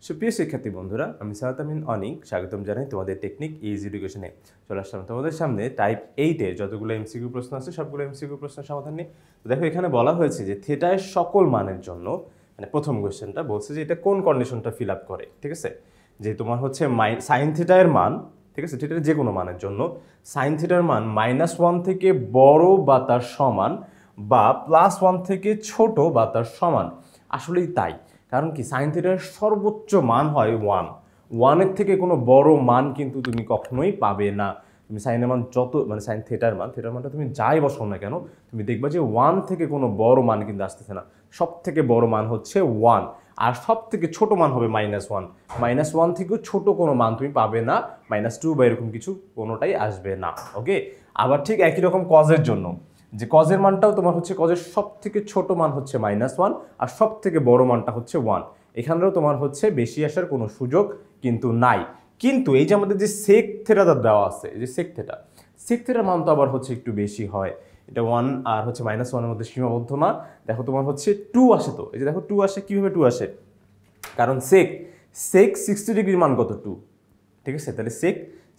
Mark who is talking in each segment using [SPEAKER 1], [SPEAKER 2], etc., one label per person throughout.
[SPEAKER 1] সুপ্রিয় শিক্ষার্থী বন্ধুরা, আমি সাহাত আমিন অনিক স্বাগতম জানাই তোমাদের টেকনিক ইজি এডুকেশনে। চলে আসলাম তোমাদের সামনে টাইপ 8-এ যতগুলো এমসিকিউ প্রশ্ন আছে সবগুলো এমসিকিউ প্রশ্নের সমাধান নিয়ে। তো দেখো, এখানে বলা হয়েছে যে থিটার সকল মানের জন্য, মানে প্রথম কোয়েশ্চেনটা বলছে যে এটা কোন কন্ডিশনটা ফিল আপ করে। ঠিক আছে, যে তোমার হচ্ছে সাইন থিটার মান, ঠিক আছে, থিটার যে কোনো মানের জন্য সাইন থিটার মান -1 থেকে বড় বা তার সমান বা +1 থেকে ছোট বা তার সমান। আসলেই তাই, কারণ কি সাইন থিটার সর্বোচ্চ মান হয় 1। 1-এর থেকে কোনো বড় মান কিন্তু তুমি কখনোই পাবে না। তুমি সাইনের মান যত, মানে সাইন থিটার মানটা তুমি যাই বসাও না কেন, তুমি দেখবা যে 1 থেকে কোনো বড় মান কিন্তু আসতেছে না। সব থেকে বড় মান হচ্ছে 1, আর সব থেকে ছোট মান হবে -1। -1 থেকেও ছোট কোনো মান তুমি পাবে না, -2 বা এরকম কিছু কোনোটাই আসবে না। ওকে, আবার ঠিক একই রকম কজের জন্য, যে কজের মানটাও তোমার হচ্ছে কজের সব থেকে ছোট মান হচ্ছে -1 আর সব থেকে বড় মানটা হচ্ছে 1। এখানেও তোমার হচ্ছে বেশি আসার কোনো সুযোগ কিন্তু নাই। কিন্তু এই যে আমাদের যে সেক থেটাটা দেওয়া আছে, এই যে সেক থেটার মান তো আবার হচ্ছে একটু বেশি হয়। এটা 1 আর হচ্ছে -1-এর মধ্যে সীমাবদ্ধ না। দেখো তোমার হচ্ছে 2 আসে, তো এই যে দেখো 2 আসে, কিভাবে 2 আসে? কারণ সেক 60 ডিগ্রির মান কত? 2। ঠিক আছে, তাহলে সেক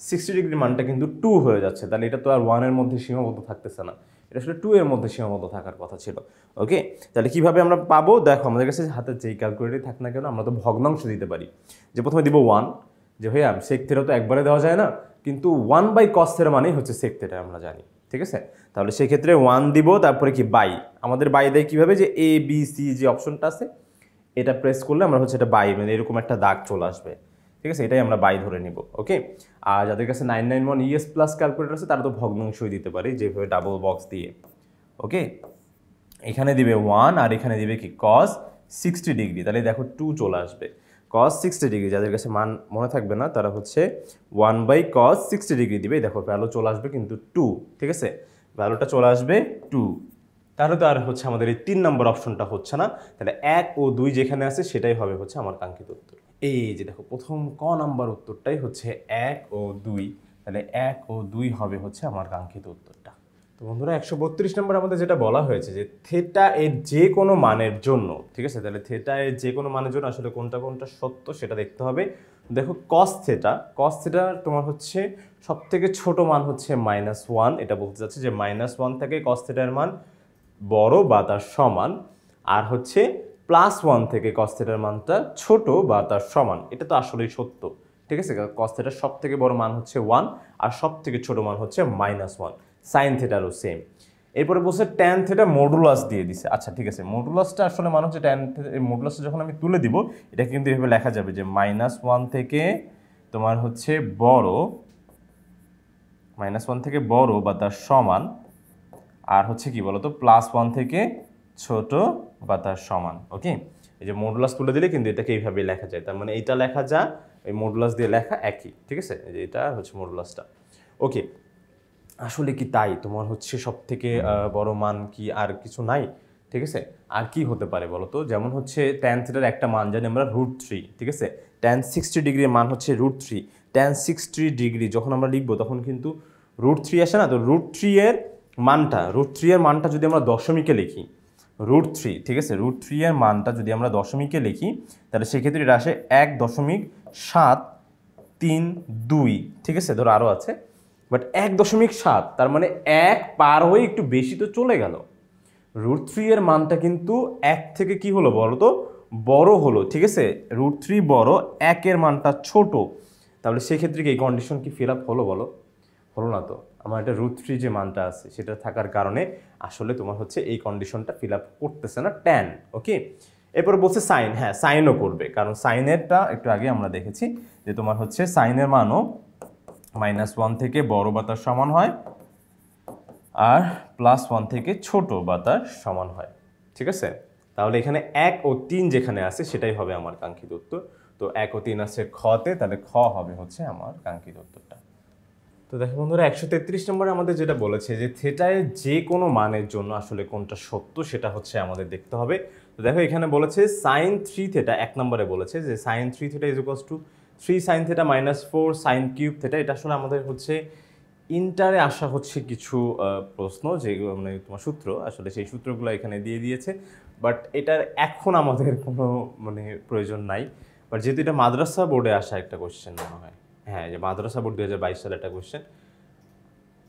[SPEAKER 1] 60 ডিগ্রির মানটা কিন্তু 2 হয়ে যাচ্ছে, তাহলে এটা তো আর 1-এর মধ্যে সীমাবদ্ধ থাকতেছে না, এটা আসলে 2-এর মধ্যে সীমাবদ্ধ থাকার কথা ছিল। ওকে, তাহলে কিভাবে আমরা পাবো? দেখো, আমাদের কাছে হাতে যেই ক্যালকুলেটরই থাক না কেন, আমরা তো ভগ্নাংশ দিতে পারি। যে প্রথমে দিব 1, যে ভাইয়া সেক থিটা তো একবারে দেওয়া যায় না, কিন্তু 1/cos থিটা মানেই হচ্ছে সেক থিটা, আমরা জানি। ঠিক আছে, তাহলে সেই ক্ষেত্রে 1 দিব, তারপরে কি বাই, আমাদের বাই দেয় কিভাবে, যে এ বি সি যে অপশনটা আছে এটা প্রেস করলে আমরা হচ্ছে এটা বাই, মানে এরকম একটা দাগ চলে আসবে। ঠিক আছে, এটাই আমরা বাই ধরে নিব। ওকে, আর যাদের কাছে 991 ES প্লাস ক্যালকুলেটর আছে তারা তো ভগ্নাংশই দিতে পারে, যেভাবে ডাবল বক্স দিয়ে। ওকে, এখানে দিবে 1 আর এখানে দিবে কি cos 60 ডিগ্রি, তাহলে দেখো 2 চলে আসবে। cos 60 ডিগ্রি যাদের কাছে মান মনে থাকবে না তারা হচ্ছে 1/cos 60 ডিগ্রি দিবে। দেখো ভ্যালু চলে আসবে কিন্তু 2। ঠিক আছে, ভ্যালুটা চলে আসবে 2। তাহলে তো আর হচ্ছে আমাদের এই 3 নম্বর অপশনটা হচ্ছে না, তাহলে 1 ও 2 যেখানে আছে সেটাই হবে হচ্ছে আমার কাঙ্ক্ষিত উত্তর। এই যে দেখো, প্রথম ক নাম্বার উত্তরটাই হচ্ছে 1 ও 2, তাহলে 1 ও 2 হবে হচ্ছে আমার কাঙ্ক্ষিত উত্তরটা। তো বন্ধুরা, 132 নম্বর আমাদের যেটা বলা হয়েছে যে থিটা এর যে কোনো মানের জন্য, ঠিক আছে, তাহলে থিটা এর যে কোনো মানের জন্য আসলে কোনটা কোনটা সত্য সেটা দেখতে হবে। দেখো cos থিটা তোমার হচ্ছে সব থেকে ছোট মান হচ্ছে -1, এটা বলতে চাচ্ছে যে -1 থেকে cos থিটার মান বড় বা তার সমান, আর হচ্ছে +1 থেকে cos থিটার মানটা ছোট বা তার সমান। এটা তো আসলেই সত্য। ঠিক আছে, cos থিটার সব থেকে বড় মান হচ্ছে 1 আর সব থেকে ছোট মান হচ্ছে -1। সাইন থিটারও সেম। এরপরে বলছে ট্যান থিটা মডুলাস দিয়ে দিছে। আচ্ছা ঠিক আছে, মডুলাসটা আসলে মানে হচ্ছে ট্যান, মডুলাসটা যখন আমি তুলে দিব এটা কিন্তু এভাবে লেখা যাবে যে -1 থেকে তোমার হচ্ছে বড়, -1 থেকে বড় বা তার সমান, আর হচ্ছে কি বলতো +1 থেকে ছোট বা তার সমান। ওকে, এই যে মডুলাস তুলে দিলে কিন্তু এটাকে এইভাবে লেখা যায়, তার মানে এইটা লেখা যা এই মডুলাস দিয়ে লেখা একই। ঠিক আছে, এই যে এটা হচ্ছে মডুলাসটা। ওকে, আসলে কি তাই? তোমার হচ্ছে সব থেকে বড় মান কি আর কিছু নাই? ঠিক আছে, আর কি হতে পারে বলো তো? যেমন হচ্ছে ট্যান থিটার একটা মান জানি আমরা √3। ঠিক আছে, ট্যান 60 ডিগ্রির মান হচ্ছে √3। ট্যান 60 ডিগ্রি যখন আমরা লিখবো তখন কিন্তু √3 আসে না, তো √3 এর মানটা যদি আমরা দশমিকে লিখি, √3, ঠিক আছে, √3 এর মানটা যদি আমরা দশমিকে লিখি তাহলে সেক্ষেত্রে এটা আসে 1.732। ঠিক আছে, ধরো আরও আছে, বাট 1.7, তার মানে 1 পার হয়ে একটু বেশি তো চলে গেল। √3 এর মানটা কিন্তু 1 থেকে কি হলো বলো তো, বড় হলো। ঠিক আছে, √3 বড়, 1 এর মানটা ছোট, তাহলে সেক্ষেত্রে কি এই কন্ডিশন কি ফিল আপ হলো বলো? হলো না তো। আমার এটা √3 যে মানটা আছে সেটা থাকার কারণে আসলে তোমার হচ্ছে এই কন্ডিশনটা ফিল আপ করতেছে না ট্যান। ওকে, এরপর বলছে সাইন, হ্যাঁ সাইনও করবে, কারণ সাইনেরটা একটু আগে আমরা দেখেছি যে তোমার হচ্ছে সাইনের মানও -1 থেকে বড় বা তার সমান হয় আর +1 থেকে ছোট বা তার সমান হয়। ঠিক আছে, তাহলে এখানে 1 ও 3 যেখানে আছে সেটাই হবে আমার কাঙ্ক্ষিত উত্তর। তো 1 ও 3 আছে খতে, তাহলে খ হবে হচ্ছে আমার কাঙ্ক্ষিত উত্তরটা। তো দেখো বন্ধুরা, 133 নম্বরে আমাদের যেটা বলেছে যে থিটায় যে কোনো মানের জন্য আসলে কোনটা সত্য সেটা হচ্ছে আমাদের দেখতে হবে। তো দেখো এখানে বলেছে sin 3 থিটা, 1 নম্বরে বলেছে যে sin 3 theta = 3 sin theta -4 sin cube theta. এটা আসলে আমাদের হচ্ছে ইন্টারে আসা হচ্ছে কিছু প্রশ্ন, যেগুলো মানে তোমার সূত্র, আসলে সেই সূত্রগুলো এখানে দিয়ে দিয়েছে, বাট এটার এখন আমাদের কোনো মানে প্রয়োজন নাই। বাট যেহেতু এটা মাদ্রাসা বোর্ডে আসা একটা কোশ্চেন মনে হয়, হ্যাঁ যে মাদ্রাসা বোর্ড 2022 সালে একটা কোশ্চেন,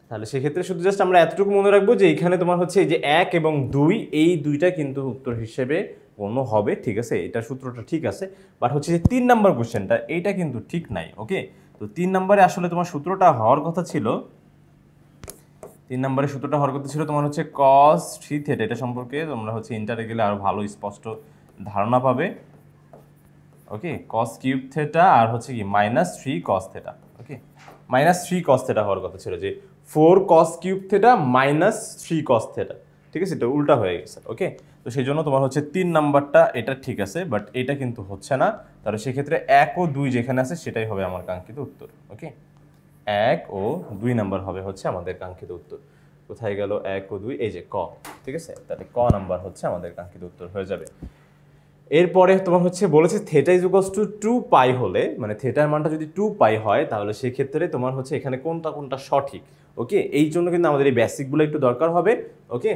[SPEAKER 1] তাহলে সেক্ষেত্রে শুধু জাস্ট আমরা এতটুকু মনে রাখবো যে এইখানে তোমার হচ্ছে এই যে 1 এবং 2 এই দুইটা কিন্তু উত্তর হিসেবে গণ্য হবে, ঠিক আছে, এটা সূত্রটা ঠিক আছে। বাট হচ্ছে যে 3 নাম্বার কোশ্চেনটা এইটা কিন্তু ঠিক নাই। ওকে, তো 3 নম্বরে আসলে তোমার সূত্রটা হওয়ার কথা ছিল, 3 নম্বরের সূত্রটা হওয়ার কথা ছিল তোমার হচ্ছে cos 3 থিটা, এটা সম্পর্কে তোমরা হচ্ছে ইন্টারে গেলে আরো ভালো স্পষ্ট ধারণা পাবে। ওকে, cos কিউব থিটা আর হচ্ছে কি -3 cos থিটা। ওকে, -3 cos থিটা হওয়ার কথা ছিল, যে 4 cos cube theta -3 cos theta, ঠিক আছে, এটা উল্টা হয়ে গেছে। ওকে, তো সেই জন্য তোমার হচ্ছে 3 নাম্বারটা এটা ঠিক আছে, বাট এটা কিন্তু হচ্ছে না। তাহলে সেক্ষেত্রে 1 ও 2 যেখানে আছে সেটাই হবে আমার কাঙ্ক্ষিত উত্তর। ওকে, 1 ও 2 নাম্বার হবে হচ্ছে আমাদের কাঙ্ক্ষিত উত্তর। কোথায় গেল 1 ও 2? এই যে ক, ঠিক আছে, তাহলে ক নাম্বার হচ্ছে আমাদের কাঙ্ক্ষিত উত্তর হয়ে যাবে। এরপরে তোমার হচ্ছে বলেছে থিটা ইজ ইকুয়ালস টু 2 পাই হলে, মানে থিটার মানটা যদি 2 পাই হয় তাহলে সেক্ষেত্রে তোমার হচ্ছে এখানে কোনটা কোনটা সঠিক। ওকে, এই জন্য কিন্তু আমাদের এই বেসিকগুলো একটু দরকার হবে। ওকে,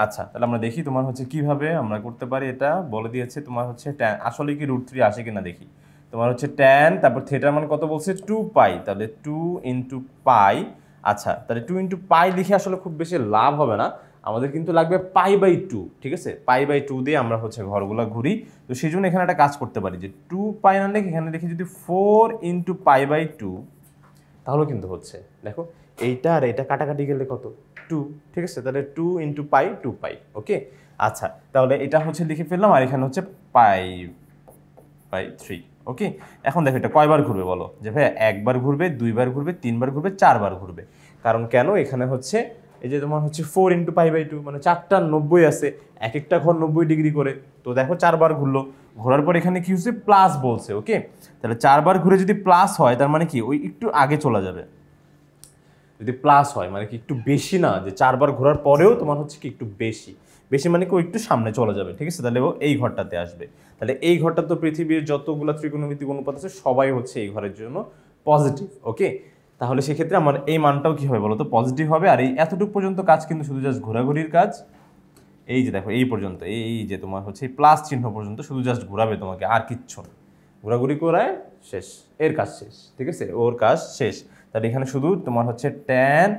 [SPEAKER 1] আচ্ছা তাহলে আমরা দেখি তোমার হচ্ছে কিভাবে আমরা করতে পারি। এটা বলে দিয়েছে তোমার হচ্ছে tan, আসলে কি √3 আসে কিনা দেখি। তোমার হচ্ছে tan, তারপর থিটার মান কত বলছে 2 পাই, তাহলে 2 ইন্টু পাই। আচ্ছা, তাহলে 2 ইন্টু পাই লিখে আসলে খুব বেশি লাভ হবে না, আমাদের কিন্তু লাগবে π/2, ঠিক আছে, π/2 দিয়ে আমরা হচ্ছে ঘরগুলো ঘুরি। তো সেই জন্য এখানে একটা কাজ করতে পারি, যে 2 পাই না লিখে এখানে লিখে যদি 4 ইন্টু π/2, তাহলে কিন্তু হচ্ছে, দেখো এইটা আর এটা কাটাকাটি গেলে কত 2, ঠিক আছে, তাহলে 2 ইন্টু পাই 2 পাই। ওকে, আচ্ছা তাহলে এটা হচ্ছে লিখে ফেললাম, আর এখানে হচ্ছে π/3। ওকে, এখন দেখো এটা কয়বার ঘুরবে বলো, যে ভাই একবার ঘুরবে, দুইবার ঘুরবে, তিনবার ঘুরবে, চারবার ঘুরবে। কারণ কেন, এখানে হচ্ছে এই যে তোমার হচ্ছে 4 ইন্টু π/2 মানে 4টা 90 আছে, এক একটা ঘর 90 ডিগ্রি করে। তো দেখো 4বার ঘুরলো, ঘোরার পর এখানে কি হচ্ছে প্লাস বলছে। ওকে, তাহলে 4বার ঘুরে যদি প্লাস হয় তার মানে কি ওই একটু আগে চলে যাবে। যদি প্লাস হয় মানে কি একটু বেশি না, যে 4বার ঘোরার পরেও তোমার হচ্ছে কি একটু বেশি, বেশি মানে কি একটু সামনে চলে যাবে, ঠিক আছে, তাহলে ও এই ঘরটাতে আসবে। তাহলে এই ঘরটা তো পৃথিবীর যতগুলো ত্রিকোণমিতিক অনুপাত আছে সবাই হচ্ছে এই ঘরের জন্য পজিটিভ। ওকে, তাহলে সেক্ষেত্রে আমার এই মানটাও কি হবে বলো তো, পজিটিভ হবে। আর এই এতটুকু পর্যন্ত কাজ কিন্তু শুধু জাস্ট ঘোরাঘুরির কাজ। এই যে দেখো এই পর্যন্ত, এই যে তোমার হচ্ছে প্লাস চিহ্ন পর্যন্ত শুধু জাস্ট ঘোরাবে তোমাকে, আর কিচ্ছু না, ঘোরাঘুরি করায় শেষ, এর কাজ শেষ, ঠিক আছে, ওর কাজ শেষ। তাহলে এখানে শুধু তোমার হচ্ছে tan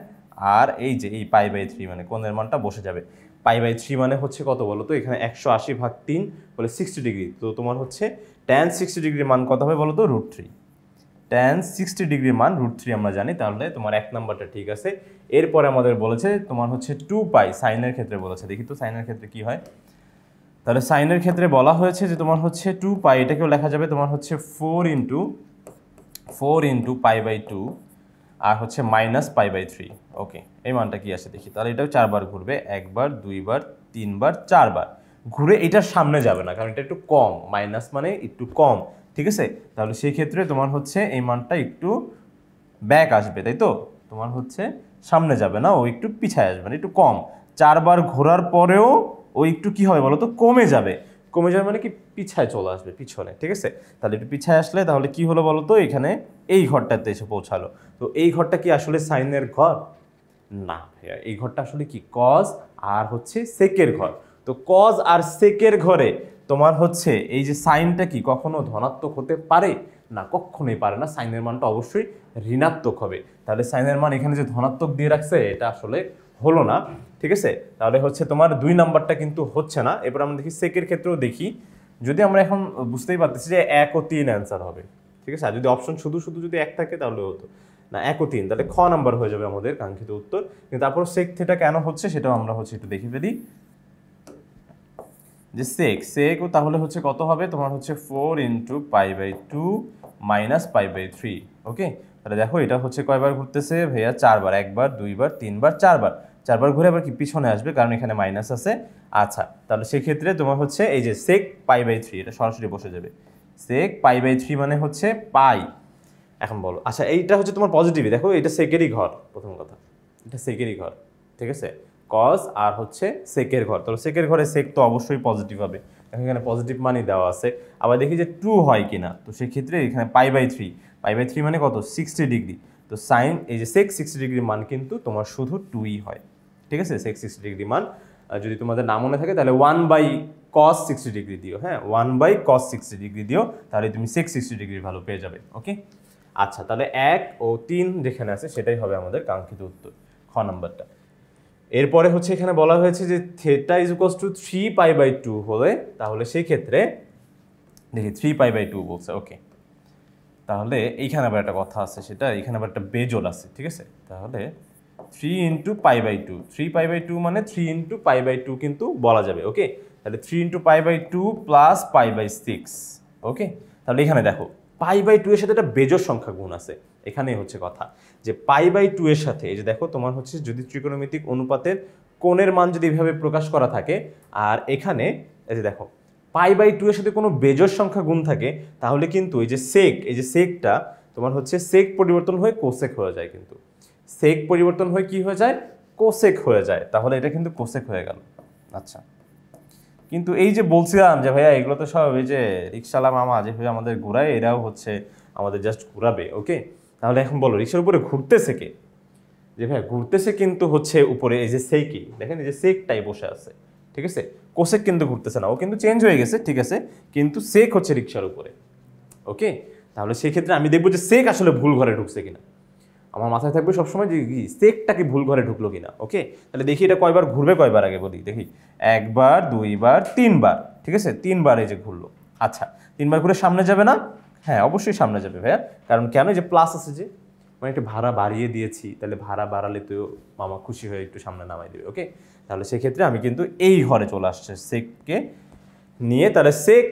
[SPEAKER 1] আর এই যে এই π/3 মানে কোণের মানটা বসে যাবে। π/3 মানে হচ্ছে কত বলো তো, এখানে 180/3 বলে 60 ডিগ্রি। তো তোমার হচ্ছে tan 60 ডিগ্রির মান কত হবে বলো তো, √3। tan 60 ডিগ্রির মান √3 আমরা জানি, তাহলে তোমার 1 নাম্বারটা ঠিক আছে। এরপরে আমাদের বলেছে তোমার হচ্ছে 2 পাই, সাইনের ক্ষেত্রে বলেছে, দেখি তো সাইনের ক্ষেত্রে কি হয়। তাহলে সাইনের ক্ষেত্রে বলা হয়েছে যে তোমার হচ্ছে 2 পাই, এটাকেও লেখা যাবে তোমার হচ্ছে 4 ইন্টু π/2 আর হচ্ছে -π/3। ওকে, এই মানটা কি আসে দেখি। তাহলে এটাও 4বার ঘুরবে, একবার, দুইবার, তিনবার, 4বার ঘুরে এটার সামনে যাবে না, কারণ এটা একটু কম, মাইনাস মানে একটু কম, ঠিক আছে। তাহলে সেই ক্ষেত্রে তোমার হচ্ছে এই মানটা একটু ব্যাক আসবে, তাই তো, তোমার হচ্ছে সামনে যাবে না, ও একটু পিছায় আসবে, না একটু কম। 4বার ঘোরার পরেও ও একটু কি হবে বলো তো, কমে যাবে। কমে যাবে মানে কি পিছায় চলে আসবে, পিছনে, ঠিক আছে। তাহলে একটু পিছায় আসলে তাহলে কি হলো বলো তো, এখানে এই ঘরটাতে এসে পৌঁছালো। তো এই ঘরটা কি আসলে সাইনের ঘর? না ভাইয়া, এই ঘরটা আসলে কি কজ আর হচ্ছে সেকের ঘর। তো কজ আর সেকের ঘরে তোমার হচ্ছে এই যে সাইনটা কি কখনো ধনাত্মক হতে পারে না, কখনোই পারে না, সাইনের মানটা অবশ্যই ঋণাত্মক হবে। তাহলে সাইনের মান এখানে যে ধনাত্মক দিয়ে রাখছে এটা আসলে হলো না, ঠিক আছে। তাহলে হচ্ছে তোমার 2 নাম্বারটা কিন্তু হচ্ছে না। এবার আমরা দেখি সেকের ক্ষেত্রেও দেখি, যদি আমরা এখন বুঝতেই পারতেছি যে 1 ও 3 অ্যান্সার হবে, ঠিক আছে। আর যদি অপশন শুধু শুধু যদি 1 থাকে তাহলে হতো না, 1 ও 3, তাহলে খ নাম্বার হয়ে যাবে আমাদের কাঙ্ক্ষিত উত্তর। কিন্তু তারপর সেক থিটা কেন হচ্ছে সেটাও আমরা হচ্ছে একটু দেখে ফেলি, যে সেকও তাহলে হচ্ছে কত হবে তোমার হচ্ছে 4 ইন্টু π/2 মাইনাস π/3। ওকে, তাহলে দেখো এটা হচ্ছে কয়বার ঘুরতেছে ভাইয়া, 4বার, একবার, দুইবার, তিনবার, 4বার। 4বার ঘুরে আবার কি পিছনে আসবে, কারণ এখানে মাইনাস আছে। আচ্ছা, তাহলে সেক্ষেত্রে তোমার হচ্ছে এই যে সেক π/3 এটা সরাসরি বসে যাবে, সেক π/3 মানে হচ্ছে পাই। এখন বলো, আচ্ছা এইটা হচ্ছে তোমার পজিটিভই, দেখো এটা সেকেরই ঘর, প্রথম কথা এটা সেকেরই ঘর, ঠিক আছে, কজ আর হচ্ছে সেকের ঘর। তাহলে সেকের ঘরে সেক তো অবশ্যই পজিটিভ হবে, এখানে পজিটিভ মানই দেওয়া আছে। আবার দেখি যে ট্রু হয় কিনা, তো সেক্ষেত্রে এখানে π/3 মানে কত 60 ডিগ্রি। তো সাইন এই যে সেক 60 ডিগ্রির মান কিন্তু তোমার শুধু 2ই হয়, ঠিক আছে, সেক 60 ডিগ্রি মান যদি তোমাদের না মনে থাকে তাহলে 1/2 cos 60 ডিগ্রি দিও, হ্যাঁ 1/cos 60 ডিগ্রি দিও, তাহলে তুমি sec 60 ডিগ্রির ভ্যালু পেয়ে যাবে। ওকে, আচ্ছা তাহলে 1 ও 3 যেখানে আছে সেটাই হবে আমাদের কাঙ্ক্ষিত উত্তর, খ নাম্বারটা। এরপরে হচ্ছে এখানে বলা হয়েছে যে থিটা ইজ ইকুয়ালস টু 3π/2 হলে তাহলে সেই ক্ষেত্রে দেখি 3π/2 বলছে। ওকে, তাহলে এইখানে আবার একটা কথা আছে, সেটা এখানে আবার একটা বেজোল আছে, ঠিক আছে। তাহলে 3 × π/2, 3π/2 মানে 3 × π/2 কিন্তু বলা যাবে। ওকে, তাহলে 3 × π/2 প্লাস π/6। ওকে, তাহলে এখানে দেখো π/2 এর সাথে একটা বেজোড় সংখ্যা গুণ আছে, এখানেই হচ্ছে কথা যে π/2 এর সাথে এই যে দেখো তোমার হচ্ছে যদি ত্রিকোণমিতিক অনুপাতের কোণের মান যদি এইভাবে প্রকাশ করা থাকে, আর এখানে এই যে দেখো π/2 এর সাথে কোনো বেজোড় সংখ্যা গুণ থাকে, তাহলে কিন্তু এই যে সেকটা তোমার হচ্ছে সেক পরিবর্তন হয়ে কোসেক হয়ে যায়, কিন্তু সেক পরিবর্তন হয়ে কি হয়ে যায়, কোসেক হয়ে যায়, তাহলে এটা কিন্তু কোসেক হয়ে গেল। আচ্ছা, কিন্তু এই যে বলছিলাম যে ভাইয়া এগুলো তো সব এই যে রিক্সাওয়ালা মামা যেভাবে আমাদের ঘুরায় এরাও হচ্ছে আমাদের জাস্ট ঘুরাবে। ওকে, তাহলে এখন বলো রিক্সার উপরে ঘুরতেছে কে, যে ভাইয়া ঘুরতেছে কিন্তু হচ্ছে উপরে এই যে সেকই, দেখেন এই যে সেকটাই বসে আছে, ঠিক আছে, কোসেক কিন্তু ঘুরতেছে না, ও কিন্তু চেঞ্জ হয়ে গেছে, ঠিক আছে, কিন্তু সেক হচ্ছে রিক্সার উপরে। ওকে, তাহলে সেই ক্ষেত্রে আমি দেখবো যে সেক আসলে ভুল ঘরে ঢুকছে কিনা, আমার মাথায় থাকবে সবসময় যে সেকটা কি ভুল ঘরে ঢুকলো কিনা। ওকে, তাহলে দেখি এটা কয়বার ঘুরবে, কয়বার আগে বলি, দেখি 1 বার 2 বার 3 বার, ঠিক আছে 3 বার এই যে ঘুরলো। আচ্ছা, 3 বার ঘুরে সামনে যাবে না, হ্যাঁ অবশ্যই সামনে যাবে ভাইয়া, কারণ কেন, যে প্লাস আছে, যে মানে একটু ভাড়া বাড়িয়ে দিয়েছি, তাহলে ভাড়া বাড়ালে তো মামা খুশি হয়ে একটু সামনে নামাই দেবে। ওকে, তাহলে সেক্ষেত্রে আমি কিন্তু এই ঘরে চলে আসছে সেককে নিয়ে, তাহলে সেক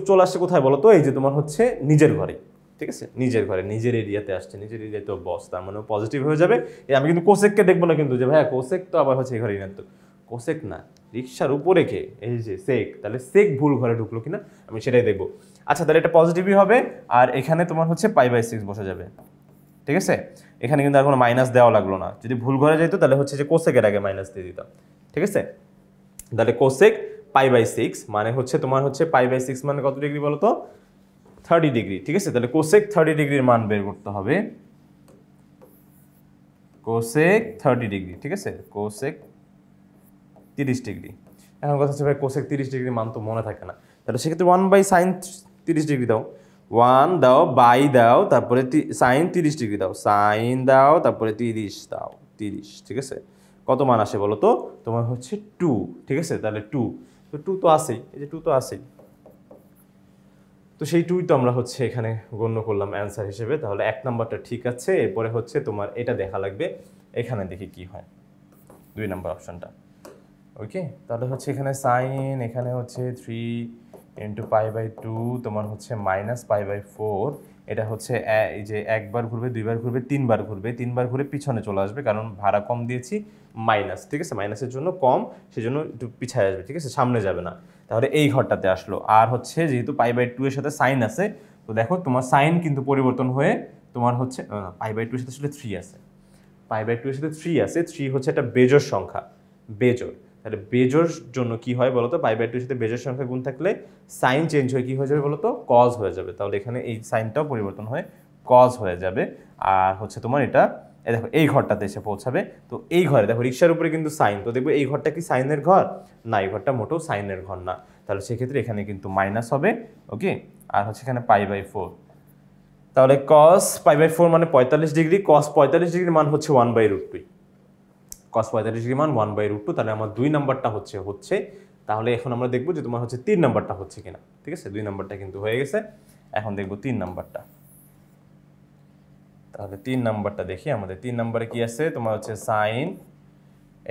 [SPEAKER 1] চলে আসছে কোথায় বলো তো, এই যে তোমার হচ্ছে নিজের ঘরে, ঠিক আছে, নিজের ঘরে নিজের এরিয়াতে আসছে, নিজের এরিয়াতে বস, তার মানে পজিটিভ হয়ে যাবে। আমি কিন্তু কোসেককে দেখবো না কিন্তু যে ভাইয়া কোসেক তো আবার হচ্ছে এই ঘরে না, তো কোসেক না, রিক্সার উপরে কে, এই যে সেক, তাহলে সেক ভুল ঘরে ঢুকলো কিনা আমি সেটাই দেখবো। আচ্ছা, তাহলে এটা পজিটিভই হবে, আর এখানে তোমার হচ্ছে π/6 বসে যাবে, ঠিক আছে, এখানে কিন্তু আর কোনো মাইনাস দেওয়া লাগলো না, যদি ভুল ঘরে যেত তাহলে হচ্ছে যে কোসেকের আগে মাইনাস দিয়ে দিতাম, ঠিক আছে। তাহলে কোসেক π/6 মানে হচ্ছে তোমার হচ্ছে π/6 মানে কত ডিগ্রি বলো তো, 30 ডিগ্রি, ঠিক আছে। তাহলে কোসেক 30 ডিগ্রির মান বের করতে হবে, কোসেক 30 ডিগ্রি, ঠিক আছে, কোসেক 30 ডিগ্রি। এখন কথা হচ্ছে ভাই কোসেক 30 ডিগ্রির মান তো মনে থাকে না, তাহলে সেক্ষেত্রে 1/sin 30 ডিগ্রি দাও, 1 দাও, বাই দাও, তারপরে সাইন 30 ডিগ্রি দাও, সাইন দাও, তারপরে 30 দাও, 30, ঠিক আছে। কত মান আসে বলো তো, তোমার হচ্ছে 2, ঠিক আছে, তাহলে 2 তো 2 তো আসেই, এই যে 2 তো আসেই, তো সেই 2 তো আমরা হচ্ছে এখানে গণ্য করলাম অ্যান্সার হিসেবে। তাহলে 1 নাম্বারটা ঠিক আছে। এরপরে হচ্ছে তোমার এটা দেখা লাগবে, এখানে দেখি কি হয় 2 নাম্বার অপশনটা। ওকে, তাহলে হচ্ছে এখানে সাইন, এখানে হচ্ছে 3 × π/2, তোমার হচ্ছে -π/4, এটা হচ্ছে এই যে একবার ঘুরবে, দুইবার ঘুরবে, তিনবার ঘুরবে, তিনবার ঘুরে পিছনে চলে আসবে, কারণ ভাড়া কম দিয়েছি মাইনাস, ঠিক আছে, মাইনাসের জন্য কম, সেজন্য একটু পিছায় আসবে, ঠিক আছে, সামনে যাবে না। তাহলে এই ঘরটাতে আসলো, আর হচ্ছে যেহেতু π/2 এর সাথে সাইন আছে, তো দেখো তোমার সাইন কিন্তু পরিবর্তন হয়ে তোমার হচ্ছে π/2 এর সাথে আসলে 3 আছে, π/2 এর সাথে 3 আছে, 3 হচ্ছে একটা বেজোড় সংখ্যা, বেজোড়। তাহলে বেজোড় জন্য কি হয় বলতো, π/2 এর সাথে বেজোড় সংখ্যা গুণ থাকলে সাইন চেঞ্জ হয়ে কি হয়ে যাবে বলতো, কজ হয়ে যাবে। তাহলে এখানে এই সাইনটাও পরিবর্তন হয়ে কজ হয়ে যাবে, আর হচ্ছে তোমার এটা দেখো এই ঘরটাতে এসে পৌঁছাবে। তো এই ঘরে দেখো রিক্সার উপরে কিন্তু সাইন, তো দেখবো এই ঘরটা কি সাইনের ঘর, না এই ঘরটা মোটেও সাইনের ঘর না, তাহলে সেক্ষেত্রে এখানে কিন্তু মাইনাস হবে। ওকে, আর হচ্ছে এখানে π/4, তাহলে cos π/4 মানে 45 ডিগ্রি, cos 45 ডিগ্রির মান হচ্ছে 1/√2, cos 45 ডিগ্রির মান 1/√2, তাহলে আমার 2 নাম্বারটা হচ্ছে। তাহলে এখন আমরা দেখবো যে তোমার হচ্ছে 3 নাম্বারটা হচ্ছে কিনা, ঠিক আছে, 2 নাম্বারটা কিন্তু হয়ে গেছে, এখন দেখবো 3 নাম্বারটা। তাহলে 3 নাম্বারটা দেখি, আমাদের 3 নাম্বারে কি আছে, তোমার হচ্ছে সাইন,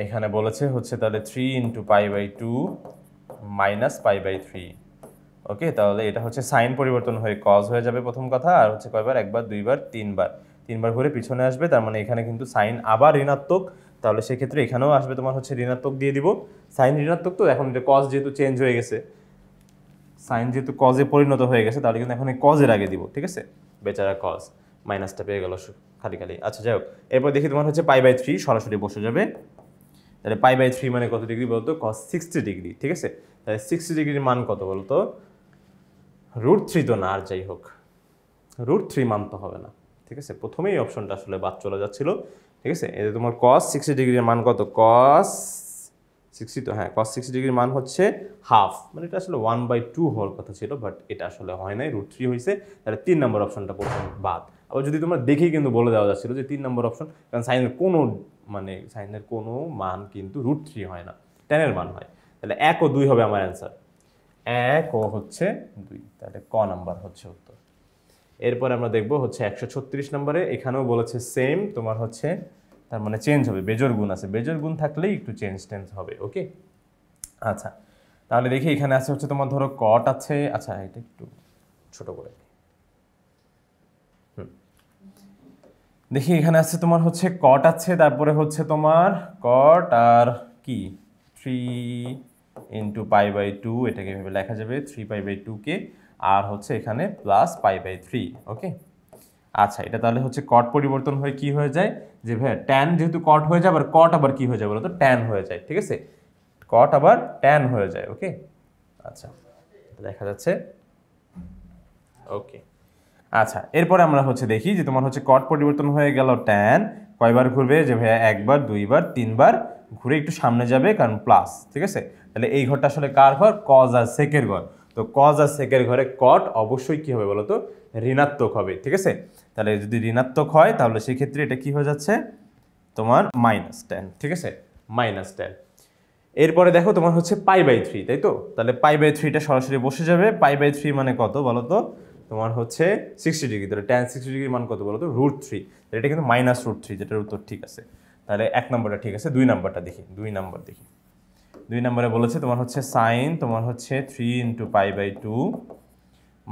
[SPEAKER 1] এখানে বলেছে হচ্ছে তাহলে 3 × π/2 -π/3। ওকে, তাহলে এটা হচ্ছে সাইন পরিবর্তন হয়ে কজ হয়ে যাবে প্রথম কথা, আর হচ্ছে কয়বার, একবার, দুইবার, তিনবার, তিনবার ঘুরে পিছনে আসবে, তার মানে এখানে কিন্তু সাইন আবার ঋণাত্মক, তাহলে সেক্ষেত্রে এখানেও আসবে তোমার হচ্ছে ঋণাত্মক দিয়ে দিব, সাইন ঋণাত্মক, তো এখন এটা কজ যেহেতু চেঞ্জ হয়ে গেছে, সাইন যেহেতু কজে পরিণত হয়ে গেছে, তাহলে কিন্তু এখন এই কজের আগে দিব, ঠিক আছে, বেচারা কজ, মাইনাসটা পেয়ে গেল খালি খালি। আচ্ছা যাই হোক, এরপর দেখি তোমার হচ্ছে π/3 সরাসরি বসে যাবে, তাহলে π/3 মানে কত ডিগ্রি বলতো, cos 60 ডিগ্রি, ঠিক আছে, তাহলে 60 ডিগ্রির মান কত বলতো, √3 তো না, আর যাই হোক √3 মান তো হবে না, ঠিক আছে, প্রথমেই অপশনটা আসলে বাদ চলে যাচ্ছিল, ঠিক আছে। এই যে তোমার cos 60 ডিগ্রির মান কত, cos 60 তো হ্যাঁ cos 60 ডিগ্রির মান হচ্ছে হাফ, মানে এটা আসলে 1/2 হওয়ার কথা ছিল, বাট এটা আসলে হয় নাই, √3 হয়েছে। তাহলে 3 নম্বর অপশনটা প্রথম বাদ। আবার যদি তোমরা দেখেই কিন্তু বলে দেওয়া যাচ্ছিল যে 3 নম্বর অপশন, কারণ সাইনের কোনো মান কিন্তু √3 হয় না, tan এর মান হয়। তাহলে 1 ও 2 হবে আমার অ্যান্সার, 1 ও হচ্ছে 2, তাহলে ক নাম্বার হচ্ছে উত্তর। এরপর আমরা দেখবো হচ্ছে 136 নম্বরে, এখানেও বলেছে সেম, তোমার হচ্ছে তার মানে চেঞ্জ হবে, বেজোড় গুণ আছে, বেজোড় গুণ থাকলেই একটু চেঞ্জ হবে। ওকে, আচ্ছা তাহলে দেখি এখানে আছে হচ্ছে তোমার ধরো কট আছে, আচ্ছা এটা একটু ছোট করে দেখি, এখানে আছে তোমার হচ্ছে কট আছে, তারপরে হচ্ছে তোমার কট আর কি 3 × π/2, এটাকে এভাবে লেখা যাবে 3π/2 কে, আর হচ্ছে এখানে প্লাস π/3। ওকে, আচ্ছা এটা তাহলে হচ্ছে কট পরিবর্তন হয়ে কি হয়ে যায়, যে ভাই ট্যান যেহেতু কট হয়ে যায়, আবার কট আবার কি হয়ে যায় বলো তো, ট্যান হয়ে যায়। ঠিক আছে, কট আবার ট্যান হয়ে যায়। ওকে, আচ্ছা দেখা যাচ্ছে। ওকে, আচ্ছা এরপরে আমরা হচ্ছে দেখি যে তোমার হচ্ছে কট পরিবর্তন হয়ে গেল ট্যান, কয়বার ঘুরবে, যে ভাইয়া একবার, দুইবার, তিনবার ঘুরে একটু সামনে যাবে, কারণ প্লাস। ঠিক আছে, তাহলে এই ঘরটা আসলে কার ঘর, কজ আর সেকের ঘর। তো কজ আর সেকের ঘরে কট অবশ্যই কি হবে বলো তো, ঋণাত্মক হবে। ঠিক আছে, তাহলে যদি ঋণাত্মক হয় তাহলে সেই ক্ষেত্রে এটা কি হয়ে যাচ্ছে তোমার -10। ঠিক আছে, -10। এরপরে দেখো তোমার হচ্ছে π/3, তাই তো, তাহলে π/3টা সরাসরি বসে যাবে। π/3 মানে কত বলো তো, তোমার হচ্ছে 60 ডিগ্রি, তাহলে tan 60 ডিগ্রির মান কত বলো তো, √3। এটা কিন্তু -√3, যেটার উত্তর ঠিক আছে। তাহলে 1 নম্বরটা ঠিক আছে। 2 নম্বরটা দেখি, 2 নম্বর দেখি। 2 নম্বরে বলেছে তোমার হচ্ছে সাইন তোমার হচ্ছে 3 × π/2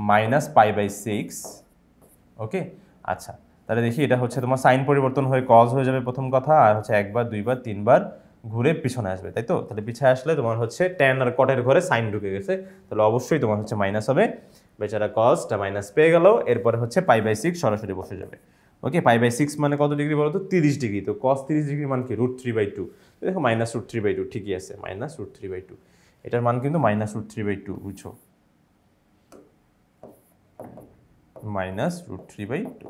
[SPEAKER 1] -π/6। ওকে, আচ্ছা তাহলে দেখি এটা হচ্ছে তোমার সাইন পরিবর্তন হয়ে কজ হয়ে যাবে প্রথম কথা, আর হচ্ছে একবার, দুইবার, তিনবার ঘুরে পিছনে আসবে, তাই তো। তাহলে পিছনে আসলে তোমার হচ্ছে ট্যান আর কটের ঘরে সাইন ঢুকে গেছে, তাহলে অবশ্যই তোমার হচ্ছে মাইনাস হবে। বেচারা কজটা মাইনাস পেয়ে গেল। এরপরে হচ্ছে π/6 সরাসরি বসে যাবে। ওকে, π/6 মানে কত ডিগ্রি বলো তো, 30 ডিগ্রি। তো cos 30 ডিগ্রির মান কি, √3/2। দেখো -√3/2 ঠিকই আছে, -√3/2, এটার মান কিন্তু -√3/2, বুঝছো, -√3/2।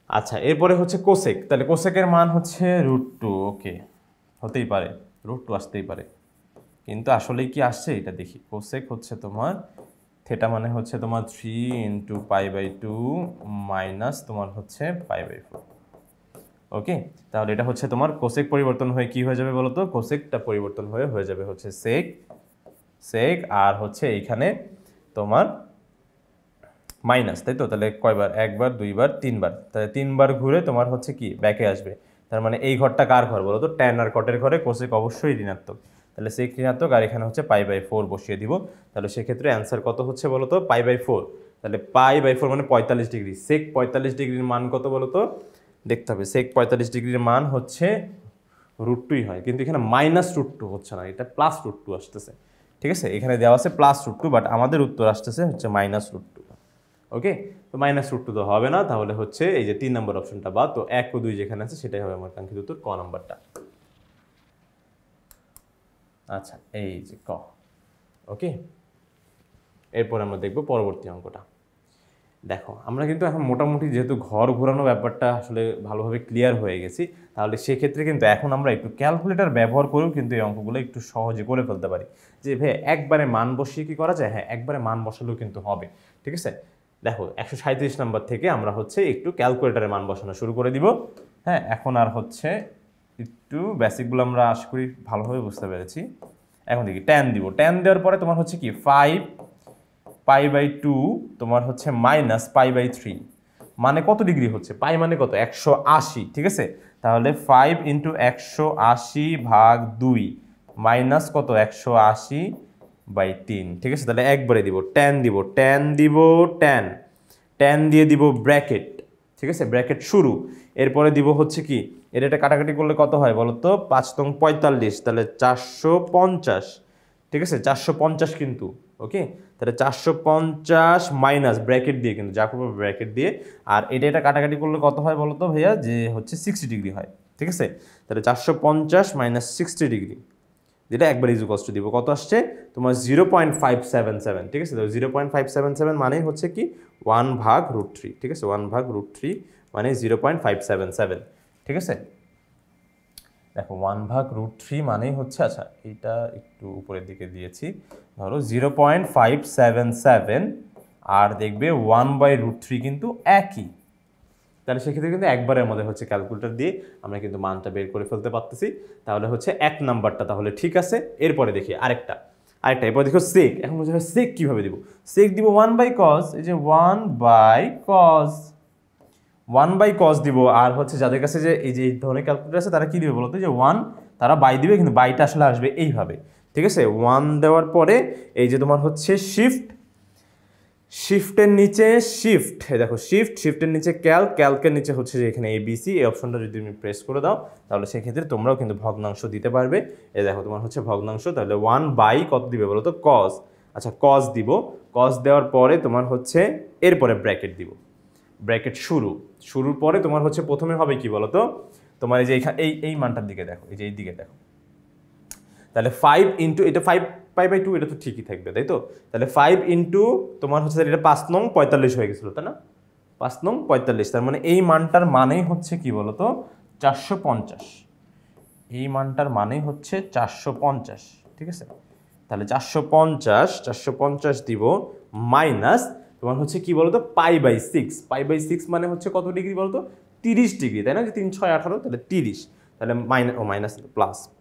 [SPEAKER 1] আচ্ছা এরপরে হচ্ছে কোসেক, তাহলে কোসেকের মান হচ্ছে √2। ওকে, হতেই পারে, √2 আসতেই পারে, কিন্তু আসলেই কি আসছে এটা দেখি। কোসেক হচ্ছে তোমার থেটা মানে হচ্ছে তোমার 3 × π/2 মাইনাস তোমার হচ্ছে π/4। ওকে, তাহলে এটা হচ্ছে তোমার কোসেক পরিবর্তন হয়ে কি হয়ে যাবে বলো তো, কোসেকটা পরিবর্তন হয়ে যাবে হচ্ছে সেক, আর হচ্ছে এইখানে তোমার মাইনাস, তাই তো। তাহলে কয়বার, একবার, দুইবার, তিনবার, তাহলে তিনবার ঘুরে তোমার হচ্ছে কি ব্যাকে আসবে। তার মানে এই ঘরটা কার ঘর বলো তো, ট্যান আর কটের ঘরে, কোসেক অবশ্যই ঋণাত্মক, তাহলে সেক ঋণাত্মক, আর এখানে হচ্ছে π/4 বসিয়ে দিব। তাহলে সেক্ষেত্রে অ্যান্সার কত হচ্ছে বলো তো, π/4। তাহলে π/4 মানে 45 ডিগ্রি, সেক 45 ডিগ্রির মান কত বলো তো, দেখতে হবে। সেক 45 ডিগ্রির মান হচ্ছে √2 হয়, কিন্তু এখানে -√2 হচ্ছে না, এটা +√2 আসতেছে। ঠিক আছে, এখানে দেওয়া আছে +√2, বাট আমাদের উত্তর আসতেছে হচ্ছে -√2। ওকে, তো -√2 তো হবে না, তাহলে হচ্ছে এই যে 3 নম্বর অপশনটা বাদ। তো 1 ও 2 যেখানে আছে সেটাই হবে আমার কাঙ্ক্ষিত উত্তর, ক নাম্বারটা। আচ্ছা এই যে ক। ওকে, এরপর আমরা দেখব পরবর্তী অঙ্কটা। দেখো আমরা কিন্তু এখন মোটামুটি যেহেতু ঘর ঘোরানো ব্যাপারটা আসলে ভালোভাবে ক্লিয়ার হয়ে গেছি, তাহলে সেক্ষেত্রে কিন্তু এখন আমরা একটু ক্যালকুলেটর ব্যবহার করেও কিন্তু এই অঙ্কগুলো একটু সহজে করে ফেলতে পারি। যে ভাই একবারে মান বসিয়ে কি করা যায়, হ্যাঁ একবারে মান বসালেও কিন্তু হবে। ঠিক আছে, দেখো 137 নম্বর থেকে আমরা হচ্ছে একটু ক্যালকুলেটরের মান বসানো শুরু করে দিব। হ্যাঁ, এখন আর হচ্ছে একটু বেসিকগুলো আমরা আশা করি ভালোভাবে বুঝতে পেরেছি। এখন দেখি ট্যান দিব, ট্যান দেওয়ার পরে তোমার হচ্ছে কি 5π/2 তোমার হচ্ছে -π/3, মানে কত ডিগ্রি হচ্ছে, পাই মানে কত, 180। ঠিক আছে, তাহলে 5 × 180/2 মাইনাস কত, 180/3। ঠিক আছে, তাহলে একবারে দিব, ট্যান দিয়ে দিব ব্র্যাকেট। ঠিক আছে, ব্র্যাকেট শুরু। এরপরে দিব হচ্ছে কি, এটা কাটাকাটি করলে কত হয় বলো তো, 5 × 45, তাহলে 450। ঠিক আছে, 450 কিন্তু। ওকে, তাহলে 450 মাইনাস ব্র্যাকেট দিয়ে, কিন্তু যা করবো ব্র্যাকেট দিয়ে। আর এটা কাটাকাটি করলে কত হয় বলো তো ভাইয়া, যে হচ্ছে 60 ডিগ্রি হয়। ঠিক আছে, তাহলে 450 - 60 ডিগ্রি, যেটা একবার ইজ দিব, কত আসছে তোমার 0.577। ঠিক আছে, 0.577 মানেই হচ্ছে কি 1/√3। ঠিক আছে, 1/√3 মানে 0.577। ঠিক আছে, দেখো 1/√3 মানেই হচ্ছে, আচ্ছা এটা একটু উপরের দিকে দিয়েছি, ধরো 0.577, আর দেখবে 1/√3 কিন্তু একই, তাহলে সেক্ষেত্রে কিন্তু একবারে আমাদের হচ্ছে ক্যালকুলেটর দিয়ে আমরা কিন্তু মানটা বের করে ফেলতে পারতেছি। তাহলে হচ্ছে 1 নাম্বারটা তাহলে ঠিক আছে। এরপরে দেখি আরেকটা এরপর দেখো সেক। এখন বলছে সেক কীভাবে দিব? সেক দিব 1/cos, এই যে 1/cos দিব। আর হচ্ছে যাদের কাছে যে এই ধরনের ক্যালকুলেটর আছে তারা কি দিবে বলতো, যে 1 তারা বাই দিবে, কিন্তু বাইটা আসলে আসবে এইভাবে, ঠিক আছে। 1 দেওয়ার পরে এই যে তোমার হচ্ছে শিফটের নিচে দেখো শিফটের নিচে ক্যালকের নিচে হচ্ছে যে এখানে এবিসি, এই অপশনটা যদি তুমি প্রেস করে দাও তাহলে সেক্ষেত্রে তোমরাও কিন্তু ভগ্নাংশ দিতে পারবে। এই দেখো তোমার হচ্ছে ভগ্নাংশ, তাহলে 1 কত দিবে বলো তো, কস। আচ্ছা কস দিব, কস দেওয়ার পরে তোমার হচ্ছে এরপরে ব্র্যাকেট দিব, ব্র্যাকেট শুরুর পরে তোমার হচ্ছে প্রথমে হবে কি বলো তো, তোমার এই যে এই মানটার দিকে দেখো, এই যে এই দিকে দেখো, তাহলে 5 ইন্টু এটা 5/2, এটা তো ঠিকই থাকবে তাই তো। তাহলে 5 ইন্টু তোমার হচ্ছে এটা 5 নং 45 হয়ে গেছিলো তাই না, 5 নং 45, তার মানে এই মানটার মানেই হচ্ছে কি বলতো 450, এই মানটার মানেই হচ্ছে 450, ঠিক আছে। তাহলে 450 দিব মাইনাস তোমার হচ্ছে কি বলতো পাই বাই 6 মানে হচ্ছে কত ডিগ্রি বলতো, 30 ডিগ্রি তাই না, যে 3 6 18, তাহলে 30, তাহলে মাইনাস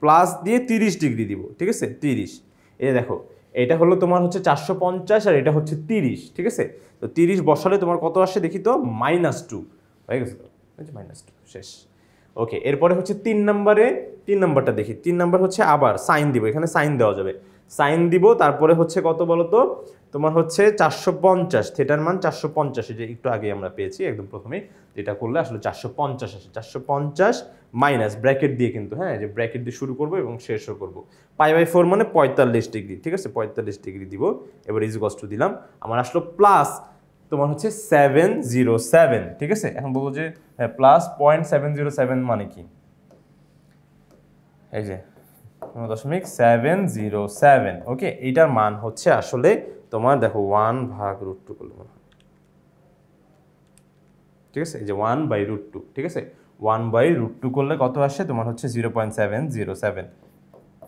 [SPEAKER 1] প্লাস দিয়ে 30 ডিগ্রি দিব, ঠিক আছে 30। এই দেখো এটা হলো তোমার হচ্ছে 450 আর এটা হচ্ছে 30, ঠিক আছে। তো 30 বসালে তোমার কত আসে দেখি তো, -2 হয়ে গেছে তো, -2 শেষ। ওকে, এরপরে হচ্ছে 3 নাম্বারটা দেখি। 3 নাম্বার হচ্ছে আবার সাইন দিব, এখানে সাইন দেওয়া যাবে, সাইন দিব। তারপরে হচ্ছে কত বলতো তোমার হচ্ছে 450, থিটার মান 450, যে একটু আগে আমরা পেয়েছি একদম প্রথমে, যেটা করলে আসলে 450 আসে। 450 মাইনাস ব্র্যাকেট দিয়ে কিন্তু, হ্যাঁ যে ব্র্যাকেট দিয়ে শুরু করবো এবং শেষও করবো। π/4 মানে 45 ডিগ্রি, ঠিক আছে 45 ডিগ্রি দিব। এবার ইকুয়ালস টু দিলাম, আমার আসলো প্লাস তোমার হচ্ছে 707, ঠিক আছে। এখন বলবো যে হ্যাঁ প্লাস 0.707 মানে কি, এই যে 0.707, ওকে। এইটার মান হচ্ছে আসলে তোমার দেখো 1/√2 করলে মনে হয়, ঠিক আছে, এই যে 1/√2, ঠিক আছে 1/√2 করলে কত আসে তোমার হচ্ছে 0.707।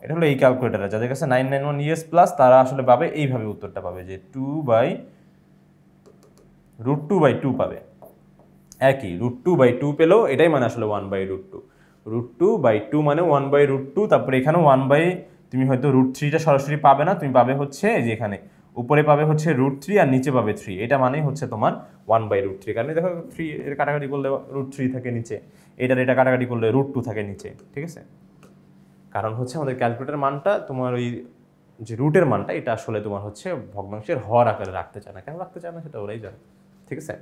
[SPEAKER 1] এটা হলো এই ক্যালকুলেটারে, যাদের কাছে 991 ES প্লাস তারা আসলে পাবে এইভাবে উত্তরটা পাবে, যে 2/√2/2 পাবে। একই √2/2 পেলেও এটাই মানে আসলে 1/√2, √2/2 মানে 1/√2। তারপরে এখানে তুমি হয়তো √3টা সরাসরি পাবে না, তুমি পাবে হচ্ছে যে এখানে উপরে পাবে হচ্ছে √3 আর নিচে পাবে 3, এটা মানেই হচ্ছে তোমার 1/√3। কারণ দেখো 3 এর কাটাকাটি করলে √3 থাকে নিচে, এটা কাটাকাটি করলে √2 থাকে নিচে, ঠিক আছে। কারণ হচ্ছে আমাদের ক্যালকুলেটর মানটা তোমার ওই যে রুটের মানটা এটা আসলে তোমার হচ্ছে ভগ্নাংশের হর আকারে রাখতে চায় না, কেন রাখতে চায় না সেটা ওরাই জানে, ঠিক আছে।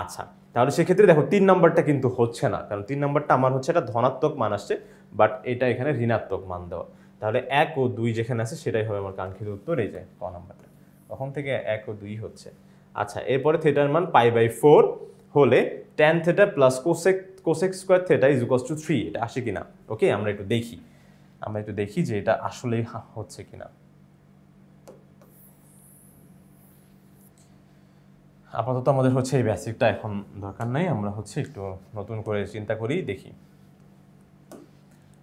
[SPEAKER 1] আচ্ছা তাহলে সেক্ষেত্রে দেখো 3 নাম্বারটা কিন্তু হচ্ছে না, কারণ 3 নাম্বারটা আমার হচ্ছে এটা ধনাত্মক মান আসছে, বাট এটা এখানে ঋণাত্মক মান দেওয়া। তাহলে 1 ও 2 যেখানে আছে সেটাই হবে আমার কাঙ্ক্ষিত উত্তর, এই যে ক নাম্বারটা, তখন থেকে 1 ও 2 হচ্ছে। আচ্ছা এরপরে থিটার মান π/4 হলে tan theta plus cosec square theta is equals two 3, এটা আসে কিনা। ওকে আমরা একটু দেখি যে এটা আসলেই হচ্ছে কিনা। আপাতত আমাদের হচ্ছে এই বেসিকটা এখন দরকার নাই, আমরা হচ্ছে একটু নতুন করে চিন্তা করি দেখি।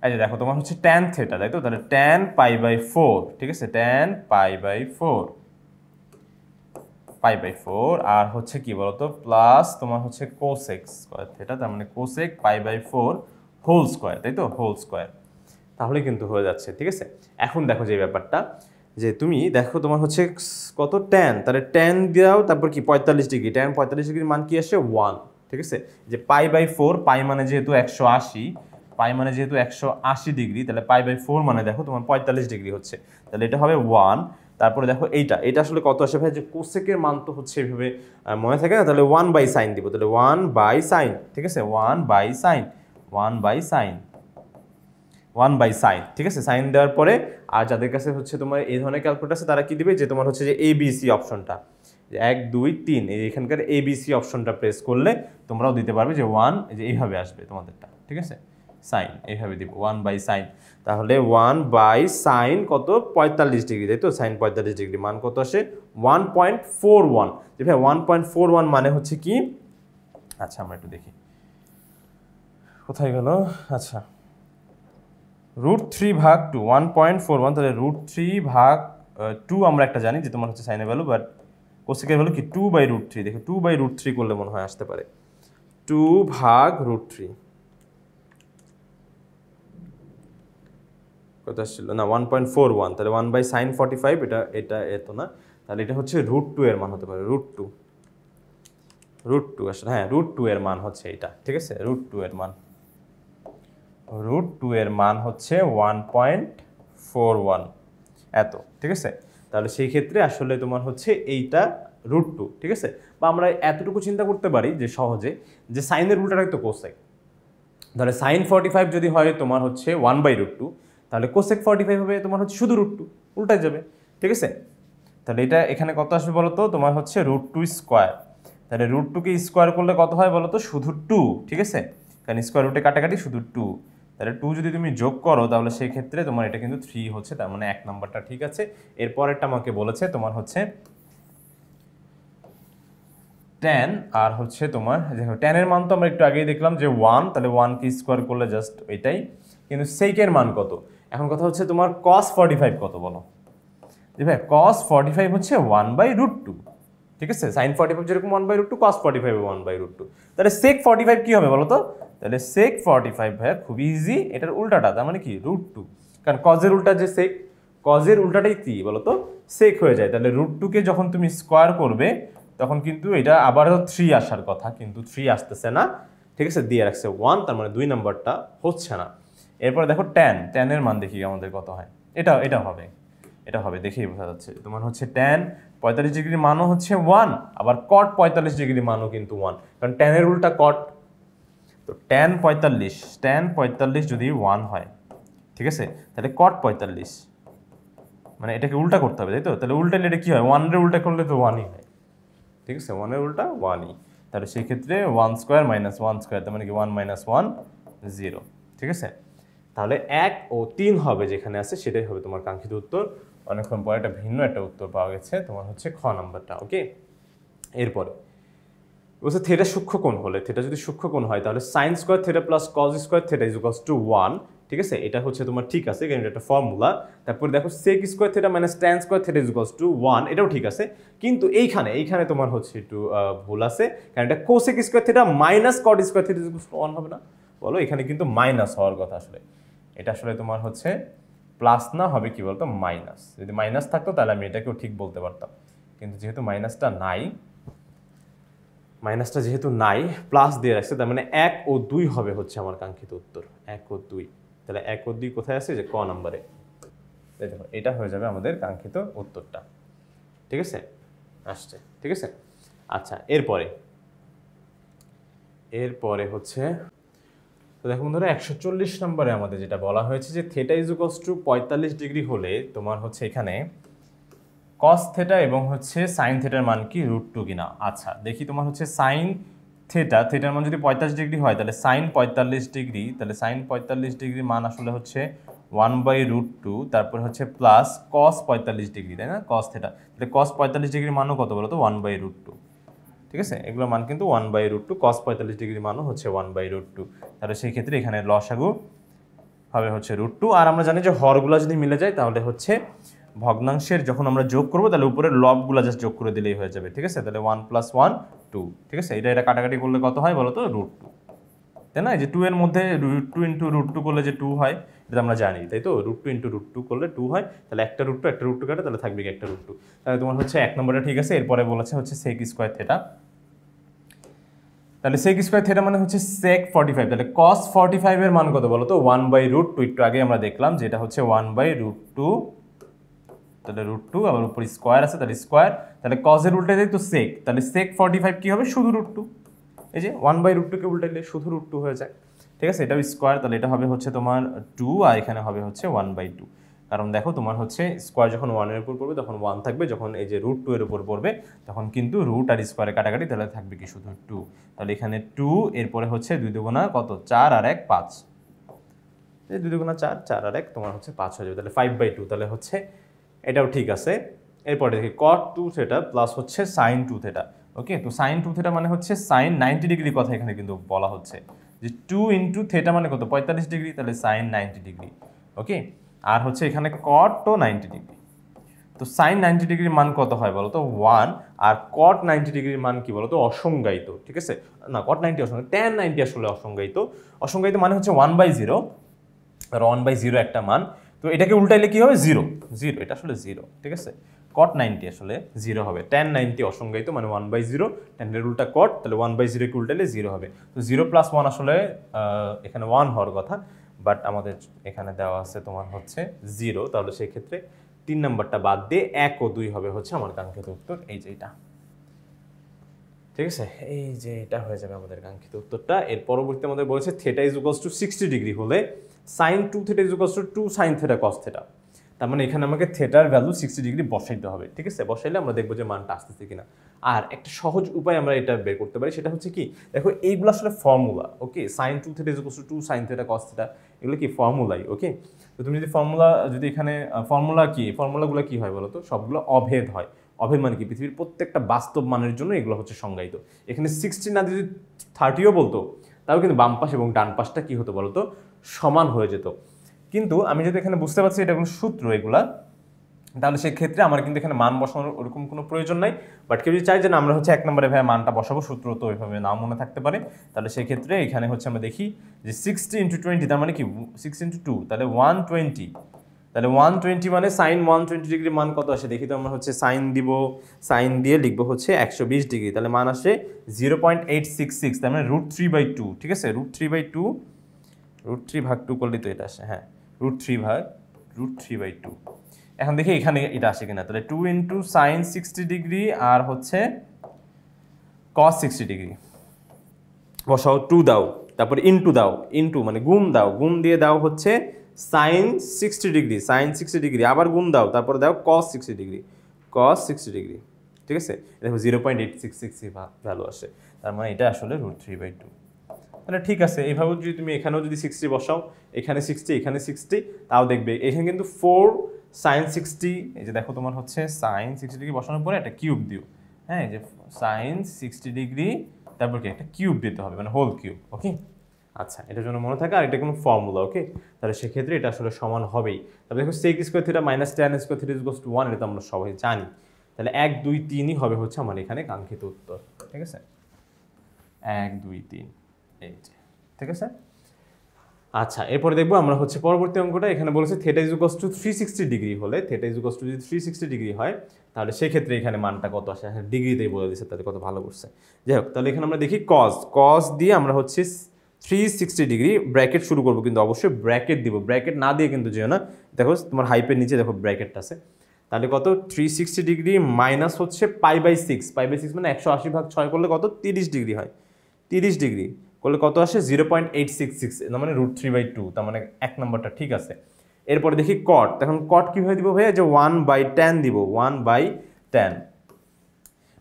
[SPEAKER 1] এই যে দেখো তোমার হচ্ছে tan থিটা তাই তো, তাহলে tan π/4, ঠিক আছে tan π/4 আর হচ্ছে কি বলতো প্লাস তোমার হচ্ছে কোসেক স্কয়ার থিটা, তার মানে কোসেক π/4 হোল স্কয়ার, তাই তো হোল স্কয়ার, তাহলে কিন্তু হয়ে যাচ্ছে, ঠিক আছে। এখন দেখো যে ব্যাপারটা, যে তুমি দেখো তোমার হচ্ছে কত tan, তাহলে tan দাও, তারপর কি 45 ডিগ্রি, tan 45 ডিগ্রির মান কি আসে 1, ঠিক আছে। যে π/4, পাই মানে যেহেতু 180, পাই মানে যেহেতু 180 ডিগ্রি, তাহলে π/4 মানে দেখো তোমার 45 ডিগ্রি হচ্ছে, তাহলে এটা হবে 1। তারপরে দেখো এটা আসলে কত আসে ভাই, যে কোসেকের মান তো হচ্ছে এইভাবে মনে থাকে না, তাহলে 1/sin দিব, তাহলে 1/sin, ঠিক আছে 1/sin 1/sin, ঠিক আছে। সাইন দেওয়ার পরে আর যাদের কাছে হচ্ছে তোমার এই ধরনের ক্যালকুলেটর আছে তারা কি দিবে, যে তোমার হচ্ছে যে ABC অপশনটা, যে 1 2 3 এইখানকার ABC অপশনটা প্রেস করলে তোমরাও দিতে পারবে যে 1, যে এইভাবে আসবে তোমাদেরটা, ঠিক আছে সাইন এইভাবে দিব 1/sin। তাহলে 1/sin কত 45 ডিগ্রি, তাই তো সাইন 45 ডিগ্রি মান কত আসে 1.41। যে ভাই 1.41 মানে হচ্ছে কি, আচ্ছা আমরা একটু দেখি কোথায় গেল, আচ্ছা √3 ভাগ 2 1.41, তাহলে √3 ভাগ 2 আমরা একটা জানি যে তোমার হচ্ছে সাইনের ভ্যালু, বাট কোসেকের ভ্যালু কি 2/√3। দেখো 2/√3 করলে মনে হয় আসতে পারে 2 ভাগ √3 কত আসছিল না 1.41, তাহলে 1/sin 45, এটা এত না, তাহলে এটা হচ্ছে √2 এর মান হতে পারে, √2 আসলে, হ্যাঁ √2 এর মান হচ্ছে এটা, ঠিক আছে, √2 এর মান হচ্ছে 1.41 এত, ঠিক আছে। তাহলে সেই ক্ষেত্রে আসলে তোমার হচ্ছে এইটা √2, ঠিক আছে। বা আমরা এতটুকু চিন্তা করতে পারি যে সহজে, যে সাইনের উল্টাটাই তো কোসেক, তাহলে sin 45 যদি হয় তোমার হচ্ছে 1/√2, তাহলে কোসেক 45 হবে তোমার হচ্ছে শুধু √2, উল্টাই যাবে, ঠিক আছে। তাহলে এটা এখানে কত আসবে বলো তো, তোমার হচ্ছে √2 স্কোয়ার, তাহলে √2 কে স্কোয়ার করলে কত হয় বলো তো, শুধু 2, ঠিক আছে, কারণ স্কোয়ার রুটে কাটাকাটি শুধু 2, তাহলে 2 যদি তুমি যোগ করো তাহলে সেই ক্ষেত্রে তোমার এটা কিন্তু 3 হচ্ছে, তার মানে 1 নাম্বারটা ঠিক আছে। এরপরেরটা আমাকে বলেছে তোমার হচ্ছে tan, আর হচ্ছে তোমার দেখো tan এর মান তো আমরা একটু আগেই দেখলাম যে 1, তাহলে 1 কে স্কোয়ার করলে জাস্ট এটাই, কিন্তু সেকের মান কত। এখন কথা হচ্ছে তোমার cos 45 কত বলো, যে ভাই cos 45 হচ্ছে 1/√2, ঠিক আছে, sin 45 যেরকম 1/√2, cos 45 1/√2, তাহলে sec 45 কি হবে বলো তো, তাহলে sec 45 ভাই খুব ইজি, এটার উল্টাটা, তার মানে কি √2, কারণ cos এর উল্টা যে sec, cos এর উল্টাটাই কি বলো তো, sec হয়ে যায়, তাহলে √2 কে যখন তুমি স্কোয়ার করবে তখন কিন্তু এটা আবারও 3 আসার কথা, কিন্তু 3 আসতেছে না, ঠিক আছে, দিয়ে রাখছে 1, তার মানে 2 নাম্বারটা হচ্ছে না। এরপরে দেখো tan এর মান দেখি আমাদের কত হয়, এটা হবে দেখেই বোঝা যাচ্ছে, তোমার হচ্ছে tan 45 ডিগ্রির মানও হচ্ছে 1, আবার cot 45 ডিগ্রির মানও কিন্তু 1, কারণ tan এর উল্টা cot, তো tan 45 যদি 1 হয়, ঠিক আছে, তাহলে cot 45, মানে এটাকে উল্টা করতে হবে, তাই তো, তাহলে উল্টালে এটা কি হয়, 1 এর উল্টা করলে তো 1ই হয়, ঠিক আছে, 1 এর উল্টা 1ই, তাহলে সেই ক্ষেত্রে 1 স্কোয়ার মাইনাস 1 স্কোয়ার, তার মানে কি 1 - 1 0, ঠিক আছে। তাহলে 1 ও 3 হবে যেখানে আছে সেটাই হবে তোমার কাঙ্ক্ষিত উত্তর। অনেকক্ষণ পরে একটা ভিন্ন একটা উত্তর পাওয়া গেছে, তোমার হচ্ছে খ নাম্বারটা, ওকে। এরপরে বলছে থিটা সূক্ষ্মকোণ হলে, থিটা যদি সূক্ষ্মকোণ হয় তাহলে sin square theta plus cos square theta equals to 1, ঠিক আছে, এটা হচ্ছে তোমার ঠিক আছে, কারণ এটা একটা ফর্মুলা। তারপর দেখো sec square theta minus tan square theta equals to 1, এটাও ঠিক আছে, কিন্তু এইখানে তোমার হচ্ছে একটু ভুল আছে, কারণ এটা cosec square theta minus cot square theta equals to 1 হবে না, বলো, এখানে কিন্তু মাইনাস হওয়ার কথা, আসলে এটা আসলে তোমার হচ্ছে প্লাস না, হবে কি বলতো মাইনাস, যদি মাইনাস থাকতো তাহলে আমি এটাকেও ঠিক বলতে পারতাম, কিন্তু যেহেতু মাইনাসটা নাই, প্লাস দিয়ে রাখছে, তার মানে 1 ও 2 হবে হচ্ছে আমার কাঙ্ক্ষিত উত্তর, 1 ও 2, তাহলে 1 ও 2 কোথায় আছে, যে ক নম্বরে, দেখো এটা হয়ে যাবে আমাদের কাঙ্ক্ষিত উত্তরটা, ঠিক আছে, আসছে, ঠিক আছে। আচ্ছা, এরপরে হচ্ছে, তো দেখো বন্ধুরা 140 নম্বরে আমাদের যেটা বলা হয়েছে যে থিটা ইকুয়ালস টু 45 ডিগ্রি হলে তোমার হচ্ছে এখানে cos থিটা এবং হচ্ছে sin থিটার মান কি √2 কিনা। আচ্ছা দেখি, তোমার হচ্ছে sin থিটার মান যদি 45 ডিগ্রি হয় তাহলে sin 45 ডিগ্রি, তাহলে sin 45 ডিগ্রির মান আসলে হচ্ছে 1/√2, তারপর হচ্ছে প্লাস cos 45 ডিগ্রি, তাই না, cos থিটা, তাহলে cos 45 ডিগ্রির মানও কত বলো তো 1/√2, ঠিক আছে, এগুলোর মান কিন্তু 1/√2, cos 45 ডিগ্রির মানও হচ্ছে 1/√2, তাহলে সেই ক্ষেত্রে এখানে লসাগু হবে হচ্ছে √2, আর আমরা জানি যে হরগুলো যদি মিলে যায় তাহলে হচ্ছে ভগ্নাংশের যখন আমরা যোগ করবো তাহলে উপরের লবগুলো জাস্ট যোগ করে দিলেই হয়ে যাবে, ঠিক আছে, তাহলে 1 + 1 2, ঠিক আছে, এটা কাটাকাটি করলে কত হয় বলো তো √2, তাই না, এই যে 2 এর মধ্যে √2 × √2 করলে যে 2 হয় এটা আমরা জানি, তাই তো, √2 × √2 করলে 2 হয়, তাহলে একটা √2 কাটে, তাহলে থাকবে কি একটা √2, তাহলে তোমার হচ্ছে 1 নম্বরটা ঠিক আছে। এরপরে বলেছে হচ্ছে sec স্কয়ার থিটা, তাহলে sec স্কয়ার থিটা মানে হচ্ছে sec 45, তাহলে cos 45 এর মান কত বলো তো 1/√2, একটু আগে আমরা দেখলাম যে এটা হচ্ছে 1/√2, তাহলে √2 আবার উপর স্কয়ার আছে, তাহলে স্কয়ার, তাহলে cos এর উল্টে দেই তো sec, তাহলে sec 45 কি হবে শুধু √2, এই যে 1/√2 কে উল্টাইলে শুধু √2 হয়ে যায়, ঠিক আছে, এটাও স্কয়ার, তাহলে এটা হবে হচ্ছে তোমার 2, আর এখানে হবে হচ্ছে 1/2, কারণ দেখো তোমার হচ্ছে স্কয়ার যখন 1 এর উপর পড়বে তখন 1 থাকবে, যখন এই যে √2 এর উপর পড়বে তখন কিন্তু রুট আর স্কয়ারে কাটাকাটি, তাহলে থাকবে কি শুধু 2, তাহলে এখানে 2, এরপরে হচ্ছে 2 দুগুণা কত 4 আর 1 5, এই 2 দুগুণা 4, 4 আর 1 তোমার হচ্ছে 5 হয়ে যাবে, তাহলে 5/2, তাহলে হচ্ছে এটাও ঠিক আছে। এরপরে দেখি cot 2 থিটা প্লাস হচ্ছে sin 2 থিটা, ওকে, তো sin 2 থিটা মানে হচ্ছে sin 90 ডিগ্রি কথা এখানে কিন্তু বলা হচ্ছে, যে 2 × থিটা মানে কত 45 ডিগ্রি, তাহলে sin 90 ডিগ্রি, ওকে। আর হচ্ছে এখানে কটও 90 ডিগ্রি। তো সাইন 90 ডিগ্রির মান কত হয় বলো তো 1, আর কট 90 ডিগ্রির মান কি বলো তো অসংজ্ঞায়িত, ঠিক আছে। না, কট 90 অসংজ্ঞায়িত, ট্যান 90 আসলে অসংজ্ঞায়িত। অসংজ্ঞায়িত মানে হচ্ছে 1/0, আর 1/0 একটা মান। তো এটাকে উল্টাইলে কি হবে 0, এটা আসলে 0, ঠিক আছে। কট 90 আসলে 0 হবে, ট্যান 90 অসংজ্ঞায়িত মানে 1/0, ট্যানের উল্টা কট, তাহলে 1/0 কে উল্টাইলে 0 হবে। তো 0 + 1 আসলে এখানে 1 হওয়ার কথা, বাট আমাদের এখানে দেওয়া আছে তোমার হচ্ছে 0, তাহলে সেই ক্ষেত্রে 3 নাম্বারটা বাদ দিয়ে 1 ও 2 হবে হচ্ছে আমার কাঙ্ক্ষিত উত্তর, এই যে এটা, ঠিক আছে। এই যে এটা হয়ে যাবে আমাদের কাঙ্ক্ষিত উত্তরটা। এর পরবর্তীতে আমাদের বলেছে theta is equals two 60 degree হলে sin 2 theta is equals to 2 sin theta cos theta. তার মানে এখানে আমাকে থিটার ভ্যালু 60 ডিগ্রি বসাইতে হবে, ঠিক আছে। বসাইলে আমরা দেখবো যে মানটা আসতেছে কিনা। আর একটা সহজ উপায় আমরা এটা বের করতে পারি, সেটা হচ্ছে কি, দেখো এইগুলো আসলে formula, okay. sin 2 theta is equals to 2 sin theta cos theta, এগুলো কি ফর্মুলাই, ওকে। তো তুমি যদি ফর্মুলা, যদি এখানে ফর্মুলা কি, ফর্মুলাগুলো কি হয় বলো তো, সবগুলো অভেদ হয়। অভেদ মানে কি, পৃথিবীর প্রত্যেকটা বাস্তব মানের জন্য এগুলো হচ্ছে সংজ্ঞায়িত। এখানে 60 না যদি 30ও বলতো, তাও কিন্তু বাম পাশ এবং ডান পাশটা কি হতো বলতো, সমান হয়ে যেত। কিন্তু আমি যদি এখানে বুঝতে পারছি এটা কোনো সূত্র এগুলা, তাহলে সেক্ষেত্রে আমার কিন্তু এখানে মান বসানোর ওরকম কোনো প্রয়োজন নাই। বাট কেউ যদি চাই যে না আমরা হচ্ছে 1 নম্বরে ভাই মানটা বসাবো, সূত্র তো ওইভাবে নাও মনে থাকতে পারে, তাহলে সেই ক্ষেত্রে এখানে হচ্ছে আমরা দেখি যে 60 × 20, তার মানে কি 6 × 2, তাহলে 120, তাহলে 120 মানে সাইন 120 ডিগ্রি মান কত আসে দেখি তো। আমরা হচ্ছে সাইন দিব, সাইন দিয়ে লিখবো হচ্ছে 120 ডিগ্রি, তাহলে মান আসে 0.866, তার মানে √3/2, ঠিক আছে। √3/2, √3 ভাগ 2 করলে তো এটা আসে, হ্যাঁ, √3/2। এখন দেখি এখানে এটা আসে কিনা, তাহলে 2 × সাইন 60 ডিগ্রি আর হচ্ছে cos 60 ডিগ্রি বসাও, 2 দাও, তারপর ইনটু দাও, ইনটু মানে গুণ দাও, গুণ দিয়ে দাও হচ্ছে সাইন 60 ডিগ্রি, সাইন 60 ডিগ্রি, আবার গুণ দাও, তারপরে দাও cos 60 ডিগ্রি, cos 60 ডিগ্রি, ঠিক আছে। দেখো 0.866 ভ্যালু আসে, তার মানে এটা আসলে √3/2। তাহলে ঠিক আছে, এইভাবে যদি তুমি এখানেও যদি 60 বসাও, এখানে 60, এখানে 60, তাও দেখবে এখানে কিন্তু 4 সাইন 60, এই যে দেখো তোমার হচ্ছে সাইন 60 ডিগ্রি বসানোর পরে একটা কিউব দিও, হ্যাঁ, এই যে সাইন 60 ডিগ্রি, তারপর কি একটা কিউব দিতে হবে, মানে হোল কিউব, ওকে। আচ্ছা, এটার জন্য মনে থাকে, আর এটা কোনো ফর্মুলা, ওকে। তাহলে সেক্ষেত্রে এটা আসলে সমান হবেই। তারপরে দেখো sec square theta minus tan square theta equals to 1, এটা তো আমরা সবাই জানি। তাহলে 1 2 3ই হবে হচ্ছে আমার এখানে কাঙ্ক্ষিত উত্তর, ঠিক আছে। 1 2 3, এই যে, ঠিক আছে। আচ্ছা, এরপরে দেখবো আমরা হচ্ছে পরবর্তী অঙ্কটা। এখানে বলেছে theta is equals two 360 degree হলে, থিটা ইজ ইকুয়ালস টু যদি 360 ডিগ্রি হয়, তাহলে সেই ক্ষেত্রে এখানে মানটা কত আসে, ডিগ্রিতেই বলে দিচ্ছে, তাহলে কত ভালো করছে। যাই হোক, তাহলে এখানে আমরা দেখি cos দিয়ে আমরা হচ্ছে 360 ডিগ্রি ব্র্যাকেট শুরু করবো, কিন্তু অবশ্যই ব্র্যাকেট দিব, ব্র্যাকেট না দিয়ে কিন্তু যেও না। দেখো তোমার হাইপের নিচে দেখো ব্র্যাকেটটা আছে, তাহলে কত 360 ডিগ্রি মাইনাস হচ্ছে π/6, π/6 মানে 180 ভাগ 6 করলে কত 30 ডিগ্রি হয়, 30 ডিগ্রি করলে কত আসে 0.866, তার মানে √3/2, তার মানে 1 নম্বরটা ঠিক আছে। এরপরে দেখি কট, এখন কট কীভাবে দিব ভাইয়া, যে 1/tan দিব, 1/tan,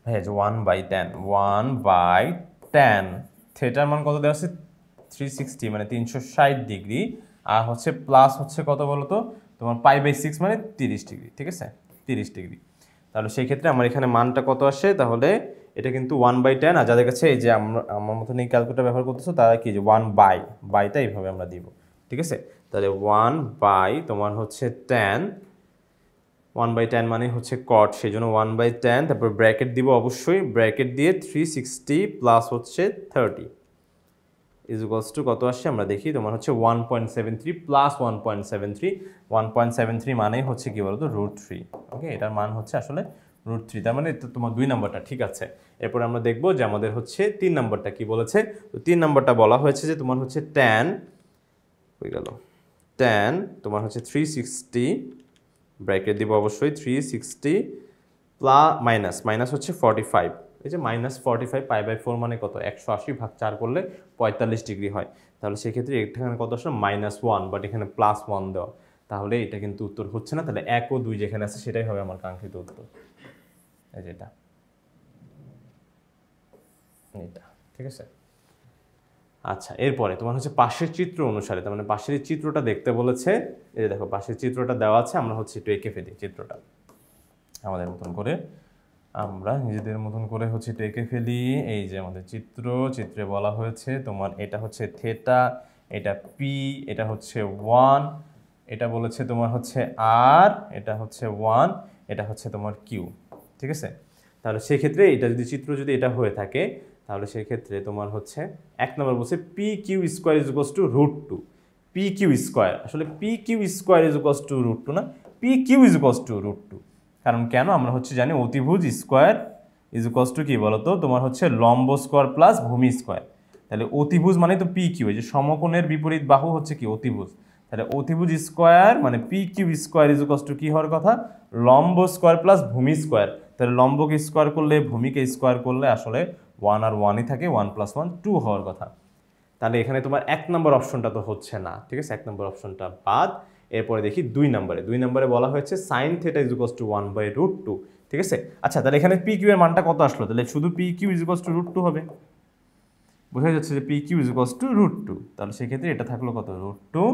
[SPEAKER 1] ভাইয়া যে 1/tan, থিটার মান কত দেওয়া আছে 360 মানে 360 ডিগ্রি, আর হচ্ছে প্লাস হচ্ছে কত বলো তো তোমার π/6 মানে 30 ডিগ্রি, ঠিক আছে, 30 ডিগ্রি। তাহলে সেই ক্ষেত্রে আমার এখানে মানটা কত আসে, তাহলে এটা কিন্তু 1/tan, আর যাদের কাছে এই যে আমার মতন এই ক্যালকুলেটর ব্যবহার করতেছো তারা কি যে 1/টা এইভাবে আমরা দিব, ঠিক আছে। তাহলে 1/ তোমার হচ্ছে tan, 1/tan মানে হচ্ছে কট, সেই জন্য 1/tan, তারপর ব্র্যাকেট দিব অবশ্যই, ব্র্যাকেট দিয়ে 360 প্লাস হচ্ছে 30 ইজ ইকুয়ালস টু কত আসছে আমরা দেখি, তোমার হচ্ছে 1.73 প্লাস 1.73, 1.73 মানেই হচ্ছে কি বলতো √3, ওকে। এটার মান হচ্ছে আসলে √3, তার মানে তোমার 2 নাম্বারটা ঠিক আছে। এরপর আমরা দেখবো যে আমাদের হচ্ছে 3 নাম্বারটা কি বলেছে। তো 3 নাম্বারটা বলা হয়েছে যে তোমার হচ্ছে tan হয়ে গেল, tan তোমার হচ্ছে 360, ব্র্যাকেট দিব অবশ্যই 360 প্লাস মাইনাস হচ্ছে 45, এই যে -45 π/4 মানে কত 180 ভাগ 4 করলে 45 ডিগ্রি হয়। তাহলে সেক্ষেত্রে এখানে কত আসলে -1, বাট এখানে +1 দেওয়া, তাহলে এটা কিন্তু উত্তর হচ্ছে না। তাহলে 1 ও 2 যেখানে আছে সেটাই হবে আমার কাঙ্ক্ষিত উত্তর, এই যে এটা, ঠিক আছে। আচ্ছা, এরপরে তোমার হচ্ছে পাশের চিত্র অনুসারে, তার মানে পাশের চিত্রটা দেখতে বলেছে, এই যে দেখো পাশের চিত্রটা দেওয়া আছে, আমরা হচ্ছে একটু এঁকে ফেলি চিত্রটা আমাদের মতন করে, আমরা নিজেদের মতন করে হচ্ছে একটু এঁকে ফেলি। এই যে আমাদের চিত্রে বলা হয়েছে তোমার এটা হচ্ছে থিটা, এটা পি, এটা হচ্ছে 1, এটা বলেছে তোমার হচ্ছে আর, এটা হচ্ছে 1, এটা হচ্ছে তোমার কিউ, ঠিক আছে। তাহলে সেক্ষেত্রে এটা যদি চিত্র যদি এটা হয়ে থাকে তাহলে সেক্ষেত্রে তোমার হচ্ছে 1 নম্বর বলছে P Q square is equals to √2। P Q square, আসলে P Q square is equals to √2 না, P Q is equals to √2। কারণ কেন, আমরা হচ্ছে জানি অতিভুজ স্কোয়ার ইজ ইকুয়ালস টু কি বলতো, তোমার হচ্ছে লম্ব স্কোয়ার প্লাস ভূমি স্কোয়ার। তাহলে অতিভুজ মানে তো পি কিউ, এই যে সমকোণের বিপরীত বাহু হচ্ছে কি অতিভুজ। তাহলে অতিভুজ স্কোয়ার মানে P Q square is equals to কি হওয়ার কথা, লম্ব স্কোয়ার প্লাস ভূমি স্কোয়ার। তাহলে লম্বকে স্কোয়ার করলে ভূমিকে স্কোয়ার করলে আসলে 1 আর 1ই থাকে, 1 + 1 2 হওয়ার কথা। তাহলে এখানে তোমার 1 নম্বর অপশনটা তো হচ্ছে না, ঠিক আছে, 1 নম্বর অপশনটা বাদ। এরপরে দেখি 2 নম্বরে বলা হয়েছে sine theta is equals two 1/√2, ঠিক আছে। আচ্ছা, তাহলে এখানে পি কিউ এর মানটা কত আসলো, তাহলে শুধু P Q is equals to √2 হবে, বোঝা যাচ্ছে যে P Q is equals to √2। তাহলে সেক্ষেত্রে এটা থাকলো কত, √2।